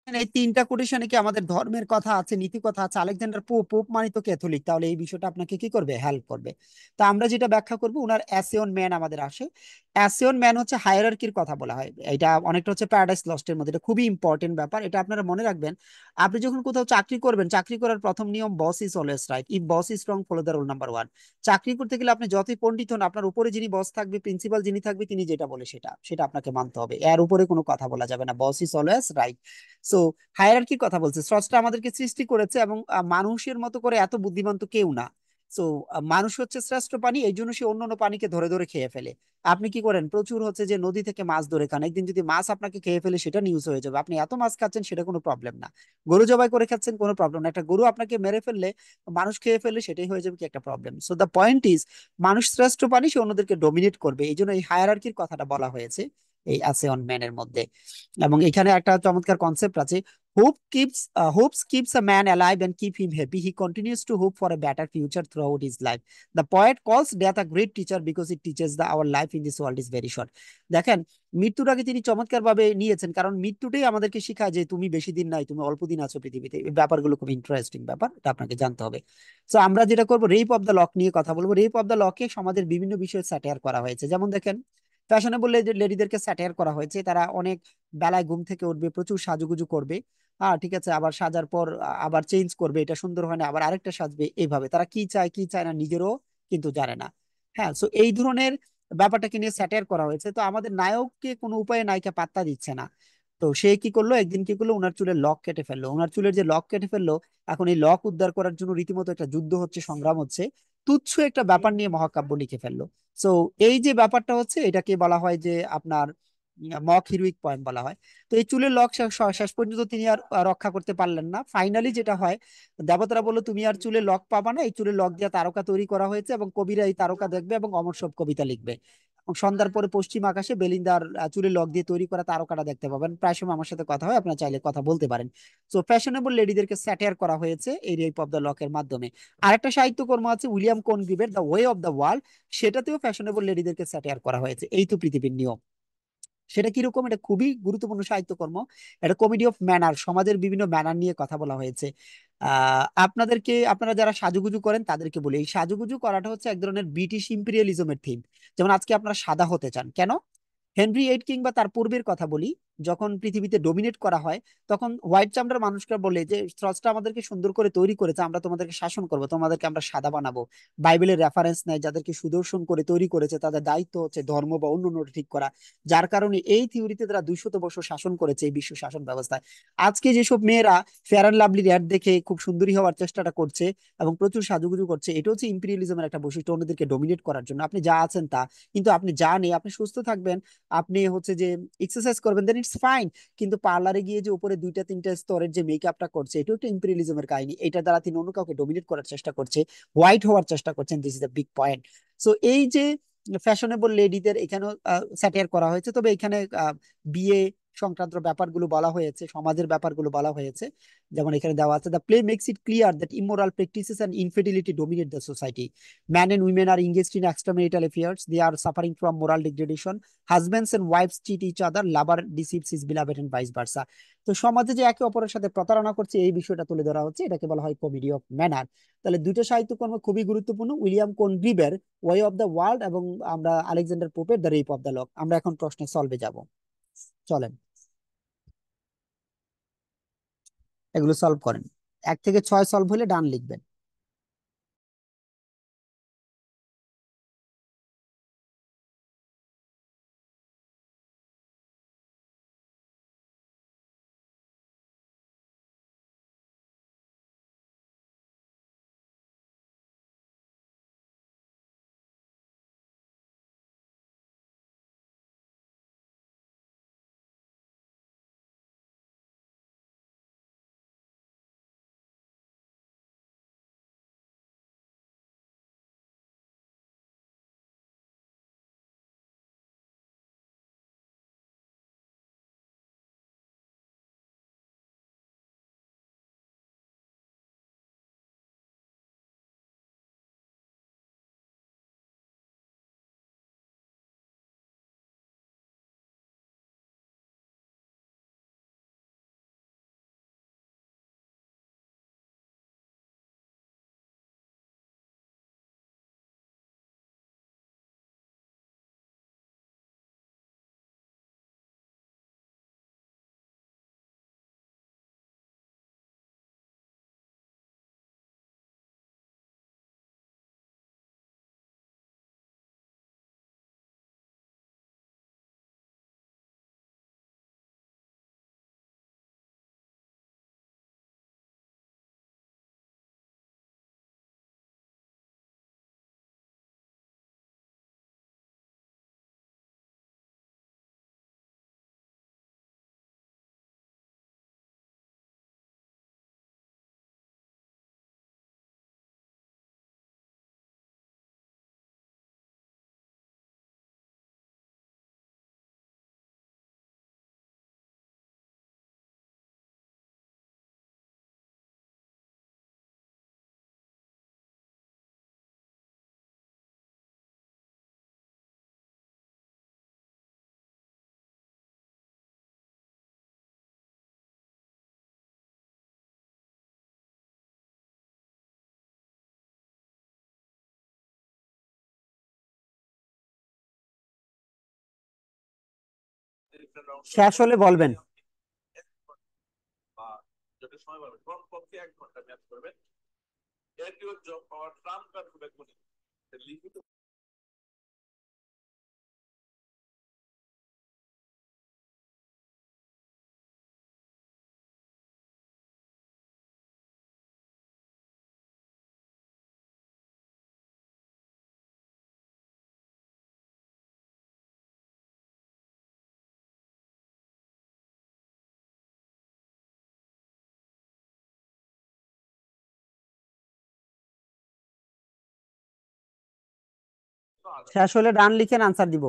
S1: এই তিনটা কোটেশনে কি আমাদের ধর্মের কথা আছে, নীতি কথা আছে? আলেকজান্ডার পোপ, পোপ মানে তো ক্যাথলিক, তাহলে এই বিষয়টা আপনাকে কি করবে, হেল্প করবে। তা আমরা যেটা ব্যাখ্যা করব, উনার অ্যাসিয়ন ম্যান আমাদের আসে। অ্যাসিয়ন ম্যান হচ্ছে হায়ারার্কির কথা বলা হয়, এটা অনেকটা হচ্ছে প্যারাডাইস লস্টের মধ্যে, এটা খুবই ইম্পর্টেন্ট ব্যাপার, এটা আপনারা মনে রাখবেন। আপনি যখন কোথাও চাকরি করবেন, চাকরি করার প্রথম নিয়ম, বস is always right, if boss is wrong follow the rule number one. চাকরি করতে গেলে আপনি যতই পণ্ডিত হন, আপনার উপরে যিনি বস থাকবে, প্রিন্সিপাল যিনি থাকবে, তিনি যেটা বলে সেটা সেটা আপনাকে মানতে হবে, এর উপরে কোনো কথা বলা যাবে না, boss is always right. So হায়ারার্কির কথা বলছে, স্রষ্টা আমাদেরকে সৃষ্টি করেছে, এবং মানুষের মতো করে এত বুদ্ধিমান তো কেউ না। সো মানুষ হচ্ছে শ্রেষ্ঠ প্রাণী, এই জন্য সে অন্যান্য প্রাণীকে ধরে ধরে খেয়ে ফেলে। আপনি কি করেন, প্রচুর হচ্ছে যে নদী থেকে মাছ ধরে খান, একদিন যদি মাছ আপনাকে খেয়ে ফেলে, সেটা নিউজ হয়ে যাবে। আপনি এত মাছ খাচ্ছেন, সেটা কোনো প্রবলেম না। গরু জবাই করে খাচ্ছেন, কোনো প্রবলেম না। একটা গরু আপনাকে মেরে ফেললে, মানুষ খেয়ে ফেললে, সেটাই হয়ে যাবে কি একটা problem. So the point is, মানুষ শ্রেষ্ঠ প্রাণী, সে অন্যদেরকে ডমিনেট করবে, এই জন্য এই হায়ারার্কির কথাটা বলা হয়েছে এই আছে অন ম্যানের মধ্যে। এবং এখানে একটা চমৎকার কনসেপ্ট আছে, hopes keeps a man alive and keep him happy. He continues to hope for a better future throughout his life. The poet calls death a great teacher because it teaches that our life in this world is very short. দেখেন, মৃত্যুটাকে তিনি চমৎকার ভাবে নিয়েছেন, কারণ মৃত্যুটাই আমাদেরকে শেখায় যে তুমি বেশি দিন নাই, তুমি অল্প দিন আছো পৃথিবীতে। এই ব্যাপারগুলো খুব ইন্টারেস্টিং ব্যাপার, এটা আপনাকে জানতে হবে। সো আমরা যেটা করবো, রেপ অফ দ্য লক নিয়ে কথা বলবো। রেপ অফ দ্য লকে সমাজের বিভিন্ন বিষয়ে স্যাটায়ার করা হয়েছে। যেমন দেখেন, ফ্যাশনেবল লেডিদেরকে স্যাটায়ার করা হয়েছে, তারা অনেক বেলায় ঘুম থেকে উঠবে, প্রচুর সাজুগুজু করবে, হ্যাঁ ঠিক আছে, আবার সাজার পর আবার চেঞ্জ করবে, এটা সুন্দর হয় না, আবার আরেকটা সাজবে, এইভাবে তারা কি চায় কি চায় না নিজেরও কিন্তু জানে না। হ্যাঁ, সো এই ধরনের ব্যাপারটাকে নিয়ে স্যাটায়ার করা হয়েছে। তো আমাদের নায়ককে কোনো উপায়ে নায়িকা পাত্তা দিচ্ছে না। তো সে কি করলো, একদিন কি করলো, ওনার চুলের লক কেটে ফেললো। ওনার চুলের যে লক কেটে ফেললো, এখন এই লক উদ্ধার করার জন্য রীতিমতো একটা যুদ্ধ হচ্ছে, সংগ্রাম হচ্ছে, তুচ্ছ একটা ব্যাপার নিয়ে মহাকাব্য লিখে ফেললো। সো এই যে ব্যাপারটা হচ্ছে, এটাকে বলা হয় যে আপনার মক হিরোইক পয়েম বলা হয়। তো এই চুলের লক শেষ পর্যন্ত তিনি আর রক্ষা করতে পারলেন না। ফাইনালি যেটা হয়, দেবতারা বললো তুমি আর চুলের লক পাবা না, এই চুলের লক দিয়ে তারকা তৈরি করা হয়েছে, এবং কবিরা এই তারকা দেখবে এবং অমর সব কবিতা লিখবে। এবং সন্ধ্যার পরে পশ্চিম আকাশে বেলিন্দার চুলের লক দিয়ে তৈরি করা তারকাটা দেখতে পাবেন। প্রায় সময় আমার সাথে কথা হয়, আপনারা চাইলে কথা বলতে পারেন। সো ফ্যাশনেবল লেডিদেরকে স্যাটায়ার করা হয়েছে এই রেপ অফ দ্য লকের মাধ্যমে। আরেকটা সাহিত্যকর্ম আছে উইলিয়াম কনগ্রিভের, the way of the world, সেটাতেও ফ্যাশনেবল লেডিদেরকে স্যাটায়ার করা হয়েছে, এই তো পৃথিবীর নিয়ম। সেটা কিরকম, এটা খুবই গুরুত্বপূর্ণ সাহিত্যকর্ম। এটা কমেডি অফ ম্যানার, সমাজের বিভিন্ন ম্যানার নিয়ে কথা বলা হয়েছে। আপনাদেরকে, আপনারা যারা সাজুগুজু করেন তাদেরকে বলি, এই সাজুগুজু করাটা হচ্ছে এক ধরনের ব্রিটিশ ইম্পেরিয়ালিজমের থিম। যেমন আজকে আপনারা সাদা হতে চান কেন, হেনরি এইট কিং বা তার পূর্বের কথা বলি, যখন পৃথিবীতে ডোমিনেট করা হয়, তখন হোয়াইট চামড়ার মানুষরা বলে যে স্রষ্টা আমাদেরকে সুন্দর করে তৈরি করেছে, আমরা তোমাদেরকে শাসন করবো, তোমাদেরকে আমরা সাদা বানাবো। বাইবেলের রেফারেন্স নেয়, যাদেরকে সুদর্শন করে তৈরি করেছে তাদের দায়িত্ব হচ্ছে ধর্ম বা অন্য অন্য ঠিক করা। যার কারণে এই থিওরিতে তারা 200 বছর শাসন করেছে এই বিশ্ব শাসন ব্যবস্থায়। আজকে যেসব মেয়েরা ফেয়ার অ্যান্ড লাভলির অ্যাড দেখে খুব সুন্দরী হওয়ার চেষ্টাটা করছে এবং প্রচুর সাজুগুজু করছে, এটা হচ্ছে ইম্পিরিয়ালিজমের একটা বৈশিষ্ট্য, অন্যদেরকে ডোমিনেট করার জন্য। আপনি যা আছেন তা, কিন্তু আপনি যা নেই, আপনি সুস্থ থাকবেন, আপনি হচ্ছে যে এক্সারসাইজ করবেন, দেন ইটস ফাইন। কিন্তু পার্লারে গিয়ে যে উপরে 2টা 3টা স্তরের যে মেকআপটা করছে, এটাও একটা ইম্পিরিয়ালিজমের কাহিনী। এটা দ্বারা তিনি অন্য কাউকে ডোমিনেট করার চেষ্টা করছে, হোয়াইট হওয়ার চেষ্টা করছেন। This is the big point. So এই যে ফ্যাশনেবল লেডিদের এখানেও স্যাটিয়ার করা হয়েছে, তবে এখানে বিয়ে সংক্রান্ত ব্যাপারগুলো বলা হয়েছে, সমাজের ব্যাপারগুলো বলা হয়েছে। যেমন এখানে দেওয়া আছে, the play makes it clear that immoral practices and infidelity dominate the society. Men and women are engaged in extramarital affairs. They are suffering from moral degradation. Husbands and wives cheat each other. Lover deceives his beloved and vice versa. তো সমাজে যে একে অপরের সাথে প্রতারণা করছে, এই বিষয়টা তুলে ধরা হচ্ছে, এটাকে বলা হয় কমেডি অফ ম্যানার। তাহলে দুইটা সাহিত্যকর্ম খুবই গুরুত্বপূর্ণ, উইলিয়াম কোনগ্রিভের ওয়ে অফ দ্য ওয়ার্ল্ড এবং আমরা আলেকজান্ডার পোপের the rape of the lock. আমরা এখন প্রশ্নে সলভে যাব, চলেন এগুলো সলভ করেন। 1 থেকে 6 সলভ হলে ডান লিখবেন। শেষ হলে বলবেন। শেষ হলে ডান লিখেন, আনসার দিব।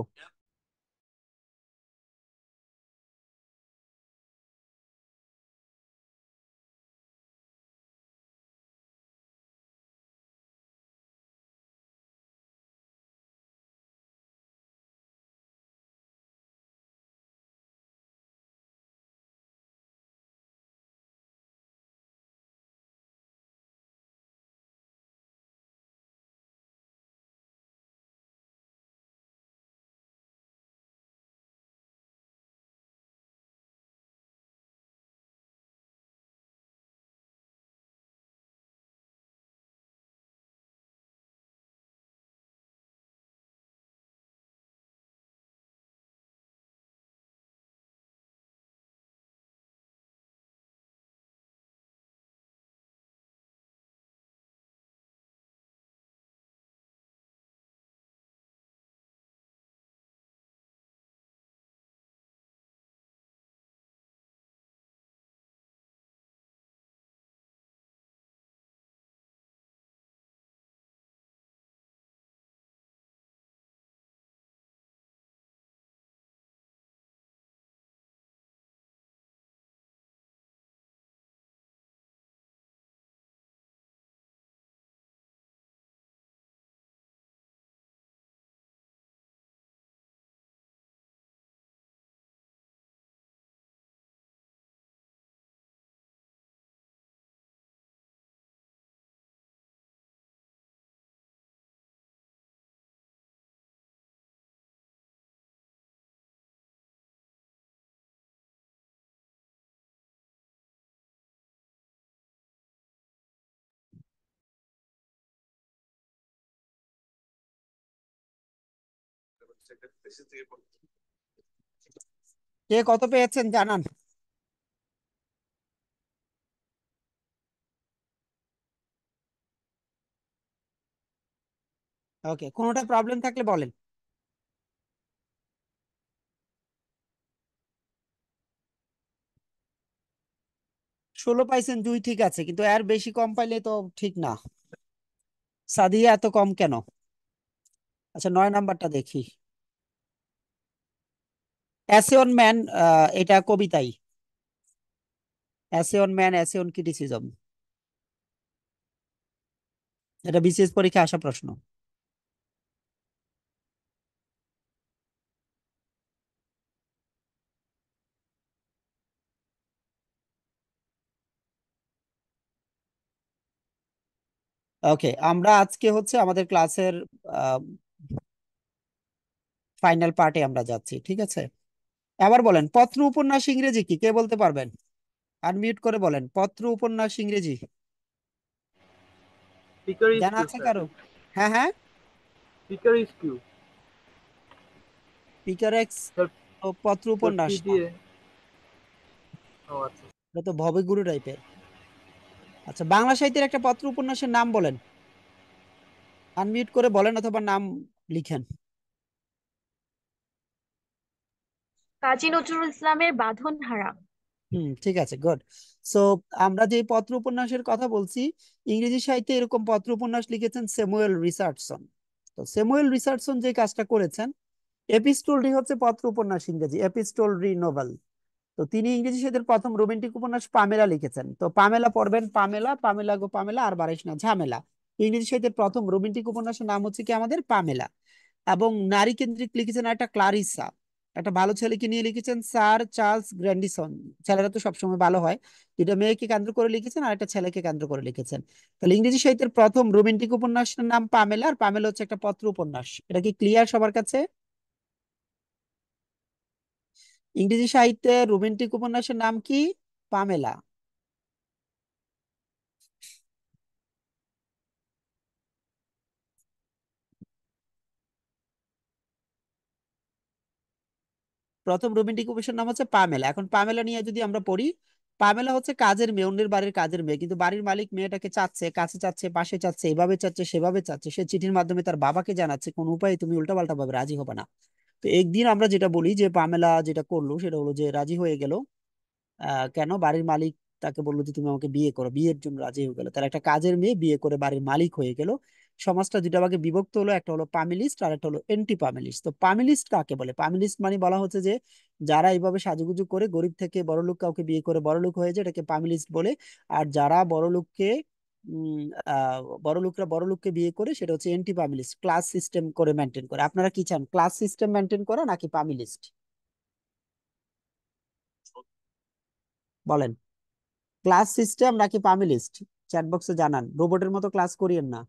S1: কে কত পেয়েছেন জানান। ওকে, কোনোটা প্রবলেম থাকলে বলেন। 16 পাইছেন, 2 ঠিক আছে, কিন্তু এর বেশি কম পাইলে তো ঠিক না। সাদিয়া এত কম কেন? আচ্ছা, 9 নাম্বারটা দেখি। অ্যাসে অন ম্যান, এটা কবিতাই। As on man, essay on criticism, এটা বিসিএস পরীক্ষায় আসা প্রশ্ন। ওকে, আমরা আজকে হচ্ছে আমাদের ক্লাসের ফাইনাল পার্টে আমরা যাচ্ছি, ঠিক আছে? আবার বলেন, পত্র উপন্যাস ইংরেজি কি, কে বলতে পারবেন? আনমিউট করে বলেন, পত্র উপন্যাস ইংরেজি জানা
S7: Picaresque,
S1: আছে
S7: sir.
S1: কারো? হ্যাঁ হ্যাঁ,
S7: Picaresque.
S1: পিকারেক্স
S7: Sir,
S1: পত্র
S7: sir,
S1: উপন্যাস
S7: P
S1: না,
S7: দিয়ে। ও আচ্ছা।
S1: এটা তো ভবগুরু টাইপের। আচ্ছা, বাংলা সাহিত্যের একটা পত্র উপন্যাসের নাম বলেন, আনমিউট করে বলেন অথবা নাম লিখেন।
S2: কাজী নজরুল ইসলামের বাঁধনহারা।
S1: ঠিক আছে, গুড। সো আমরা যে পত্র উপন্যাসের কথা বলছি, ইংরেজি সাহিত্যে এরকম পত্র উপন্যাস লিখেছেন স্যামুয়েল রিচার্ডসন। তো স্যামুয়েল রিচার্ডসন যে কাজটা করেছেন, এপিস্টোলরি হচ্ছে পত্র উপন্যাস ইংরেজি, এপিস্টোলরি নোবেল। তো তিনি ইংরেজি সাহিত্যের প্রথম রোমান্টিক উপন্যাস পামেলা লিখেছেন। তো পামেলা পড়বেন, পামেলা, পামেলা গো পামেলা, আর বারিশ না ঝামেলা। ইংরেজি সাহিত্যের প্রথম রোমান্টিক উপন্যাসের নাম হচ্ছে কি আমাদের পামেলা। এবং নারী কেন্দ্রিক লিখেছেন একটা ক্লারিসা, একটা ভালো ছেলেকে নিয়ে লিখেছেন স্যার চার্লস গ্র্যান্ডিসন। ছেলেরা তো সবসময় ভালো হয়। দুটা মেয়েকে কেন্দ্র করে লিখেছেন আর একটা ছেলেকে কেন্দ্র করে লিখেছেন। তাহলে ইংরেজি সাহিত্যের প্রথম রোমান্টিক উপন্যাসের নাম পামেলা, আর পামেলা হচ্ছে একটা পত্র উপন্যাস। এটা কি ক্লিয়ার সবার কাছে? ইংরেজি সাহিত্যে রোমান্টিক উপন্যাসের নাম কি? পামেলা। প্রথম রোমান্টিক উপন্যাসের নাম হচ্ছে পামেলা। এখন পামেলা নিয়ে যদি আমরা পড়ি, পামেলা হচ্ছে কাজের মেয়ে, অন্যের বাড়ির কাজের মেয়ে, কিন্তু বাড়ির মালিক মেয়েটাকে চাচ্ছে, কাছে চাচ্ছে, পাশে চাচ্ছে, এভাবে চাচ্ছে, সেভাবে চাচ্ছে। সে চিঠির মাধ্যমে তার বাবাকে জানাচ্ছে কোন উপায়ে তুমি উল্টাপাল্টা ভাবে রাজি হবে না। তো একদিন আমরা যেটা বলি যে পামেলা যেটা করলো সেটা হলো যে রাজি হয়ে গেল। কেন? বাড়ির মালিক তাকে বললো যে তুমি আমাকে বিয়ে করো, বিয়ের জন্য রাজি হয়ে গেল। তার একটা কাজের মেয়ে বিয়ে করে বাড়ির মালিক হয়ে গেল। সমাজটা দুটা ভাগে বিভক্ত হলো, একটা হলো পামিলিস্ট আর একটা হলো এন্টি পামিলিস্ট। তো পামিলিস্ট কাকে বলে? পামিলিস্ট মানে বলা হচ্ছে যে যারা এইভাবে সাজুগুজু করে গরিব থেকে বড়লোক কাউকে বিয়ে করে বড়লোক হয়ে যায়, এটাকে পামিলিস্ট বলে। আর যারা বড়লোককে উম বড়লোকরা বড়লোককে বিয়ে করে, সেটা হচ্ছে এন্টি পামিলিস্ট, ক্লাস সিস্টেম করে মেনটেন করে। আপনারা কি চান, ক্লাস সিস্টেম মেনটেন করা নাকি পামিলিস্ট? বলেন, ক্লাস সিস্টেম নাকি পামি লিস্ট? চ্যাট বক্সে জানান, রোবটের মতো ক্লাস করিয়েন না।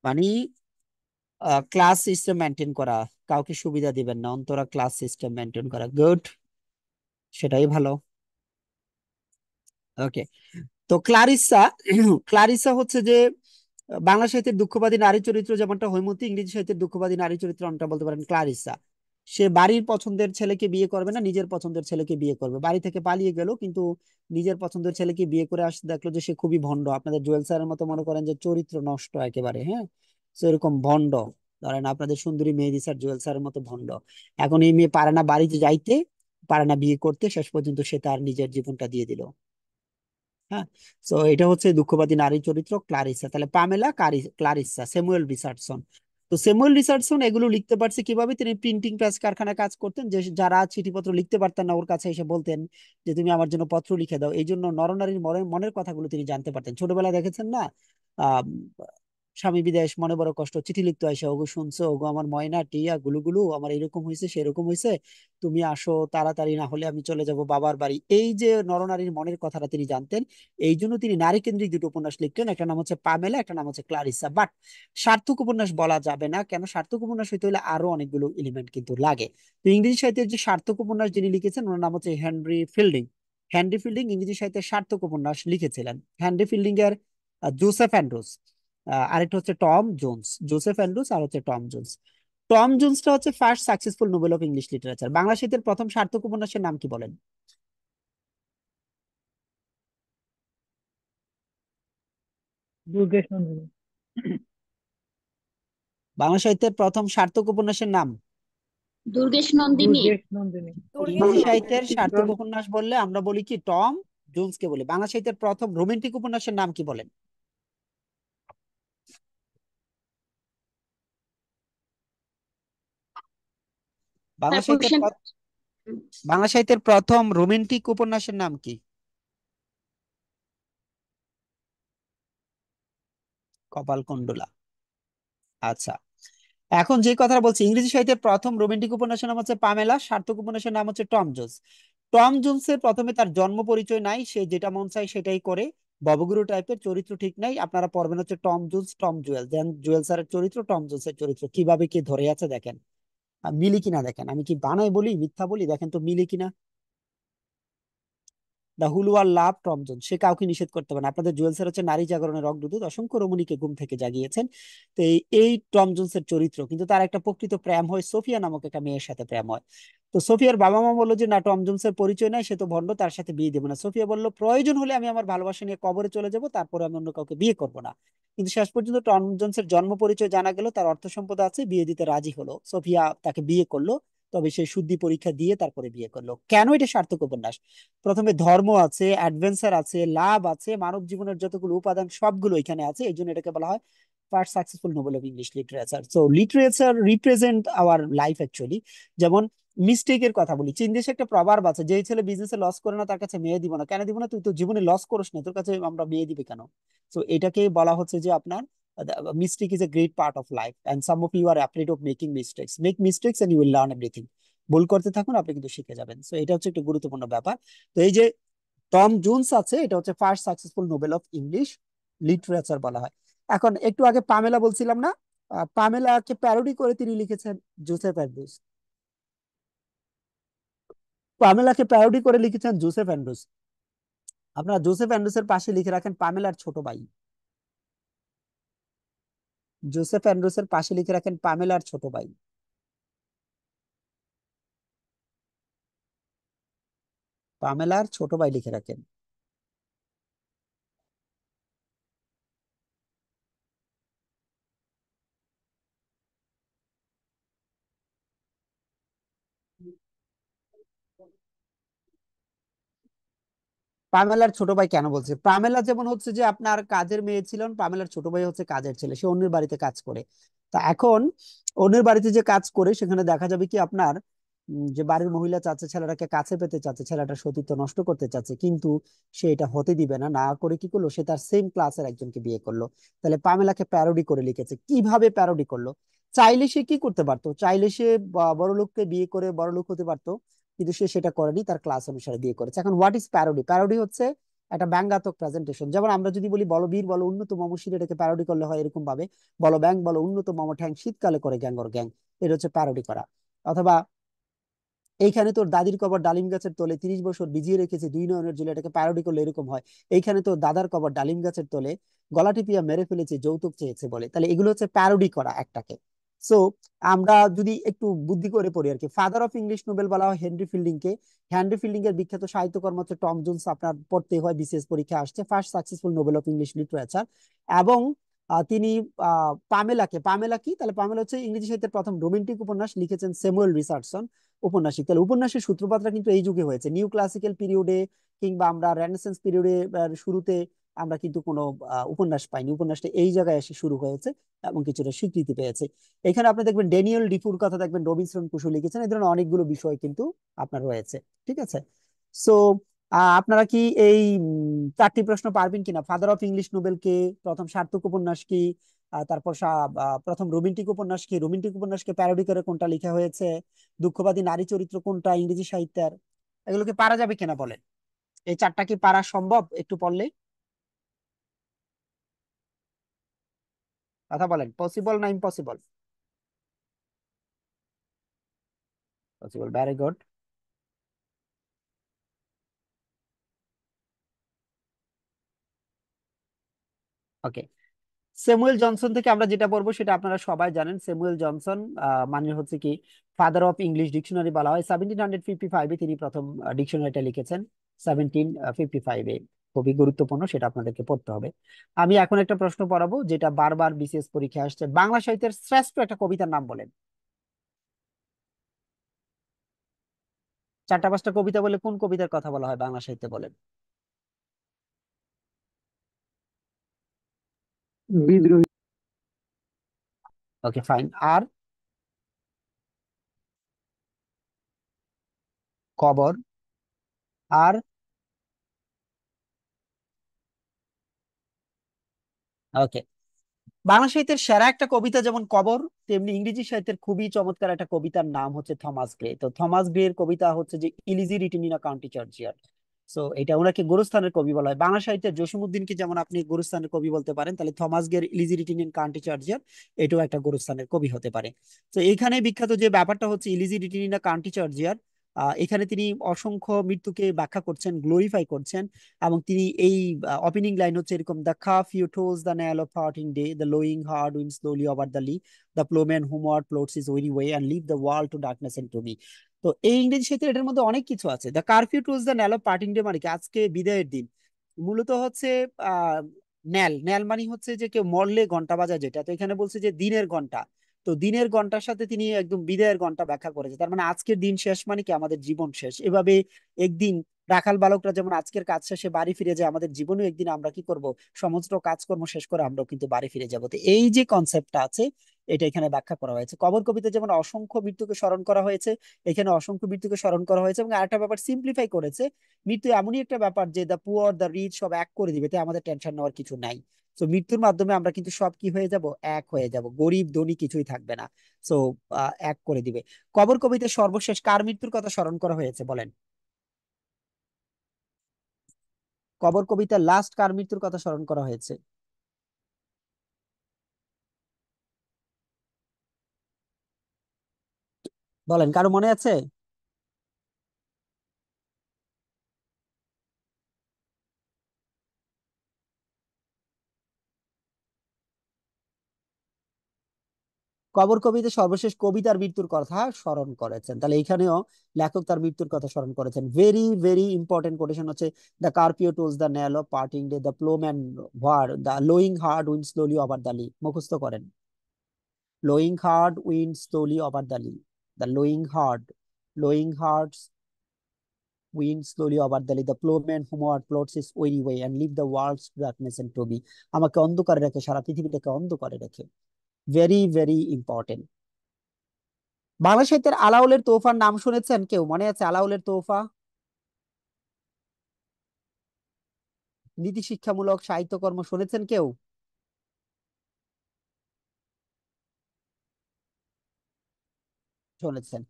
S1: মানে ক্লাস সিস্টেম মেনটেন করা, কাউকে সুবিধা দিবেন না, অন্তরা ক্লাস সিস্টেম মেনটেন করা, গুড, সেটাই ভালো। ওকে, তো ক্লারিসা, ক্লারিসা হচ্ছে যে বাংলা সাহিত্যের দুঃখবাদী নারী চরিত্র যেমনটা হৈমন্তী, ইংরেজি সাহিত্যের দুঃখবাদী নারী চরিত্র অনেকটা বলতে পারেন ক্লারিসা। সে বাড়ির পছন্দের ছেলেকে বিয়ে করবে না, নিজের পছন্দের ছেলেকে বিয়ে করবে। বাড়ি থেকে পালিয়ে গেল, কিন্তু নিজের পছন্দের ছেলেকে বিয়ে করে আসতে দেখলো যে সে খুবই ভণ্ড, আপনাদের জুয়েল স্যারের মতো মনে করেন যে চরিত্র নষ্ট একেবারে, হ্যাঁ। তো এরকম ভণ্ড, ধরেন আপনাদের সুন্দরী মেহেদী স্যার জুয়েল স্যারের মতো ভণ্ড। এখন এই মেয়ে পারে না বাড়িতে যাইতে, পারে না বিয়ে করতে, শেষ পর্যন্ত সে তার নিজের জীবনটা দিয়ে দিল। হ্যাঁ, তো এটা হচ্ছে দুঃখবাদী নারী চরিত্র ক্লারিসা। তাহলে পামেলা, ক্লারিসা, স্যামুয়েল রিচার্ডসন। তো স্যামুয়েল রিচার্ডসন এগুলো লিখতে পারছে কিভাবে? তিনি প্রিন্টিং প্রেস কারখানায় কাজ করতেন, যে যারা চিঠিপত্র লিখতে পারতেন না ওর কাছে এসে বলতেন যে তুমি আমার জন্য পত্র লিখে দাও। এই জন্য নরনারীর মনের কথাগুলো তিনি জানতে পারতেন। ছোটবেলায় দেখেছেন না, আহ স্বামী বিদেশ, মনে বড় কষ্ট, চিঠি লিখতে আসে, ওগো শুনছো, ওগো আমার ময়না টিয়া গুলুগুলু, আমার এরকম হয়েছে সেরকম হয়েছে, তুমি আসো তাড়াতাড়ি, না হলে আমি চলে যাব বাবার বাড়ি। এই যে নরনারীর মনের কথাটা তিনি জানতেন। এই জন্য তিনি নারী কেন্দ্রিক দুটো উপন্যাস লিখতেন, একটা নাম হচ্ছে পামেলা, একটা নাম হচ্ছে ক্লারিসা। বাট সার্থক উপন্যাস বলা যাবে না, কেন? সার্থক উপন্যাস হইতে হলে আরো অনেকগুলো এলিমেন্ট কিন্তু লাগে। তো ইংরেজি সাহিত্যের যে সার্থক উপন্যাস যিনি লিখেছেন ওনার নাম হচ্ছে হেনরি ফিল্ডিং। হেনরি ফিল্ডিং ইংরেজি সাহিত্যের সার্থক উপন্যাস লিখেছিলেন? হেনরি ফিল্ডিং এর জোসেফ অ্যান্ড্রুস, আরেকটা হচ্ছে টম জোন্স। জোসেফ অ্যান্ড্রুস আর হচ্ছে টম জোন্স। টম জোন্সটা হচ্ছে first successful Nobel of English literature. Bangla সাহিত্যের প্রথম সার্থক উপন্যাসের নাম কি বলেন?
S5: দুর্গেশ নন্দিনী।
S1: বাংলা সাহিত্যের প্রথম সার্থক উপন্যাসের নাম?
S2: দুর্গেশ নন্দিনী।
S5: দুর্গেশ নন্দিনী।
S1: ইংরেজি সাহিত্যের সার্থক উপন্যাস বললে আমরা বলি কি টম জোন্সকে বলি। বাংলা সাহিত্যের প্রথম রোমান্টিক উপন্যাসের নাম কি বলেন? বাংলা
S2: স্যার
S1: সাহিত্যের
S2: কোশ্চেন।
S1: বাংলা সাহিত্যের প্রথম রোমান্টিক উপন্যাসের নাম কি? কপালকুণ্ডলা। আচ্ছা, এখন যে কথাটা বলছি, ইংরেজি সাহিত্যের প্রথম রোমান্টিক উপন্যাসের নাম হচ্ছে পামেলা, সার্থক উপন্যাসের নাম হচ্ছে টম জোন্স। টম জোন্সের প্রথমে তার জন্ম পরিচয় নাই, সে যেটা মন চায় সেটাই করে, ববগুরু টাইপের চরিত্র ঠিক নাই। আপনারা পড়বেন হচ্ছে টম জোন্স টম জুয়েল, দেন জুয়েল স্যারের চরিত্র, টম জোন্সের চরিত্র কিভাবে কে ধরে আছে দেখেন। মিলি কিনা দেখেন, আমি কি বানাই বলি মিথ্যা বলি, দেখেন তো মিলি কিনা। দা হুলু আর লাভ টম জোন্স, সে কাউকে নিষেধ করতে পারে না। আপনাদের জুয়েল স্যার হচ্ছে নারী জাগরণের অগ্রদূত, অসংখ্য রমণীকে ঘুম থেকে জাগিয়েছেন। তো এই টম জোন্সের চরিত্র, কিন্তু তার একটা প্রকৃত প্রেম হয়, সোফিয়া নামক একটা মেয়ের সাথে প্রেম হয়। তো সোফিয়ার বাবা মা বললো যে না, টম জোন্সের পরিচয় নাই, সে তো ভণ্ড, তার সাথে বিয়ে দেবো না। সোফিয়া বললো প্রয়োজন হলে আমি আমার ভালোবাসা নিয়ে কবরে চলে যাব, তারপরে আমি অন্য কাউকে বিয়ে করবো না। কিন্তু শেষ পর্যন্ত টম জোন্সের জন্ম পরিচয় জানা গেল, তার অর্থ সম্পদ আছে, বিয়ে দিতে রাজি হলো, সোফিয়া তাকে বিয়ে করলো। তবে সে শুদ্ধি পরীক্ষা দিয়ে তারপরে বিয়ে করলো। কেন এটা সার্থক উপন্যাস? প্রথমে ধর্ম আছে, অ্যাডভেঞ্চার আছে, লাভ আছে, মানব জীবনের যতগুলো উপাদান সবগুলো এখানে আছে, এই জন্য এটাকে বলা হয় first successful Nobel of English literature. So literature represent our life actually. যেমন মিস্টেকের কথা বলি, চীন দেশে একটা প্রবাদ আছে, যে ছেলে বিজনেসে লস করে না তার কাছে মেয়ে দিব না। কেন দিব না? তুই তো জীবনে লস করিস না, তোর কাছে আমরা মেয়ে দিবে কেন? তো এটাকে বলা হচ্ছে যে আপনার mistake is a great part of life and some of you are afraid of making mistakes. Make mistakes and you will learn everything. ভুল করতে থাকুন, আপনি কিন্তু শিখে যাবেন। সো এটা হচ্ছে একটা গুরুত্বপূর্ণ ব্যাপার। তো এই যে টম জোন্স আছে, এটা হচ্ছে first successful Nobel of English literature বলা হয়। এখন একটু আগে পামেলা বলছিলাম না, পামেলাকে প্যারোডি করে তিনি লিখেছেন জোসেফ অ্যান্ড্রুস। পামেলাকে প্যারোডি করে লিখেছেন জোসেফ অ্যান্ড্রুস। আপনারা জোসেফ অ্যান্ড্রুসের পাশে লিখে রাখেন পামেলার ছোট ভাই। জোসেফ অ্যান্ড্রুসের পাশে লিখে রাখেন পামেলার ছোট ভাই। পামেলার ছোট ভাই লিখে রাখেন। পামেলার ছোট ভাই কেন বলছে? পামেলা যেমন হচ্ছে যে আপনার কাজের মেয়ে ছিলেন, পামেলার ছোট ভাই হচ্ছে কাজের ছেলে, সে অন্যের বাড়িতে কাজ করে। তা এখন অন্যের বাড়িতে যে কাজ করে সেখানে দেখা যাবে কি আপনার যে বাড়ির মহিলা চাচ্ছে ছেলেটাকে কাছে পেতে চাচ্ছে, ছেলেটা সতীত্ব নষ্ট করতে চাচ্ছে, কিন্তু সে এটা হতে দিবে না। না করে কি করলো, সে তার সেম ক্লাসের একজনকে বিয়ে করলো। তাহলে পামেলাকে প্যারোডি করে লিখেছে। কিভাবে প্যারোডি করলো? চাইলে সে কি করতে পারতো, চাইলে সে বড় লোককে বিয়ে করে বড় লোক হতে পারতো, কিন্তু সে সেটা করেনি, তার ক্লাস অনুসারে বিয়ে করেছে। এখন হোয়াট ইজ প্যারোডি? প্যারোডি হচ্ছে একটা ব্যঙ্গাত্মক প্রেজেন্টেশন। যেমন আমরা যদি বলি বলো বীর বলো উন্নত মম শির, এটাকে প্যারোডি করলে হয় এরকম ভাবে, বলো ব্যাং বলো উন্নত মম ঠ্যাং, শীতকালে করে গ্যাং ওর গ্যাং। এটা হচ্ছে প্যারোডি করা। অথবা এইখানে তোর দাদির কবর ডালিম গাছের তলে 30 বছর ভিজিয়ে রেখেছে 2 নয়নের জলে, এটাকে প্যারোডি করলে এরকম হয়। এইখানে তোর দাদার কবর ডালিম গাছের তলে গলা টিপিয়া মেরে ফেলেছে যৌতুক চেয়েছে বলে। তাহলে এগুলো হচ্ছে প্যারোডি করা একটাকে। সো আমরা যদি একটু বুদ্ধি করে পড়ি আর কি, ফাদার অফ ইংলিশ নোবেল বলা হয় হেনরি ফিল্ডিং কে। হেনরি ফিল্ডিং এর বিখ্যাত সাহিত্যকর্ম হচ্ছে টম জোন্স, আপনার পড়তে হয়, বিসিএস পরীক্ষা আসছে, first successful Nobel of English literature. এবং তিনি পামেলা কি, তাহলে পামেলা হচ্ছে ইংরেজি সাহিত্যের প্রথম রোমান্টিক উপন্যাস, লিখেছেন স্যামুয়েল রিচার্ডসন উপন্যাসিক। তাহলে উপন্যাসের সূত্রপাতটা কিন্তু এই যুগে হয়েছে, নিউ ক্লাসিক্যাল পিরিয়ডে কিংবা আমরা রেনেসান্স পিরিয়ডে শুরুতে আমরা কিন্তু কোনো উপন্যাস পাইনি। উপন্যাসটা এই জায়গায় এসে শুরু হয়েছে এবং কিছুটা স্বীকৃতি পেয়েছে। এখানে আপনি দেখবেন ড্যানিয়েল ডিফুর কথা দেখবেন, রবিনসন ক্রুসো লিখেছেন, এই ধরনের অনেকগুলো বিষয় কিন্তু আপনার রয়েছে। ঠিক আছে। সো আপনারা কি এই 4টি প্রশ্ন পারবেন কিনা? ফাদার অফ ইংলিশ নোবেল কে, প্রথম সার্থক উপন্যাস কি, তারপর প্রথম রোমান্টিক উপন্যাস কি, রোমান্টিক উপন্যাসকে প্যারোডি করে কোনটা লেখা হয়েছে, দুঃখবাদী নারী চরিত্র কোনটা ইংরেজি সাহিত্যের, এগুলোকে পারা যাবে কিনা বলেন? এই 4টা কি পারা সম্ভব একটু পড়লে? কথা বলেন, পসিবল না impossible? Possible, very good. Okay, Samuel Johnson থেকে আমরা যেটা পড়বো সেটা আপনারা সবাই জানেন। স্যামুয়েল জনসন মানে হচ্ছে কি ফাদার অফ ইংলিশ ডিকশনারি বলা হয়। 1755-এ তিনি প্রথম ডিকশনারিটা লিখেছেন। 1755-এ, খুবই গুরুত্বপূর্ণ, সেটা আপনাদেরকে পড়তে হবে। আমি এখন একটা প্রশ্ন পড়াবো যেটা বারবার বিসিএস পরীক্ষায় আসছে। বাংলা সাহিত্যের শ্রেষ্ঠ একটা কবিতার নাম বলেন। 4টা 5টা কবিতা বলে কোন কবিতার কথা বলা হয় বাংলা সাহিত্যে, বলেন।
S7: বিদ্রোহী।
S1: Okay fine. আর কবর। আর ওকে, বাংলা সাহিত্যের সেরা একটা কবিতা যেমন কবর, তেমনি ইংরেজি সাহিত্যের খুবই চমৎকার একটা কবিতার নাম হচ্ছে থমাস গ্রে। তো থমাস গ্রে এর কবিতা হচ্ছে যে elegy written in a county churchyard. So এটা ওনাকে গোরস্থানের কবি বলা হয়। বাংলা সাহিত্যের জসীমউদ্দিনকে যেমন আপনি গোরস্থানের কবি বলতে পারেন, তাহলে Thomas Gray elegy written in county churchyard এটাও একটা গোরস্থানের কবি হতে পারে। তো এইখানে বিখ্যাত যে ব্যাপারটা হচ্ছে elegy written in a county churchyard, এখানে তিনি অসংখ্য মৃত্যুকে ব্যাখ্যা করছেন, গ্লোরিফাই করছেন। এবং তিনি এই ওপেনিং লাইন হচ্ছে এরকম: the curfew tolls the knell of parting day, the lowing herd wind slowly over the lea, the ploughman homeward plods his weary way and leave the world to darkness and to me. তো এই ইংরেজি সাহিত্যের এটার মধ্যে অনেক কিছু আছে। The curfew tolls the knell of parting day মানে কি আজকে বিদায়ের দিন। মূলত হচ্ছে আহ নেল নেল মানে হচ্ছে যে কেউ মরলে ঘন্টা বাজা, যেটা তো এখানে বলছে যে দিনের ঘন্টা। তো দিনের ঘন্টার সাথে তিনি একদম বিদায়ের ঘন্টা ব্যাখ্যা করেছে, তার মানে আজকের দিন শেষ মানে কি আমাদের জীবন শেষ। এভাবে একদিন রাখাল বালকরা যেমন আজকের কাজ শেষে বাড়ি ফিরে যায়, আমাদের জীবনেও একদিন আমরা কি করব, সমস্ত কাজকর্ম শেষ করে আমরাও কিন্তু বাড়ি ফিরে যাব। তো এই যে কনসেপ্টটা আছে এটা এখানে ব্যাখ্যা করা হয়েছে। কবর কবিতা যেমন অসংখ্য মৃত্যুকে স্মরণ করা হয়েছে, এখানে অসংখ্য মৃত্যুকে স্মরণ করা হয়েছে। এবং আরেকটা ব্যাপার সিম্পলিফাই করেছে, মৃত্যু এমনই একটা ব্যাপার যে দ্য পুয়ার দ্য রিচ সব এক করে দিবে, তাই আমাদের টেনশন নেওয়ার কিছু নাই। তো মৃত্যুর মাধ্যমে আমরা কিন্তু সব কি হয়ে যাব, এক হয়ে যাব, গরিব ধনী কিছুই থাকবে না। সো এক করে দিবে। কবর কবিতায় সর্বশেষ কার মৃত্যুর কথা স্মরণ করা হয়েছে বলেন। কবর কবিতার লাস্ট কার মৃত্যুর কথা স্মরণ করা হয়েছে? বলেন, কারো মনে আছে? কবর কবিতে সর্বশেষ কবিতার মৃত্যুর কথা স্মরণ করেছেন, তাহলে এখানেও লেখক তার মৃত্যুর কথা স্মরণ করেছেন। ভেরি ভেরি ইম্পর্টেন্ট কোটেশন হচ্ছে: the curfew tolls the knell of parting day, the ploughman o'er the lowing herd wind slowly over the lea. মুখস্থ করেন: lowing herd wind slowly over the lea, the lowing herd wind slowly over the lake, the plowman homeward plots his weary way and leave the world's darkness and to be। আমাকে অন্ধকারে রেখে, সারা পৃথিবীটাকে অন্ধকারে রেখে। Very very important. Bangla সাহিত্যের আলাউলের তোহফার নাম শুনেছেন কেউ? মনে আছে আলাউলের তোহফা? নীতি শিক্ষামূলক সাহিত্যকর্ম শুনেছেন কেউ? শুনেছেন।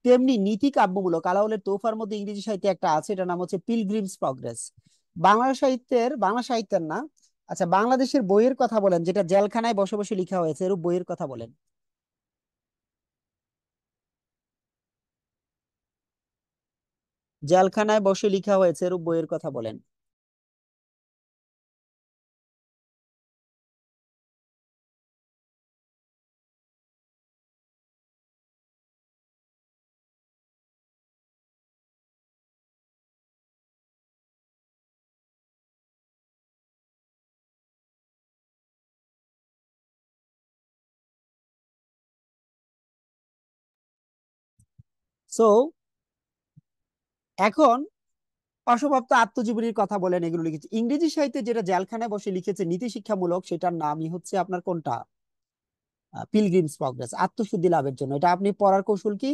S1: তেমনি নীতি কাব্যমূলক আলাউলের তোহফার মধ্যে ইংরেজি সাহিত্যে একটা আছে, এটার নাম হচ্ছে পিলগ্রিমস প্রগ্রেস। বাংলা সাহিত্যের না, আচ্ছা বাংলাদেশের বইয়ের কথা বলেন যেটা জেলখানায় বসে বসে লেখা হয়েছে, এরূপ বইয়ের কথা বলেন। জেলখানায় বসে লেখা হয়েছে এরূপ বইয়ের কথা বলেন। সো এখন অসমাপ্ত আত্মজীবনীর কথা বলেন, এগুলো লিখেছে। ইংরেজি সাহিত্যে যেটা জেলখানায় বসে লিখেছে নীতি শিক্ষামূলক, সেটার নামই হচ্ছে আপনার কোনটা? পিলগ্রিমস প্রগ্রেস, আত্মশুদ্ধি লাভের জন্য। এটা আপনি পড়ার কৌশল কি,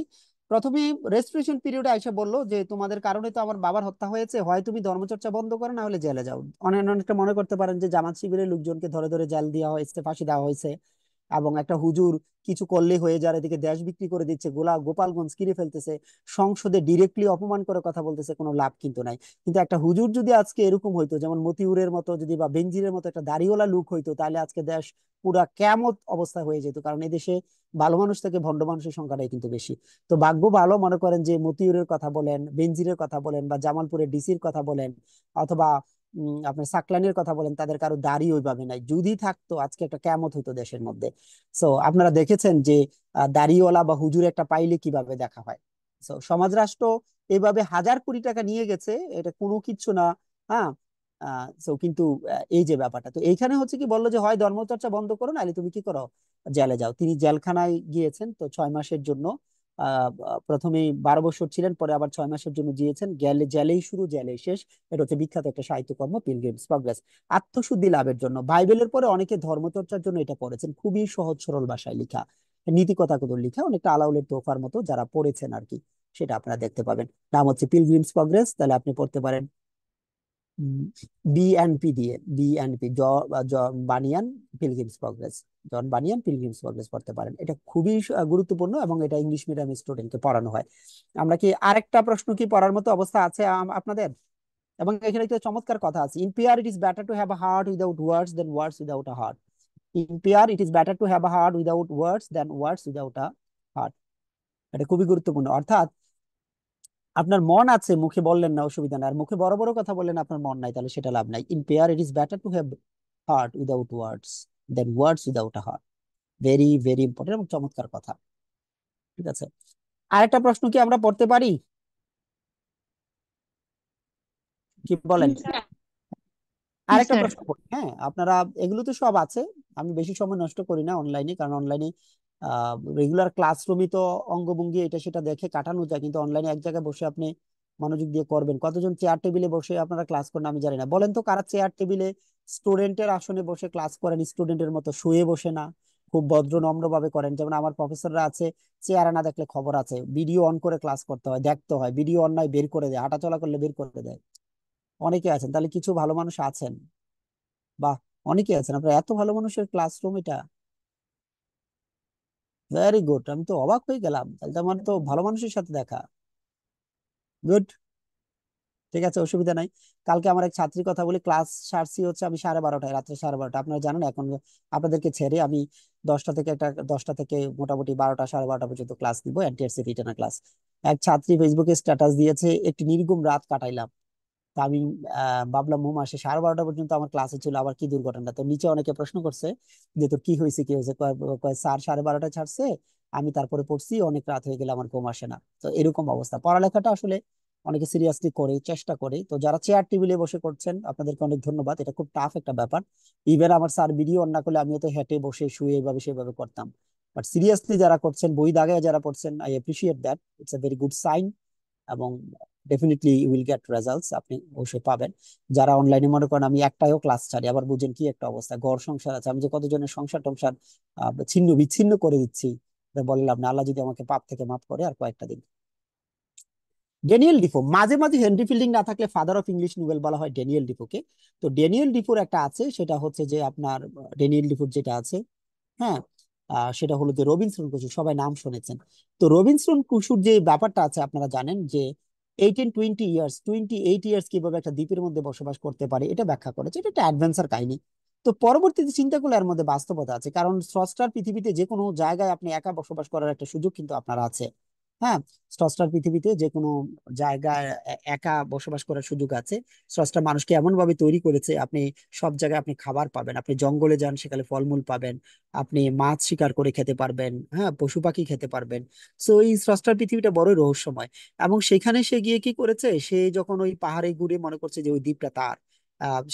S1: প্রথমে রেস্ট্রিকশন পিরিয়ডে এসে বললো যে তোমাদের কারণে তো আমার বাবার হত্যা হয়েছে, হয় তুমি ধর্মচর্চা বন্ধ করো না হলে জেলে যাও। অনেকটা মনে করতে পারেন যে জামাত শিবিরের লোকজনকে ধরে ধরে জেল দেওয়া হয়েছে, ফাঁসি দেওয়া হয়েছে, এবং একটা হুজুর কিছু করলে হয়ে যায়, এদিকে দেশ বিক্রি করে দিচ্ছে, গোপালগঞ্জ কিনে ফেলতেছে, সংসদে ডিরেক্টলি অপমান করে কথা বলতেছে, কোনো লাভ কিন্তু নাই। কিন্তু একটা হুজুর যদি আজকে এরকম হইতো, যেমন মতিউরের মতো যদি বা বেনজিরের মতো একটা দাড়িওয়ালা লুক হইতো, তাহলে আজকে দেশ পুরা কেমত অবস্থা হয়ে যেত। কারণ এদেশে ভালো মানুষ থেকে ভণ্ড মানুষের সংখ্যাটাই কিন্তু বেশি। তো ভাগ্য ভালো, মনে করেন যে মতিউরের কথা বলেন, বেনজিরের কথা বলেন, বা জামালপুরের ডিসির কথা বলেন, অথবা আপনার সাকলানের কথা বলেন, তাদের কারো দাড়ি ওইভাবে নাই। যদি থাকতো আজকে একটা কেয়ামত হতো দেশের মধ্যে। সো আপনারা দেখেছেন যে দাড়িওয়ালা বা হুজুর একটা পাইলে কিভাবে দেখা হয়। সো সমাজ রাষ্ট্র এভাবে হাজার কোটি টাকা নিয়ে গেছে, এটা কোনো কিছু না। হ্যাঁ। সো কিন্তু এই যে ব্যাপারটা, তো এইখানে হচ্ছে কি বললো যে হয় ধর্মচর্চা বন্ধ করো, নাহলে তুমি কি করো, জেলে যাও। তিনি জেলখানায় গিয়েছেন তো 6 মাসের জন্য। প্রথমে 12 বছর ছিলেন, পরে আবার 6 মাসের জন্য গিয়েছেন। গেলে জেলেই শুরু জেলেই শেষ। এটা হচ্ছে বিখ্যাত একটা সাহিত্যকর্ম পিলগ্রিমস প্রগ্রেস। আত্মশুদ্ধি লাভের জন্য বাইবেলের পরে অনেকে ধর্মচর্চার জন্য এটা পড়েছেন। খুবই সহজ সরল ভাষায় লেখা, নীতি কথাগুলো লেখা, অনেকটা আলাউলের তোফার মতো, যারা পড়েছেন আর কি, সেটা আপনারা দেখতে পাবেন। নাম হচ্ছে পিলগ্রিমস প্রগ্রেস, তাহলে আপনি পড়তে পারেন বিএনপি দিয়ে, বিএনপি বানিয়ান পিলগ্রিমস প্রগ্রেস, জন বানিয়ান পিলগ্রিমস প্রগ্রেস পড়তে পারেন। এটা খুবই গুরুত্বপূর্ণ এবং এটা ইংলিশ মিডিয়াম স্টুডেন্টকে পড়ানো হয়। আমরা কি আরেকটা প্রশ্ন কি পড়ার মতো অবস্থা আছে আপনাদের? এবং এখানে একটা চমৎকার কথা আছে, in prayer it is better to have a heart without words than words without a heart. In prayer it is better to have a heart without words than words without a heart. এটা খুবই গুরুত্বপূর্ণ। অর্থাৎ আপনার মন আছে, মুখে বললেন না, অসুবিধা নাই। আর মুখে বড় বড় কথা বললেন, আপনার মন নাই, তাহলে সেটা লাভ নাই। In prayer it is better to have heart without words than words without a heart. Very very important এবং চমৎকার কথা। ঠিক আছে, আরেকটা প্রশ্ন কি আমরা পড়তে পারি? কি বলেন?
S3: জি
S1: আরেকটা
S3: স্যার।
S1: প্রশ্ন করি। হ্যাঁ, আপনারা এগুলো তো সব আছে, আমি বেশি সময় নষ্ট করি না অনলাইনে, কারণ অনলাইনে রেগুলার ক্লাসরুমই তো অঙ্গভঙ্গি এটা সেটা দেখে কাটানো যায়, কিন্তু অনলাইনে এক জায়গায় বসে আপনি মনোযোগ দিয়ে করবেন। কতজন চেয়ার টেবিলে বসে আপনারা ক্লাস করেন আমি জানি না, বলেন তো কারা চেয়ার টেবিলে স্টুডেন্টের আসনে বসে ক্লাস করেন, স্টুডেন্টের মতো শুয়ে বসে না, খুব ভদ্র নম্র ভাবে করেন। যেমন আমার প্রফেসররা আছে, চেয়ারে না দেখলে খবর আছে, ভিডিও অন করে ক্লাস করতে হয়, দেখতে হয়, ভিডিও অন নাই বের করে দেয়, হাঁটাচলা করলে বের করে দেয়। অনেকে আছেন, তাহলে কিছু ভালো মানুষ আছেন। বাহ, অনেকে আছেন আপনার, এত ভালো মানুষের ক্লাসরুম এটা। ভেরি গুড, আমি তো অবাক হয়ে গেলাম, তাহলে তো আমার তো ভালো মানুষের সাথে দেখা। গুড। ঠিক আছে, অসুবিধা নাই। কালকে আমার এক ছাত্রীর কথা বলি, ক্লাস সারছি হচ্ছে আমি 12:30, রাত্রে 12:30। আপনারা জানেন এখন আপনাদেরকে ছেড়ে আমি 10টা থেকে মোটামুটি 12টা 12:30 পর্যন্ত ক্লাস নিবো, এনটিআরসি রিটার্ন ক্লাস। এক ছাত্রী ফেসবুকে স্ট্যাটাস দিয়েছে, একটি নির্ঘুম রাত কাটাইলাম। তা আমি ভাবলাম মাসে 12:30 পর্যন্ত আমার ক্লাসে ছিল, আবার কি দুর্ঘটনা। তো নিচে অনেকে প্রশ্ন করছে যে তোর কি হয়েছে কি হয়েছে, কয় স্যার 12:30 ছাড়ছে, আমি তারপরে পড়ছি, অনেক রাত হয়ে গেলে আমার ঘুম আসে না। তো এরকম অবস্থা, পড়ালেখাটা আসলে অনেকে সিরিয়াসলি করে, চেষ্টা করে। তো যারা চেয়ার টেবিলে বসে করছেন আপনাদেরকে অনেক ধন্যবাদ, এটা খুব টাফ একটা ব্যাপার। ইভেন আমার স্যার ভিডিও অন না করলে আমিও তো হেঁটে বসে শুয়ে এইভাবে সেভাবে করতাম। বাট সিরিয়াসলি যারা করছেন, বই দাগে যারা পড়ছেন, I appreciate that, it's a very good sign. এবং definitely you will get results, আপনি অবশ্যই পাবেন। যারা অনলাইনে মনে করেন আমি একটাও ক্লাস ছাড়ি, আবার বুঝেন কি একটা অবস্থা, ঘর সংসার আছে, আমি যে কতজনের সংসার টংসার ছিন্ন বিচ্ছিন্ন করে দিচ্ছি, বললাম না, আল্লাহ যদি আমাকে পাপ থেকে মাফ করে আর কয়েকটা দিন। ড্যানিয়েল ডিফো, মাঝে মাঝে হেনরি ফিল্ডিং না থাকলে ফাদার অফ ইংলিশ নোবেল বলা হয় ড্যানিয়েল ডিফোকে। তো ড্যানিয়েল ডিফোর একটা আছে, সেটা হচ্ছে যে আপনার ড্যানিয়েল ডিফোর যেটা আছে, হ্যাঁ, সেটা হলো যে রবিনসন ক্রুসো, সবাই নাম শুনেছেন। তো রবিনসন ক্রুসোর যে ব্যাপারটা আছে আপনারা জানেন যে 18-20 ইয়ার্স 28 ইয়ার্স কিভাবে একটা দ্বীপের মধ্যে বসবাস করতে পারে এটা ব্যাখ্যা করেছে। এটা একটা অ্যাডভেঞ্চার কাহিনী। তো পরবর্তীতে চিন্তা করলে এর মধ্যে বাস্তবতা আছে, কারণ স্রষ্টার পৃথিবীতে যে কোনো জায়গায় আপনি একা বসবাস করার একটা সুযোগ কিন্তু আপনার আছে। হ্যাঁ, স্রষ্টার পৃথিবীতে যে কোনো জায়গায় একা বসবাস করার সুযোগ আছে। স্রষ্টা মানুষকে এমন ভাবে তৈরি করেছে, আপনি সব জায়গায় আপনি খাবার পাবেন, আপনি জঙ্গলে যান সেখানে ফলমূল পাবেন, আপনি মাছ শিকার করে খেতে পারবেন, হ্যাঁ, পশু পাখি খেতে পারবেন। সো এই স্রষ্টার পৃথিবীটা বড়ই রহস্যময়। এবং সেখানে সে গিয়ে কি করেছে, সে যখন ওই পাহাড়ে ঘুরে মনে করছে যে ওই দ্বীপটা তার,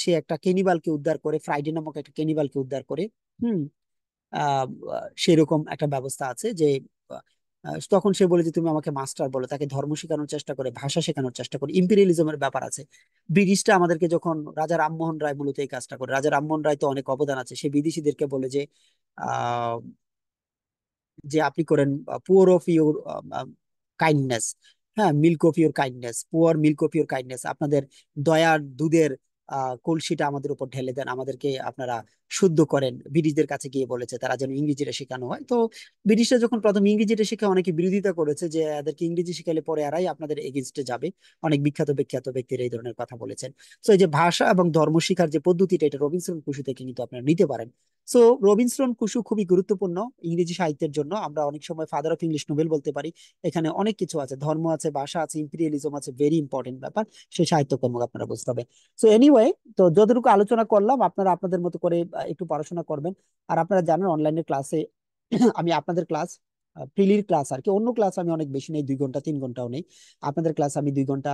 S1: সে একটা কেনিবালকে উদ্ধার করে, ফ্রাইডে নামক একটা কেনিবালকে উদ্ধার করে। হুম। আহ সেরকম একটা ব্যবস্থা আছে যে তখন সে বলে যে তুমি আমাকে মাস্টার বলো, তাকে ধর্ম শেখানোর চেষ্টা করে, ভাষা শেখানোর চেষ্টা করে, ইম্পেরিয়ালিজমের ব্যাপার আছে। ব্রিটিশরা আমাদেরকে যখন, রাজা রামমোহন রায় মূলত এই কাজটা করে, রাজা রামমোহন রায় তো অনেক অবদান আছে, সে বিদেশিদেরকে বলে যে আহ যে আপনি করেন পুয়ার অফ ইউর কাইন্ডনেস, হ্যাঁ, milk of your kindness, poor milk of your kindness, আপনাদের দয়ার দুধের কলসিটা আমাদের উপর ঢেলে দেন, আমাদেরকে আপনারা শুদ্ধ করেন। ব্রিটিশদের কাছে গিয়ে বলেছে তারা যেন ইংরেজিটা শেখানো হয়। তো ব্রিটিশরা যখন প্রথম ইংরেজিটা শেখা, অনেকে বিরোধিতা করেছে যে এদেরকে ইংরেজি শিখালে পরে এরাই আপনাদের এগেনস্টে যাবে। অনেক বিখ্যাত বিখ্যাত ব্যক্তিরা এই ধরনের কথা বলেছেন। তো এই যে ভাষা এবং ধর্ম শিক্ষার যে পদ্ধতিটা, এটা রবিনসন ক্রুশো থেকে কিন্তু আপনারা নিতে পারেন। সো রবিনসন ক্রুশো খুবই গুরুত্বপূর্ণ ইংরেজি সাহিত্যের জন্য। আমরা অনেক সময় ফাদার অফ ইংলিশ নোবেল বলতে পারি। এখানে অনেক কিছু আছে, ধর্ম আছে, ভাষা আছে, ইম্পিরিয়ালিজম আছে, ভেরি ইম্পর্টেন্ট ব্যাপার। সেই সাহিত্যকর্মকে আপনারা বুঝতে হবে। সো এনিওয়ে, তো যতটুকু আলোচনা করলাম আপনারা আপনাদের মতো করে একটু পড়াশোনা করবেন। আর আপনারা জানেন অনলাইনের ক্লাসে আমি আপনাদের ক্লাস, প্রিলির ক্লাস আর কি, অন্য ক্লাস আমি অনেক বেশি নেই, 2 ঘন্টা 3 ঘন্টাও নেই। আপনাদের ক্লাস আমি 2 ঘন্টা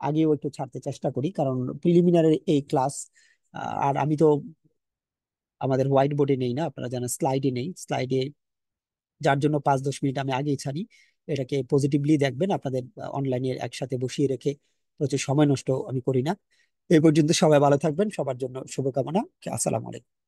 S1: আগেও একটু ছাড়তে চেষ্টা করি, কারণ প্রিলিমিনারি এই ক্লাস। আর আমি তো আমাদের হোয়াইট বোর্ডে নেই না, আপনারা জানেন স্লাইডে নেই, স্লাইডে যার জন্য 5-10 মিনিট আমি আগেই ছাড়ি। এটাকে পজিটিভলি দেখবেন, আপনাদের অনলাইনে একসাথে বসিয়ে রেখে প্রচুর সময় নষ্ট আমি করি না। এই পর্যন্ত সবাই ভালো থাকবেন, সবার জন্য শুভকামনা। আসসালামু আলাইকুম।